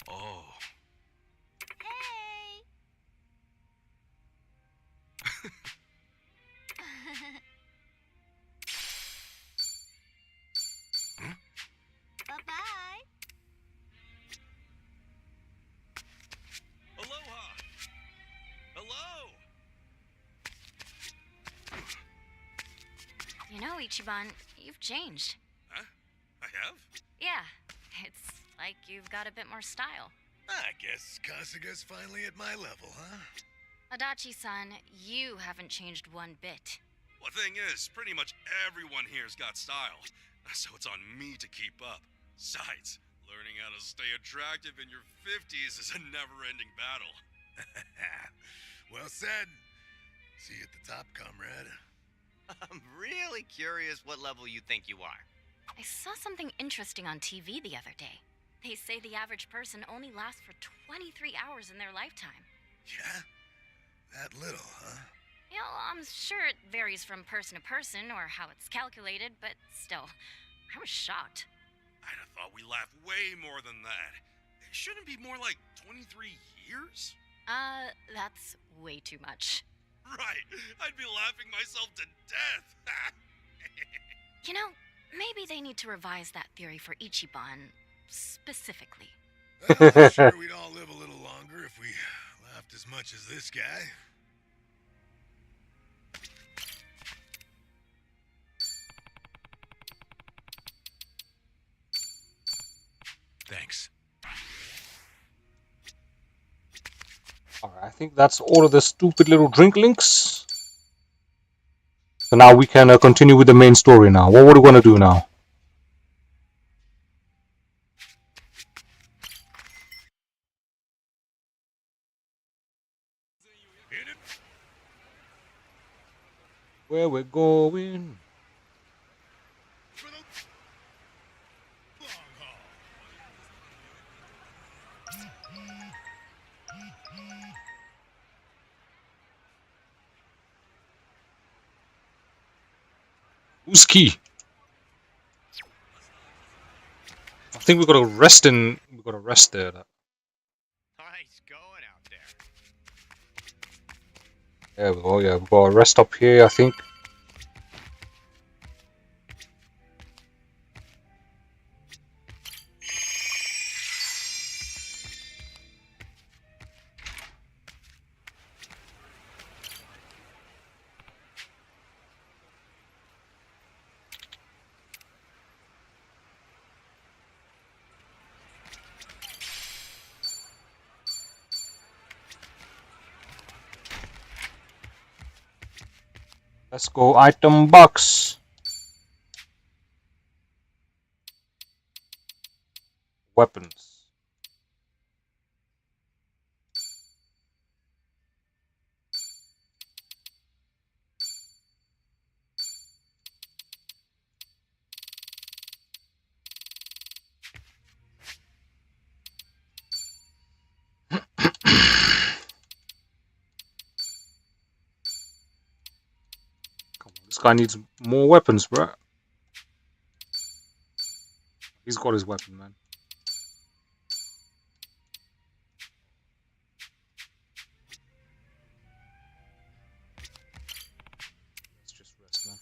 Oh. Hey. Bye-bye. Aloha. Hello. You know, Ichiban, you've changed. Huh? I have? Yeah, it's like you've got a bit more style. I guess Kasuga's finally at my level, huh? Adachi-san, you haven't changed one bit. Well, the thing is, pretty much everyone here's got style, so it's on me to keep up. Besides, learning how to stay attractive in your 50s is a never-ending battle. Well said. See you at the top, comrade. I'm really curious what level you think you are. I saw something interesting on TV the other day. They say the average person only lasts for 23 hours in their lifetime. Yeah? That little, huh? You know, I'm sure it varies from person to person or how it's calculated, but still, I was shocked. I'd have thought we laughed way more than that. It shouldn't be more like 23 years? That's way too much. Right. I'd be laughing myself to death. You know, maybe they need to revise that theory for Ichiban specifically. Well, I'm sure we'd all live a little longer if we laughed as much as this guy. Thanks. Alright, I think that's all of the stupid little drink links. So now we can continue with the main story now. What do we want to do now? Where we're going? Who's key? I think we gotta rest in. We gotta rest there. Nice going out there. There we go. Yeah, we gotta rest up here. I think. Let's go item box. Weapons. This guy needs more weapons, bro. He's got his weapon, man. Let's just rest, man.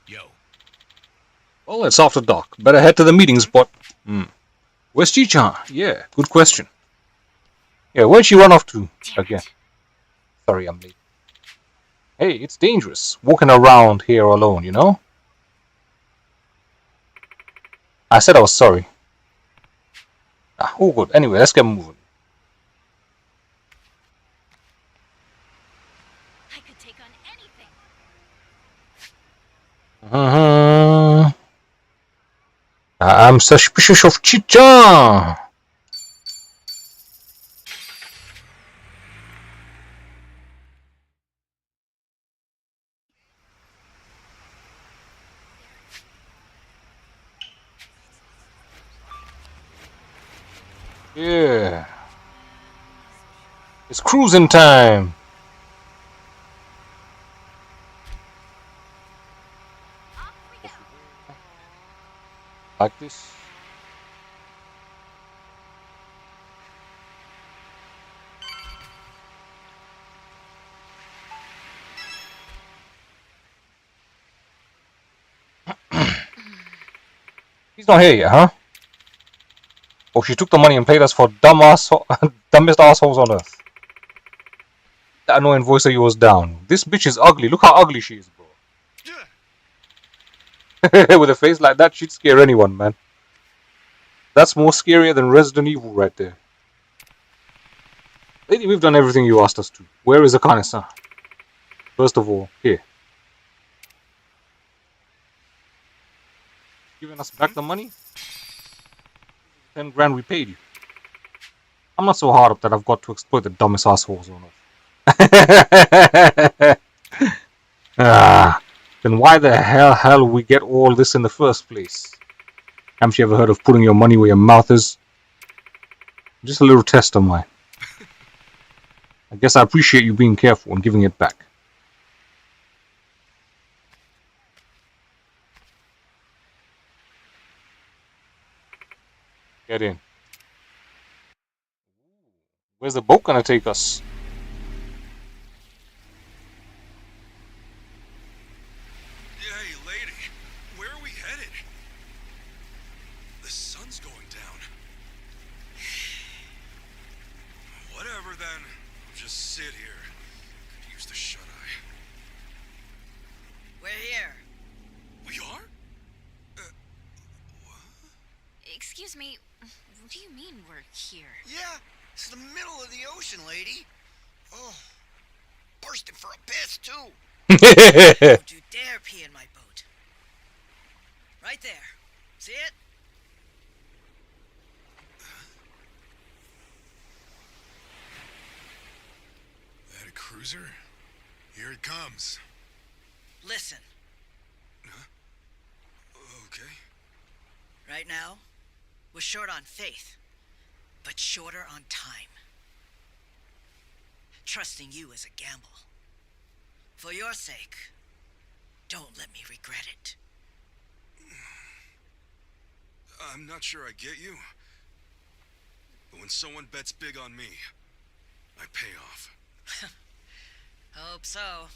Yo. Well, it's after dark. Better head to the meeting spot. Where's Chi-chan? Yeah, good question. Yeah, where'd she run off to again? Sorry, I'm late. Hey, it's dangerous walking around here alone, you know? I said I was sorry. Oh, good. Anyway, let's get moving. I could take on anything. I'm suspicious of Chi-chan. Yeah. It's cruising time. Like this. He's not here yet, huh? Oh, she took the money and paid us for dumbest assholes on earth. That annoying voice of yours down. This bitch is ugly. Look how ugly she is, bro. With a face like that, she'd scare anyone, man. That's more scarier than Resident Evil right there. Lady, we've done everything you asked us to. Where is Akane-san? First of all, here. Giving us back the money? 10 grand we paid you. I'm not so hard up that I've got to exploit the dumbest assholes on earth. Then why the hell we get all this in the first place? Haven't you ever heard of putting your money where your mouth is? Just a little test of mine. I guess I appreciate you being careful and giving it back. Get in. Where's the boat gonna take us? Hey, lady, where are we headed? The sun's going down. Whatever then. I'll just sit here. Could use the shut-eye. We're here. We are? Excuse me, what do you mean we're here? Yeah, it's the middle of the ocean, lady. Oh, bursting for a piss, too. Don't you dare pee in my boat. Right there. See it? That a cruiser? Here it comes. Listen. Okay. Right now, we're short on faith, but shorter on time. Trusting you is a gamble. For your sake, don't let me regret it. I'm not sure I get you. But when someone bets big on me, I pay off. Hope so.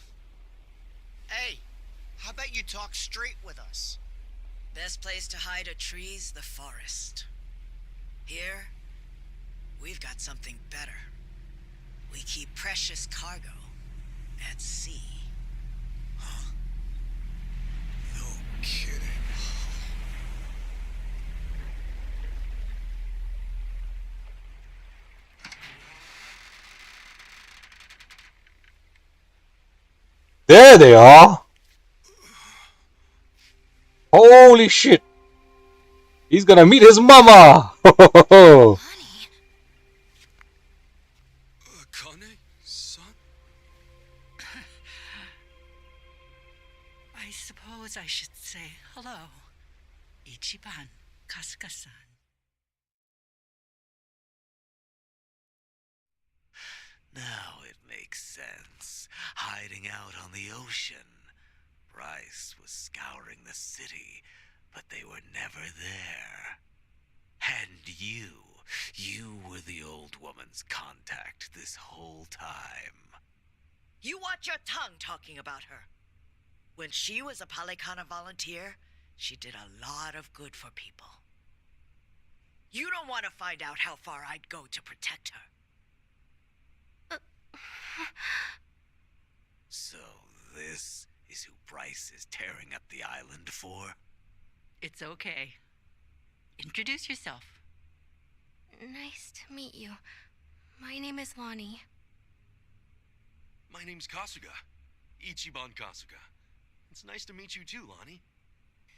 Hey, how about you talk straight with us? Best place to hide a tree's the forest. Here, we've got something better. We keep precious cargo at sea. No kidding. There they are. Holy shit. He's gonna meet his mama. Honey, Akane-san? I suppose I should say hello. Ichiban, Kasuga-san. Now it makes sense. Hiding out on the ocean. Bryce was scouring the city, but they were never there. And you were the old woman's contact this whole time. You watch your tongue talking about her. When she was a Palikana volunteer, she did a lot of good for people. You don't want to find out how far I'd go to protect her. So this is who Bryce is tearing up the island for? It's okay. Introduce yourself. nice to meet you. My name is Lonnie. My name's Kasuga. Ichiban Kasuga. It's nice to meet you too, Lonnie.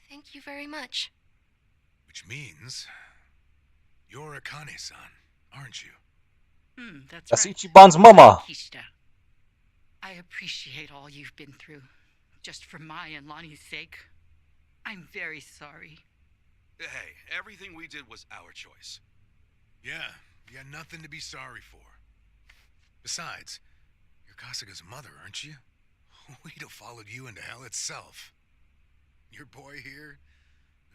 Thank you very much. Which means you're Akane-san, aren't you? That's right. Ichiban's mama. Kishida. I appreciate all you've been through. Just for my and Lonnie's sake. I'm very sorry. Hey, everything we did was our choice. Yeah, you got nothing to be sorry for. Besides, you're Kasuga's mother, aren't you? We'd have followed you into hell itself. Your boy here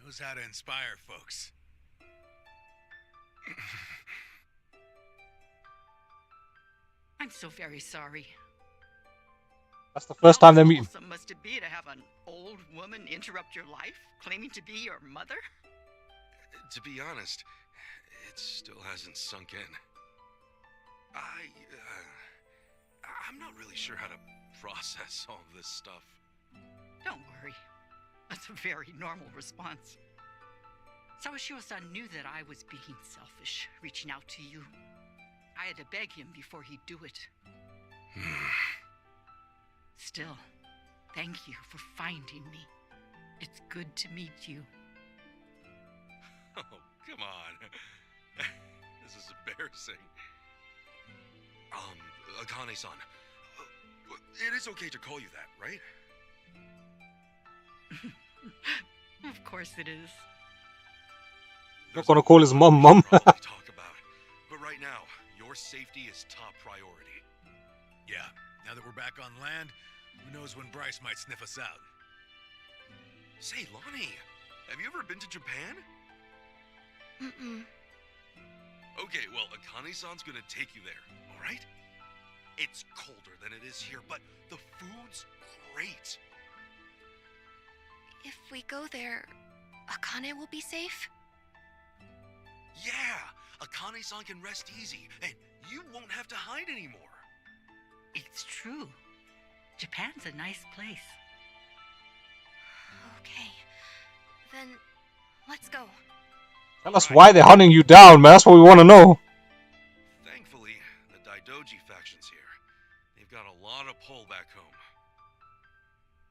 knows how to inspire folks. I'm so very sorry. That's the first time they're How meeting. wholesome must it be to have an old woman interrupt your life, claiming to be your mother? To be honest, it still hasn't sunk in. I'm not really sure how to process all this stuff. Don't worry. That's a very normal response. Sawashiro-san knew that I was being selfish, reaching out to you. I had to beg him before he'd do it. Still, thank you for finding me. It's good to meet you. Oh, come on. This is embarrassing. Akane-san, it is okay to call you that, right? Of course it is. Not gonna call his mum. To talk about, but right now, your safety is top priority. Yeah, now that we're back on land, who knows when Bryce might sniff us out. Say, Lonnie, have you ever been to Japan? Mm-mm. Okay, well, Akane-san's gonna take you there, alright? It's colder than it is here, but the food's great. If we go there, Akane will be safe? Yeah, Akane-san can rest easy, and you won't have to hide anymore. It's true. Japan's a nice place. Okay. Then, let's go. Tell us why they're hunting you down, man. That's what we want to know. Thankfully, the Daidoji faction's here. They've got a lot of pull back home.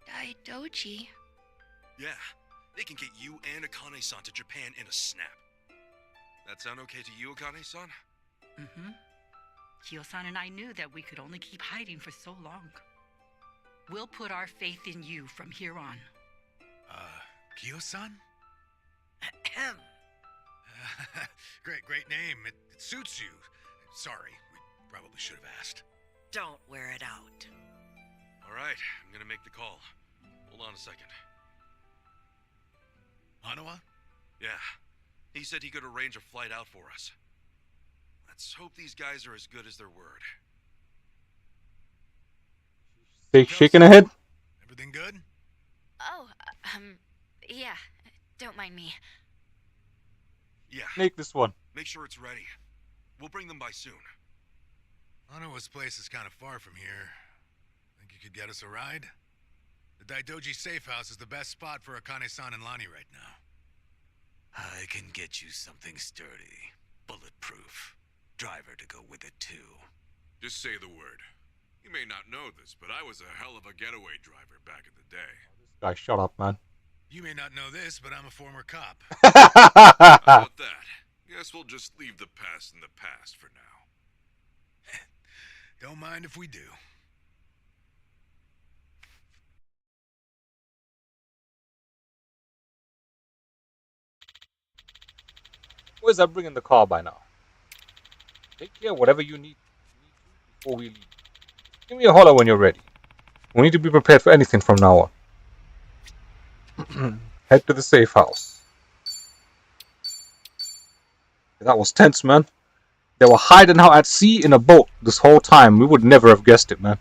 Daidoji? Yeah, they can get you and Akane-san to Japan in a snap. That sound okay to you, Akane-san? Mm-hmm. Kyo-san and I knew that we could only keep hiding for so long. We'll put our faith in you from here on. Kyo-san? Ahem. Great name. It suits you. Sorry, we probably should have asked. Don't wear it out. Alright, I'm gonna make the call. Hold on a second. Hanawa? Yeah, he said he could arrange a flight out for us. Let's hope these guys are as good as their word. Shaking her head? Everything good? Oh, yeah. Don't mind me. Yeah, Make this one. make sure it's ready. We'll bring them by soon. Hanawa's place is kind of far from here. Think you could get us a ride? The Daidoji safe house is the best spot for Akane-san and Lani right now. I can get you something sturdy, bulletproof. Driver to go with it too. Just say the word. You may not know this, but I was a hell of a getaway driver back in the day. Guy, shut up, man. You may not know this, but I'm a former cop. How about that? Guess we'll just leave the past in the past for now. Don't mind if we do. Where's that bringing the car by now? Take care of whatever you need before we leave. Give me a holler when you're ready. We need to be prepared for anything from now on. Head to the safe house. That was tense, man. They were hiding out at sea in a boat this whole time. We would never have guessed it, man.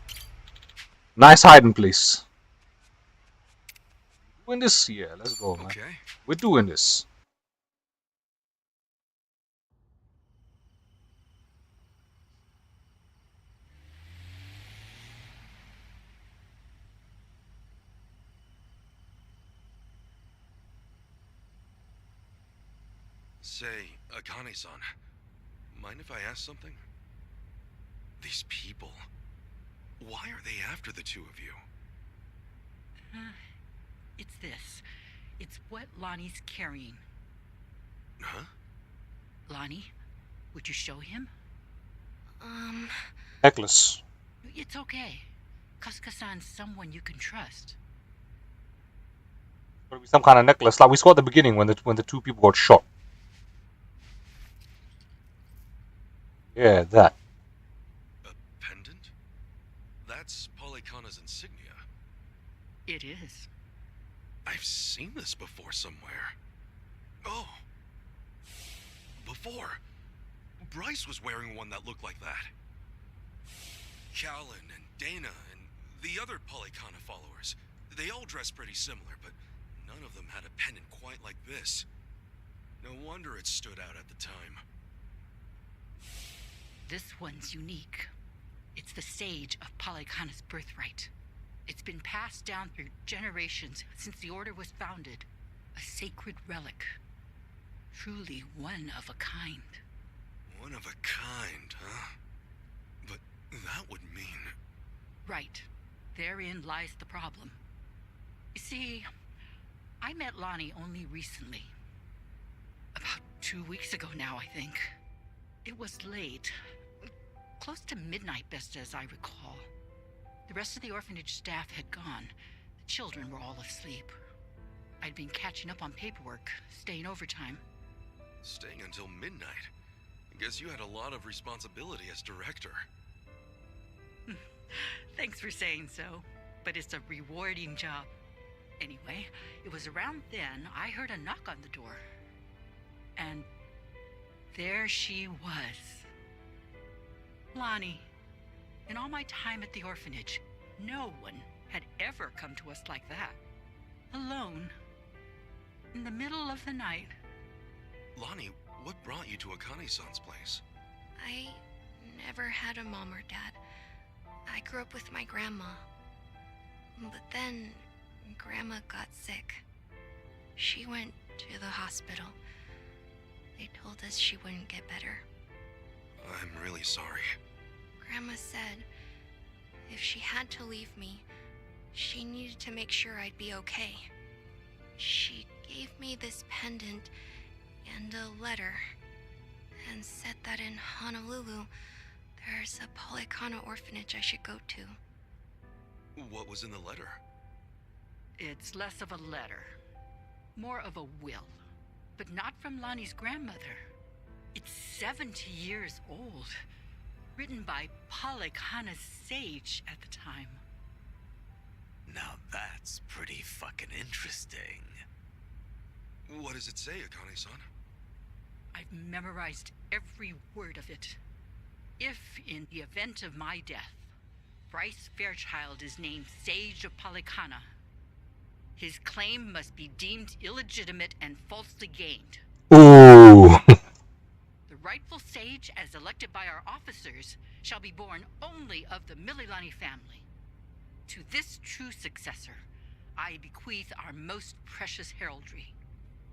Nice hiding place. Doing this? Yeah, let's go, man. Okay. We're doing this. Say, Akane-san, mind if I ask something? These people, why are they after the two of you? It's this. It's what Lonnie's carrying. Huh? Lonnie, would you show him? Necklace. It's okay. Kasuga-san's someone you can trust. Gotta be some kind of necklace, like we saw at the beginning when the two people got shot. Yeah, that. A pendant? That's Polycana's insignia. It is. I've seen this before somewhere. Oh. Before. Bryce was wearing one that looked like that. Callan and Dana and the other Polycana followers. They all dressed pretty similar, but none of them had a pendant quite like this. No wonder it stood out at the time. This one's unique. It's the sage of Polycana's birthright. It's been passed down through generations since the order was founded. A sacred relic. Truly one of a kind. One of a kind, huh? But that would mean... Right. Therein lies the problem. You see, I met Lonnie only recently. About 2 weeks ago now, I think. It was late. Close to midnight, best as I recall. The rest of the orphanage staff had gone. The children were all asleep. I'd been catching up on paperwork, staying overtime. Staying until midnight. I guess you had a lot of responsibility as director. Thanks for saying so, but it's a rewarding job. Anyway, it was around then I heard a knock on the door. And there she was. Lonnie, in all my time at the orphanage, no one had ever come to us like that. Alone. In the middle of the night. Lonnie, what brought you to Akane-san's place? I never had a mom or dad. I grew up with my grandma. But then, Grandma got sick. She went to the hospital. They told us she wouldn't get better. I'm really sorry. Grandma said if she had to leave me, she needed to make sure I'd be okay. She gave me this pendant and a letter, and said that in Honolulu, there's a Polycana orphanage I should go to. What was in the letter? It's less of a letter, more of a will, but not from Lonnie's grandmother. It's 70 years old, written by Polycana's sage at the time. Now that's pretty fucking interesting. What does it say, Akane-san? I've memorized every word of it. If, in the event of my death, Bryce Fairchild is named Sage of Polycana, his claim must be deemed illegitimate and falsely gained. Ooh. The rightful sage, as elected by our officers, shall be born only of the Mililani family. To this true successor, I bequeath our most precious heraldry.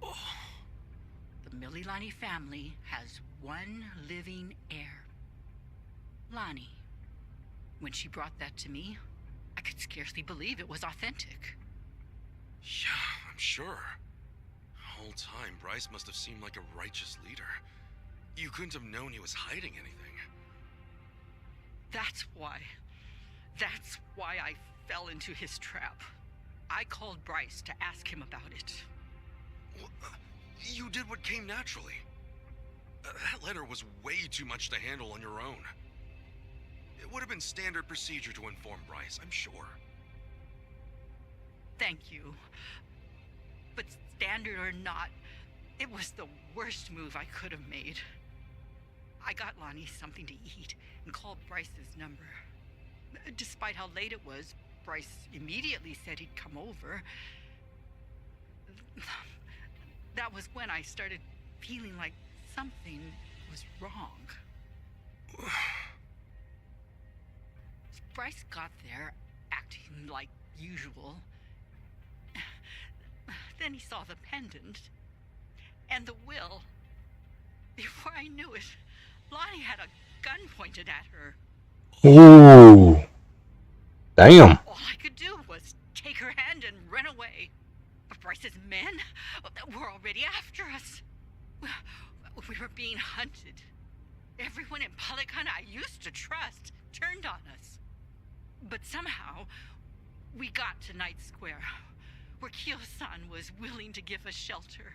The Mililani family has one living heir. Lonnie. When she brought that to me, I could scarcely believe it was authentic. Yeah, I'm sure. The whole time, Bryce must have seemed like a righteous leader. You couldn't have known he was hiding anything. That's why I fell into his trap. I called Bryce to ask him about it. Well, you did what came naturally. That letter was way too much to handle on your own. It would have been standard procedure to inform Bryce, I'm sure. Thank you. But standard or not, it was the worst move I could have made. I got Lonnie something to eat and called Bryce's number. Despite how late it was, Bryce immediately said he'd come over. That was when I started feeling like something was wrong. Bryce got there, acting like usual. Then he saw the pendant and the will. Before I knew it, Lonnie had a gun pointed at her. Ooh. Damn. All I could do was take her hand and run away. But Bryce's men were already after us. We were being hunted. Everyone in Polycana I used to trust turned on us. But somehow, we got to Night Square, where Kyo-san was willing to give us shelter.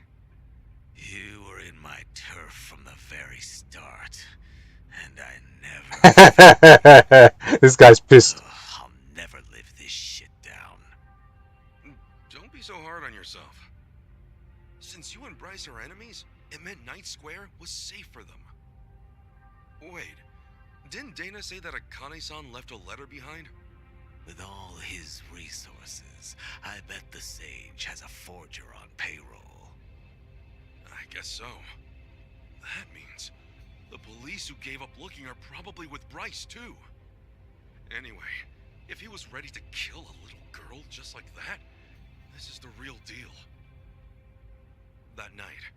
You were in my turf from the very start, and I never... This guy's pissed. I'll never live this shit down. Don't be so hard on yourself. Since you and Bryce are enemies, it meant Night Square was safe for them. Wait, didn't Dana say that Akane-san left a letter behind? With all his resources, I bet the Sage has a forger on payroll. I guess so. That means the police who gave up looking are probably with Bryce, too. Anyway, if he was ready to kill a little girl just like that, this is the real deal. That night,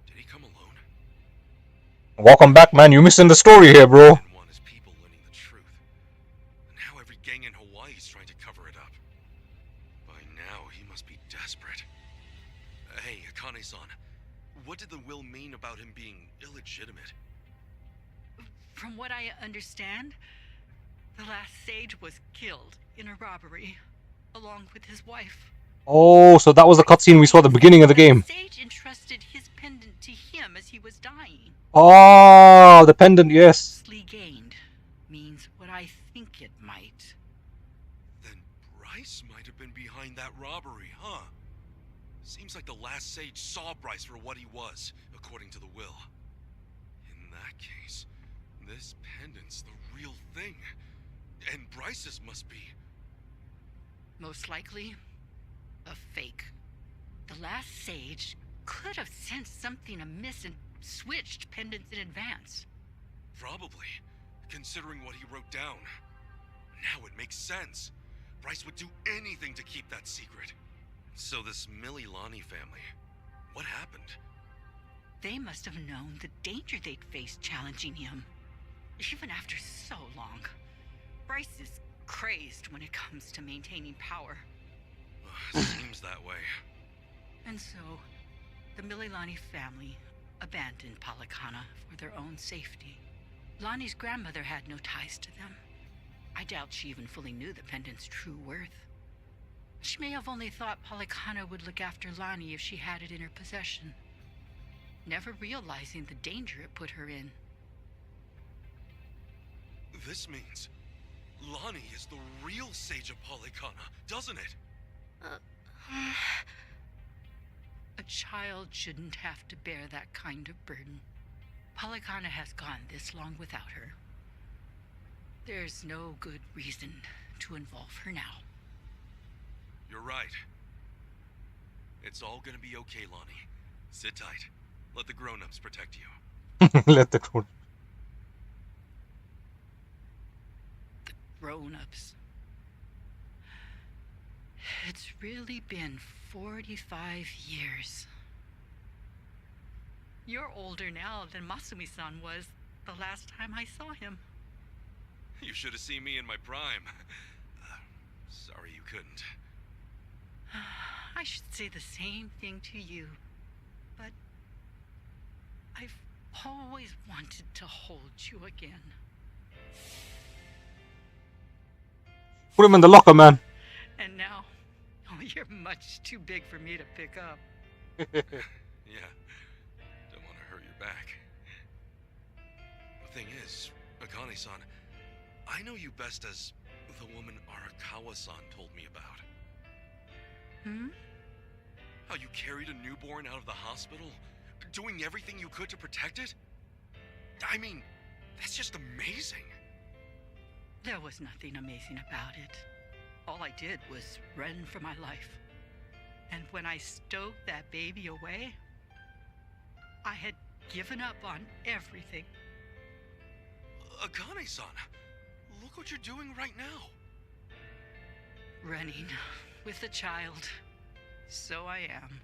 did he come alone? Welcome back, man. You're missing the story here, bro. One is people learning the truth. And now every gang in Hawaii is trying to cover it up. By now, he must be desperate. Hey, Akane-san, what did the will mean about him being illegitimate? From what I understand, the last sage was killed in a robbery, along with his wife. Oh, so that was the cutscene we saw at the beginning of the game. The sage entrusted his pendant to him as he was dying. Oh, the pendant, yes. Falsely gained means what I think it might. Then Bryce might have been behind that robbery, huh? Seems like the last sage saw Bryce for what he was, according to the will. that case, this pendant's the real thing. And Bryce's must be. Most likely, a fake. The last sage could have sensed something amiss and switched pendants in advance. Probably, considering what he wrote down. Now it makes sense. Bryce would do anything to keep that secret. So this Mililani family, what happened? They must have known the danger they'd face challenging him. Even after so long. Bryce is crazed when it comes to maintaining power. Seems that way. And so, the Mililani family abandoned Palikana for their own safety. Lonnie's grandmother had no ties to them. I doubt she even fully knew the pendant's true worth. She may have only thought Palikana would look after Lonnie if she had it in her possession, never realizing the danger it put her in. This means Lonnie is the real Sage of Palikana, doesn't it? A child shouldn't have to bear that kind of burden. Palikana has gone this long without her. There's no good reason to involve her now. You're right. It's all gonna be okay, Lonnie. Sit tight. Let the grown-ups protect you. Let the grown. The grown-ups. It's really been 45 years. You're older now than Masumi-san was the last time I saw him. You should have seen me in my prime. Sorry you couldn't. I should say the same thing to you, but I've always wanted to hold you again. Put him in the locker, man. And now, you're much too big for me to pick up. Yeah, don't want to hurt your back. The thing is, Akane-san, I know you best as the woman Arakawa-san told me about. Hmm? How you carried a newborn out of the hospital, doing everything you could to protect it? I mean, that's just amazing. There was nothing amazing about it. All I did was run for my life. And when I stowed that baby away, I had given up on everything. Akane-san, look what you're doing right now. Running with a child. So I am.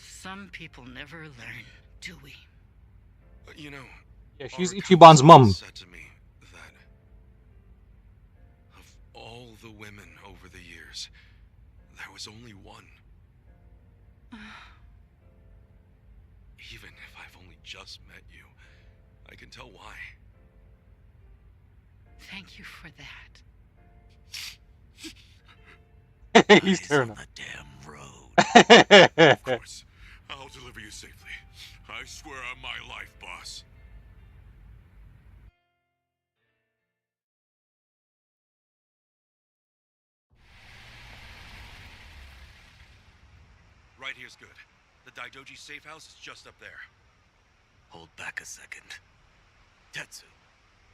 Some people never learn, do we? You know, Yeah, she's Arakawa Ichiban's mom. said to me that of all the women over the years, there was only one. Even if I've only just met you, I can tell why. Thank you for that. He's Eyes turning. on the damn road. Of course. I'll deliver you safely. I swear on my life, boss. Right here's good. The Daidoji safe house is just up there. Hold back a second. Tetsu.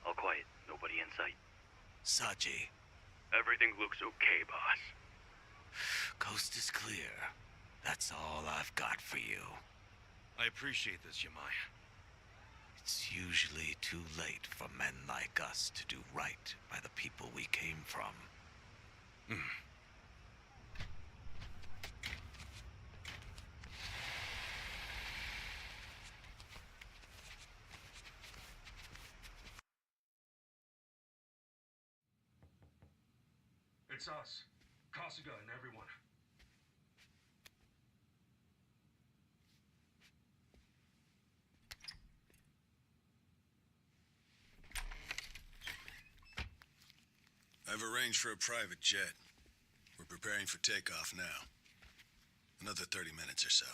All quiet. Nobody in sight. Saji. Everything looks okay, boss. Coast is clear. That's all I've got for you. I appreciate this, Yamai. It's usually too late for men like us to do right by the people we came from. It's us. Kasuga and everyone. I've arranged for a private jet. We're preparing for takeoff now. Another 30 minutes or so.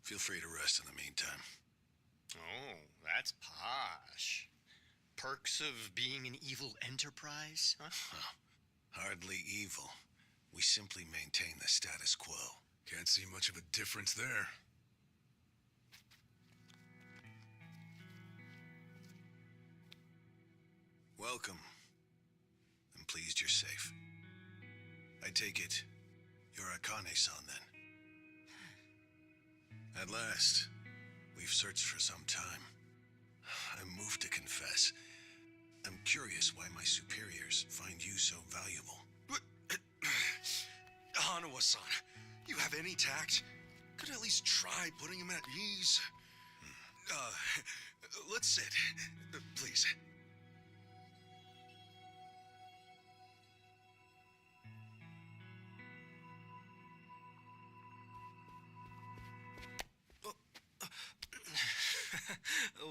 Feel free to rest in the meantime. Oh, that's posh. Perks of being an evil enterprise, huh? Huh. Hardly evil. We simply maintain the status quo. Can't see much of a difference there. Welcome. I'm pleased you're safe. I take it you're Akane-san then. At last, we've searched for some time. I'm moved to confess. I'm curious why my superiors find you so valuable. Hanawa-san, you have any tact? Could at least try putting him at ease. Let's sit, please.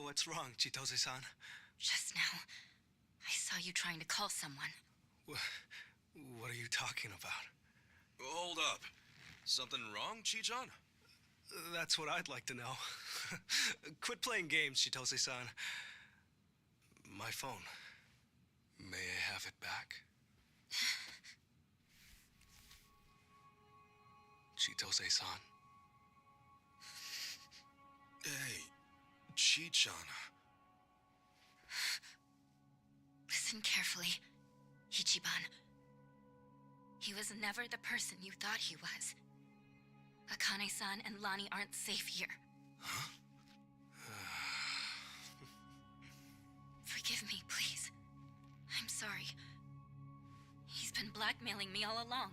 What's wrong, Chitose-san? Just now, I saw you trying to call someone. What are you talking about? Hold up. Something wrong, Chi-chan? That's what I'd like to know. Quit playing games, Chitose-san. My phone. May I have it back? Chitose-san. Hey, Chi-chan. Listen carefully, Ichiban. He was never the person you thought he was. Akane-san and Lani aren't safe here. Huh? Forgive me, please. I'm sorry. He's been blackmailing me all along.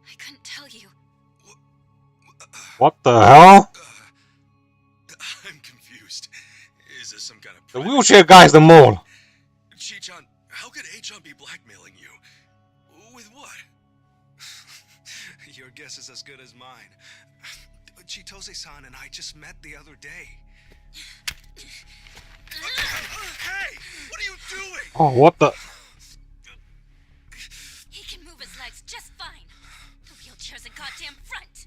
I couldn't tell you. What the hell? I'm confused. Is this some kind of... The wheelchair guy's the mole. Chi-chan, how could A-chan be blackmailing you? With what? Your guess is as good as mine. Chitose-san and I just met the other day. Hey! What are you doing? Oh, what the... He can move his legs just fine. The wheelchair's a goddamn front.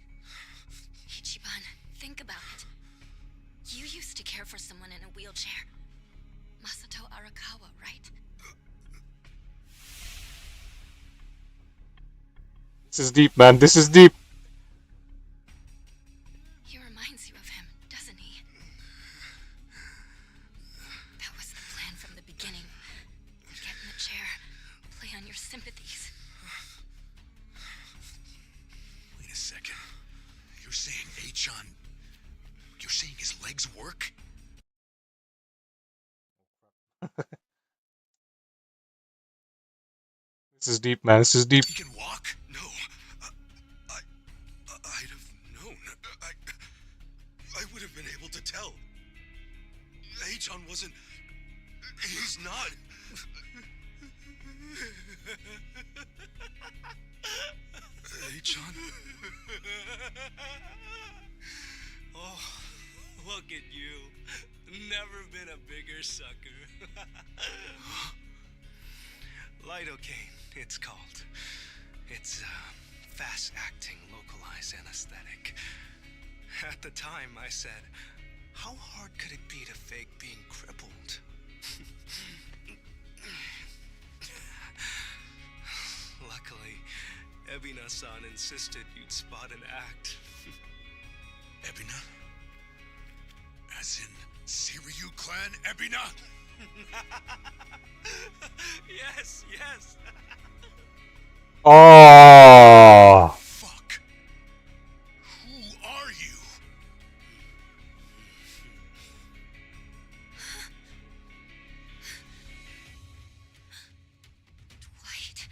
Ichiban, think about it. You used to care for someone in a wheelchair. Masato Arakawa, right? This is deep, man. This is deep. He reminds you of him, doesn't he? That was the plan from the beginning. Get in the chair, play on your sympathies. Wait a second. You're saying A-chan... You're saying his legs work? This is deep, man. This is deep. He can walk? No. I'd have known. I would have been able to tell. A-chan wasn't... He's not... A-chan? Oh, look at you. Never been a bigger sucker. Lidocaine, it's called. It's fast-acting localized anesthetic. At the time, I said, how hard could it be to fake being crippled? Luckily, Ebina-san insisted you'd spot an act. Ebina? As in Siryu clan Ebina? Yes, yes. Oh. Fuck. Who are you? Dwight.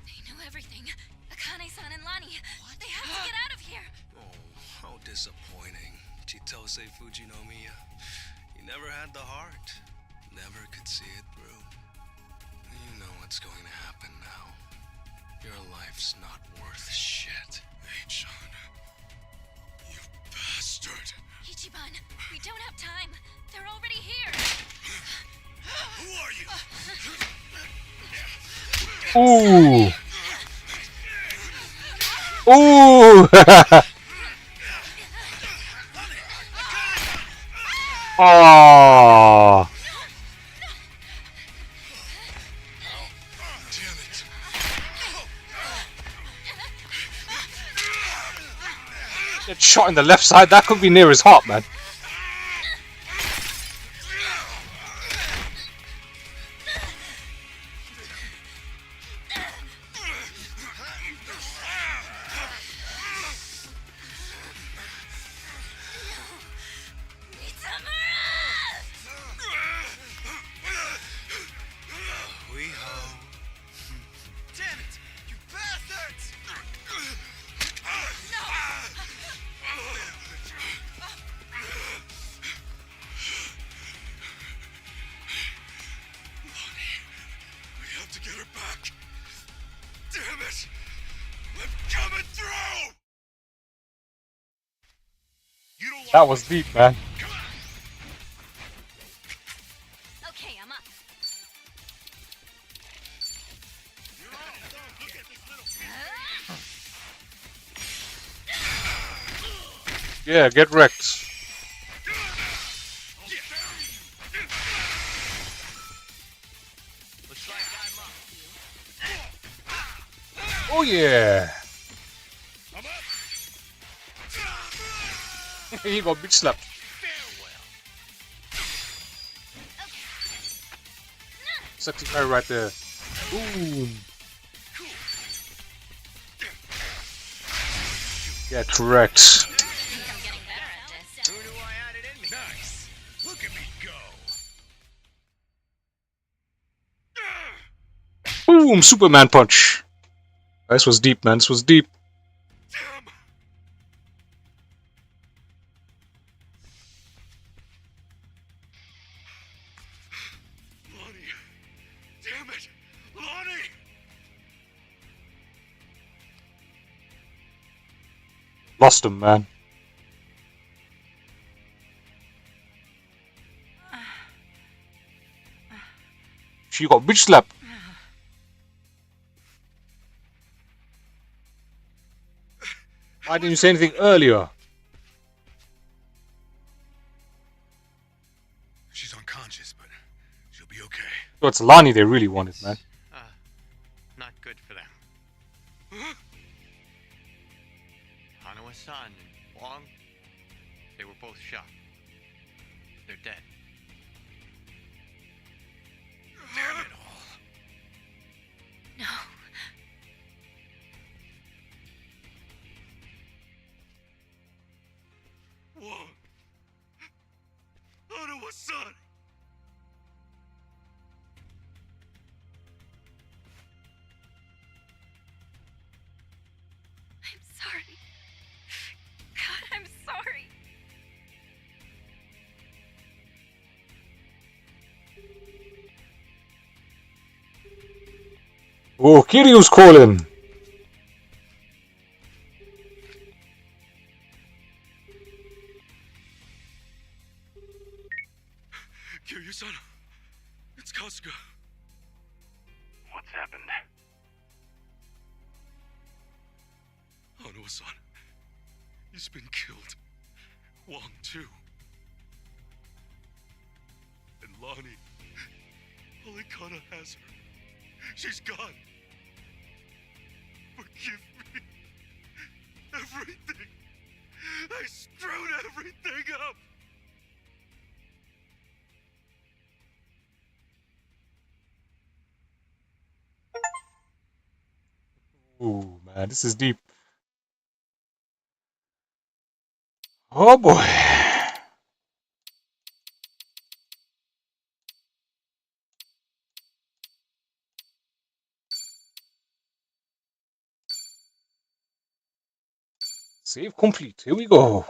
They know everything. Akane-san and Lani. What? They have to get out of here. Oh, how disappointing. Chitose Fujinomiya. You never had the heart. Never could see it through. You know what's going to happen now. Your life's not worth shit. A-chan. You bastard. Ichiban, we don't have time. They're already here. Who are you? Ooh. Ooh. Oh. Damn it. Get shot in the left side, that could be near his heart, man. Damn it! You bastards! We have to get her back. Damn it! I'm coming through! You don't That was deep, man. Okay, I'm up. Yeah, get wrecked. Oh yeah. He got bitch slapped. Sexy guy right there. Boom. Yeah, correct. Nice. Look at me go. Boom! Superman punch. This was deep, man. This was deep. Lonnie! Damn it! Lonnie! Lost him, man. She got bitch slapped. Why didn't you say anything earlier? She's unconscious, but she'll be okay. So it's Lani they really wanted, man. Not good for them. Hanawa-san and Wong, they were both shot. They're dead. Damn it all. No. Whoa. Hanawa-san! I'm sorry. God, I'm sorry. Oh, Kiryu's calling. Kiryu-san, it's Kasuga. What's happened? Hanawa-san, he's been killed. Wong too. And Lonnie, Polikana has her. She's gone. Forgive me. Everything. I screwed everything up. Ooh, man, this is deep. Oh boy. Save complete. Here we go.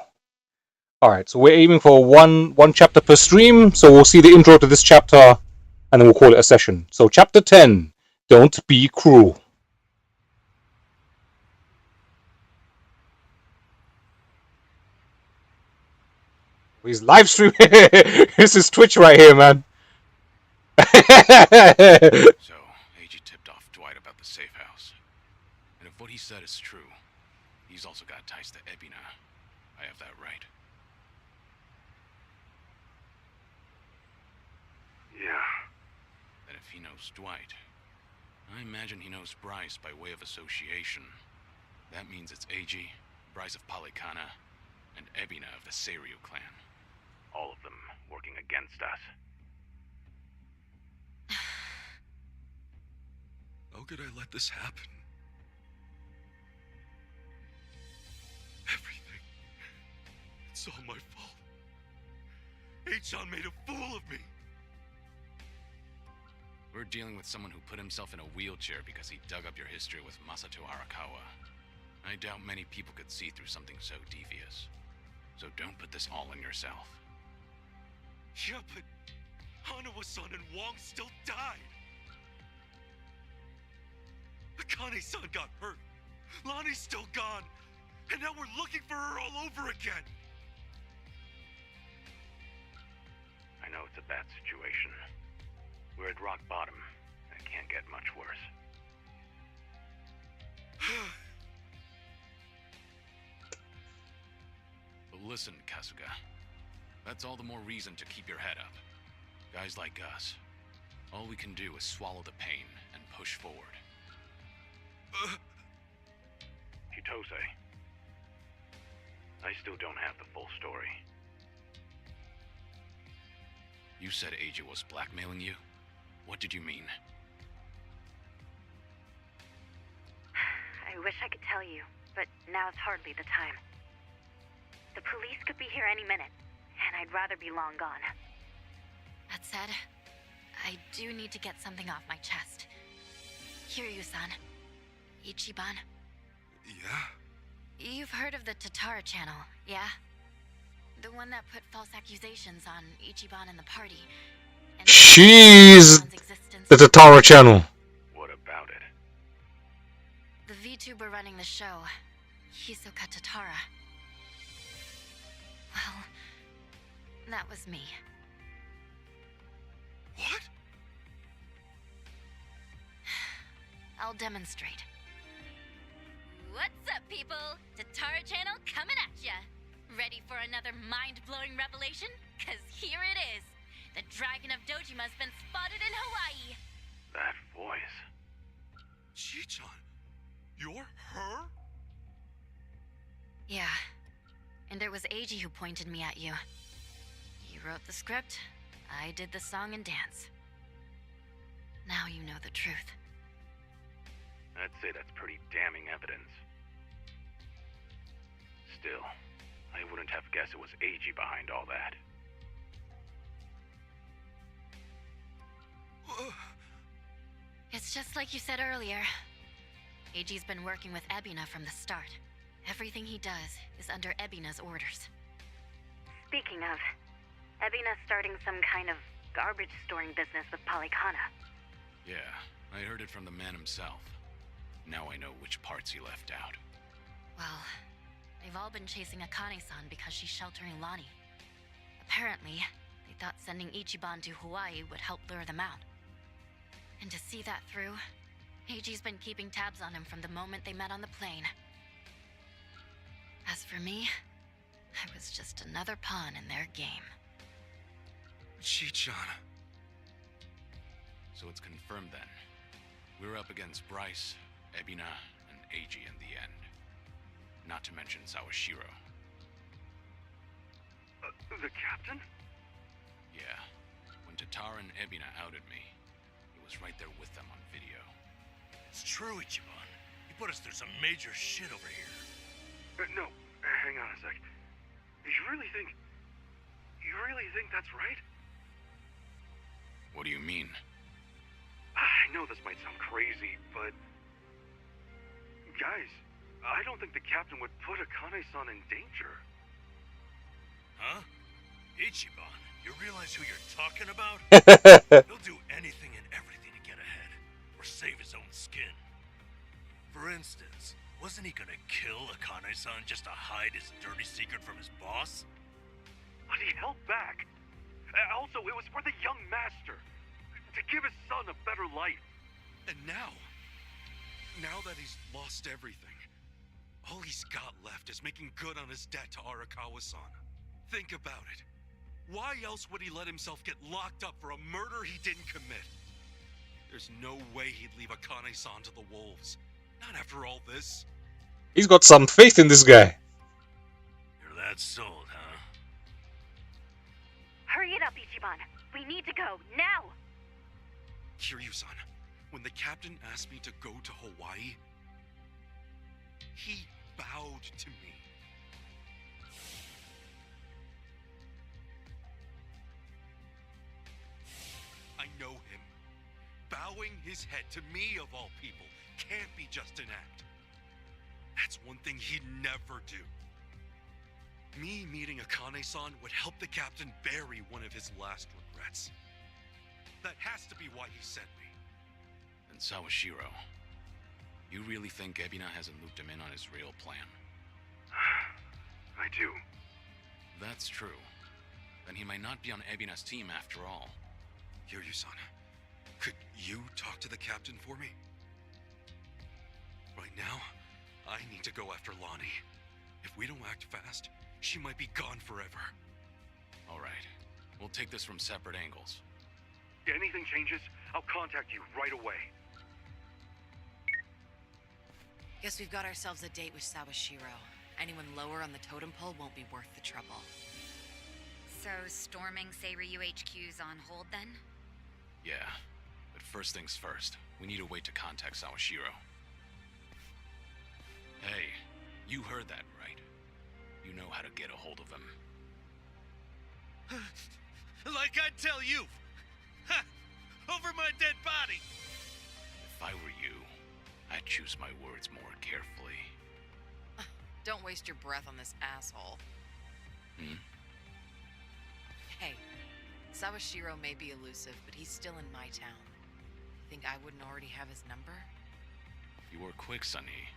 Alright, so we're aiming for one chapter per stream, so we'll see the intro to this chapter and then we'll call it a session. So chapter 10, Don't Be Cruel. He's live streaming. This is Twitch right here, man. So, AG tipped off Dwight about the safe house. And if what he said is true, he's also got ties to Ebina. I have that right. Yeah. Then if he knows Dwight, I imagine he knows Bryce by way of association. That means it's AG, Bryce of Polikana, and Ebina of the Seiryu clan. All of them working against us. How could I let this happen? Everything. It's all my fault. H-chan made a fool of me. We're dealing with someone who put himself in a wheelchair because he dug up your history with Masato Arakawa. I doubt many people could see through something so devious. So don't put this all on yourself. Yeah, but Hanawa-san and Wong still died. Akane-san got hurt. Lonnie's still gone. And now we're looking for her all over again. I know it's a bad situation. We're at rock bottom. It can't get much worse. But listen, Kasuga. That's all the more reason to keep your head up. Guys like us, all we can do is swallow the pain and push forward. Chitose. I still don't have the full story. You said Eiji was blackmailing you? What did you mean? I wish I could tell you, but now's hardly the time. The police could be here any minute, and I'd rather be long gone. That said, I do need to get something off my chest. Kiryu-san. Ichiban. Yeah? You've heard of the Tatara channel, yeah? The one that put false accusations on Ichiban and the party. And She's the Tatara channel. What about it? The VTuber running the show, Hisoka Tatara. Well, that was me. What? I'll demonstrate. What's up, people? Tatara channel coming at ya. Ready for another mind-blowing revelation? 'Cause here it is. The Dragon of Dojima's been spotted in Hawaii. That voice. Chi-chan, you're her? Yeah. And it was Eiji who pointed me at you. He wrote the script, I did the song and dance. Now you know the truth. I'd say that's pretty damning evidence. Still, I wouldn't have guessed it was Eiji behind all that. It's just like you said earlier. Eiji's been working with Ebina from the start. Everything he does is under Ebina's orders. Speaking of, Ebina's starting some kind of garbage storing business with Polycana. Yeah, I heard it from the man himself. Now I know which parts he left out. Well, they've all been chasing Akane-san because she's sheltering Lonnie. Apparently, they thought sending Ichiban to Hawaii would help lure them out. And to see that through, Eiji's been keeping tabs on him from the moment they met on the plane. As for me, I was just another pawn in their game. Chi-chan. So it's confirmed then. We're up against Bryce, Ebina, and Eiji in the end. Not to mention Sawashiro. The captain? Yeah. When Tatara and Ebina outed me, he was right there with them on video. It's true, Ichiban. You put us through some major shit over here. No, hang on a sec. You really think that's right? What do you mean? I know this might sound crazy, but... Guys, I don't think the captain would put Akane-san in danger. Huh? Ichiban, you realize who you're talking about? He'll do anything and everything to get ahead, or save his own skin. For instance, wasn't he gonna kill Akane-san just to hide his dirty secret from his boss? But he held back. Also, it was for the young master. To give his son a better life. And now that he's lost everything, all he's got left is making good on his debt to Arakawa-san. Think about it. Why else would he let himself get locked up for a murder he didn't commit? There's no way he'd leave Akane-san to the wolves. Not after all this. He's got some faith in this guy. You're that That's sold, huh? Hurry it up, Ichiban. We need to go, now! Kiryu-san, when the captain asked me to go to Hawaii, he bowed to me. I know him. Bowing his head to me, of all people, can't be just an act. That's one thing he'd never do. Me meeting Akane-san would help the captain bury one of his last regrets. That has to be why he sent me. And Sawashiro, you really think Ebina hasn't looped him in on his real plan? I do. That's true. Then he might not be on Ebina's team after all. Kiryu-san, could you talk to the captain for me? Right now, I need to go after Lonnie. If we don't act fast, she might be gone forever. All right. We'll take this from separate angles. Anything changes, I'll contact you right away. Guess we've got ourselves a date with Sawashiro. Anyone lower on the totem pole won't be worth the trouble. So, storming Seiryu HQ's on hold then? Yeah. But first things first, we need a way to contact Sawashiro. Hey, you heard that, right? You know how to get a hold of him. Like I'd tell you! Ha! Over my dead body! If I were you, I'd choose my words more carefully. Don't waste your breath on this asshole. Hey, Sawashiro may be elusive, but he's still in my town. Think I wouldn't already have his number? You were quick, Sunny.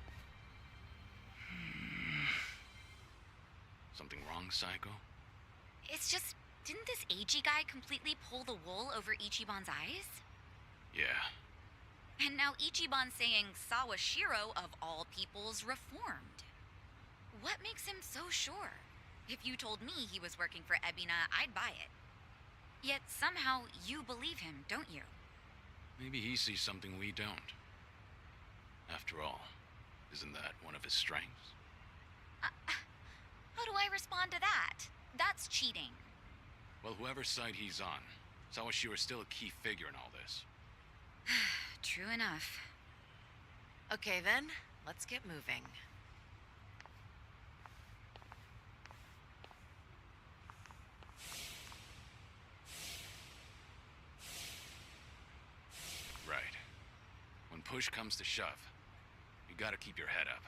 Something wrong, Psycho? It's just, didn't this Eiji guy completely pull the wool over Ichiban's eyes? Yeah. And now Ichiban's saying Sawashiro, of all people's, reformed. What makes him so sure? If you told me he was working for Ebina, I'd buy it. Yet somehow you believe him, don't you? Maybe he sees something we don't. After all, isn't that one of his strengths? How do I respond to that? That's cheating. Well, whoever side he's on, Sawashiro's still a key figure in all this. True enough. Okay then, let's get moving. Right. When push comes to shove, you gotta keep your head up.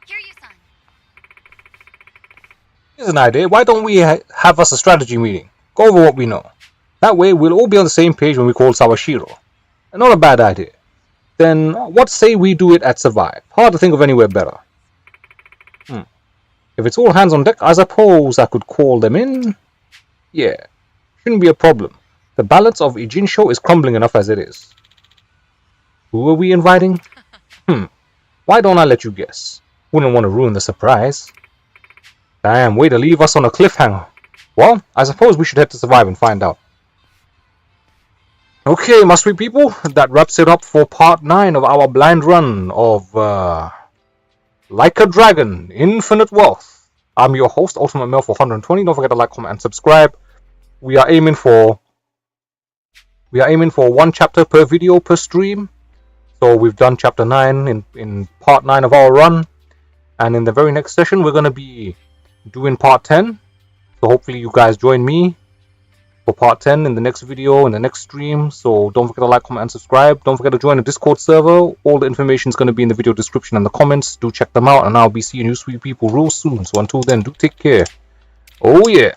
Kiryu-san. Here's an idea. Why don't we have us a strategy meeting? Go over what we know. That way we'll all be on the same page when we call Sawashiro. Not a bad idea. Then what say we do it at Survive? Hard to think of anywhere better. If it's all hands on deck, I suppose I could call them in. Yeah, shouldn't be a problem. The balance of Ijincho is crumbling enough as it is. Who are we inviting? Why don't I let you guess? Wouldn't want to ruin the surprise. Damn, way to leave us on a cliffhanger. Well, I suppose we should head to Survive and find out. Okay, my sweet people, that wraps it up for part 9 of our blind run of Like a Dragon, Infinite Wealth. I'm your host, Ultimate Male 420. Don't forget to like, comment, and subscribe. We are aiming for 1 chapter per video per stream. So we've done chapter 9 in part 9 of our run. And in the very next session, we're going to be doing part 10. So hopefully you guys join me for part 10 in the next video, in the next stream. So don't forget to like, comment, and subscribe. Don't forget to join the Discord server. All the information is going to be in the video description and the comments. Do check them out. And I'll be seeing you sweet people real soon. So until then, do take care. Oh yeah.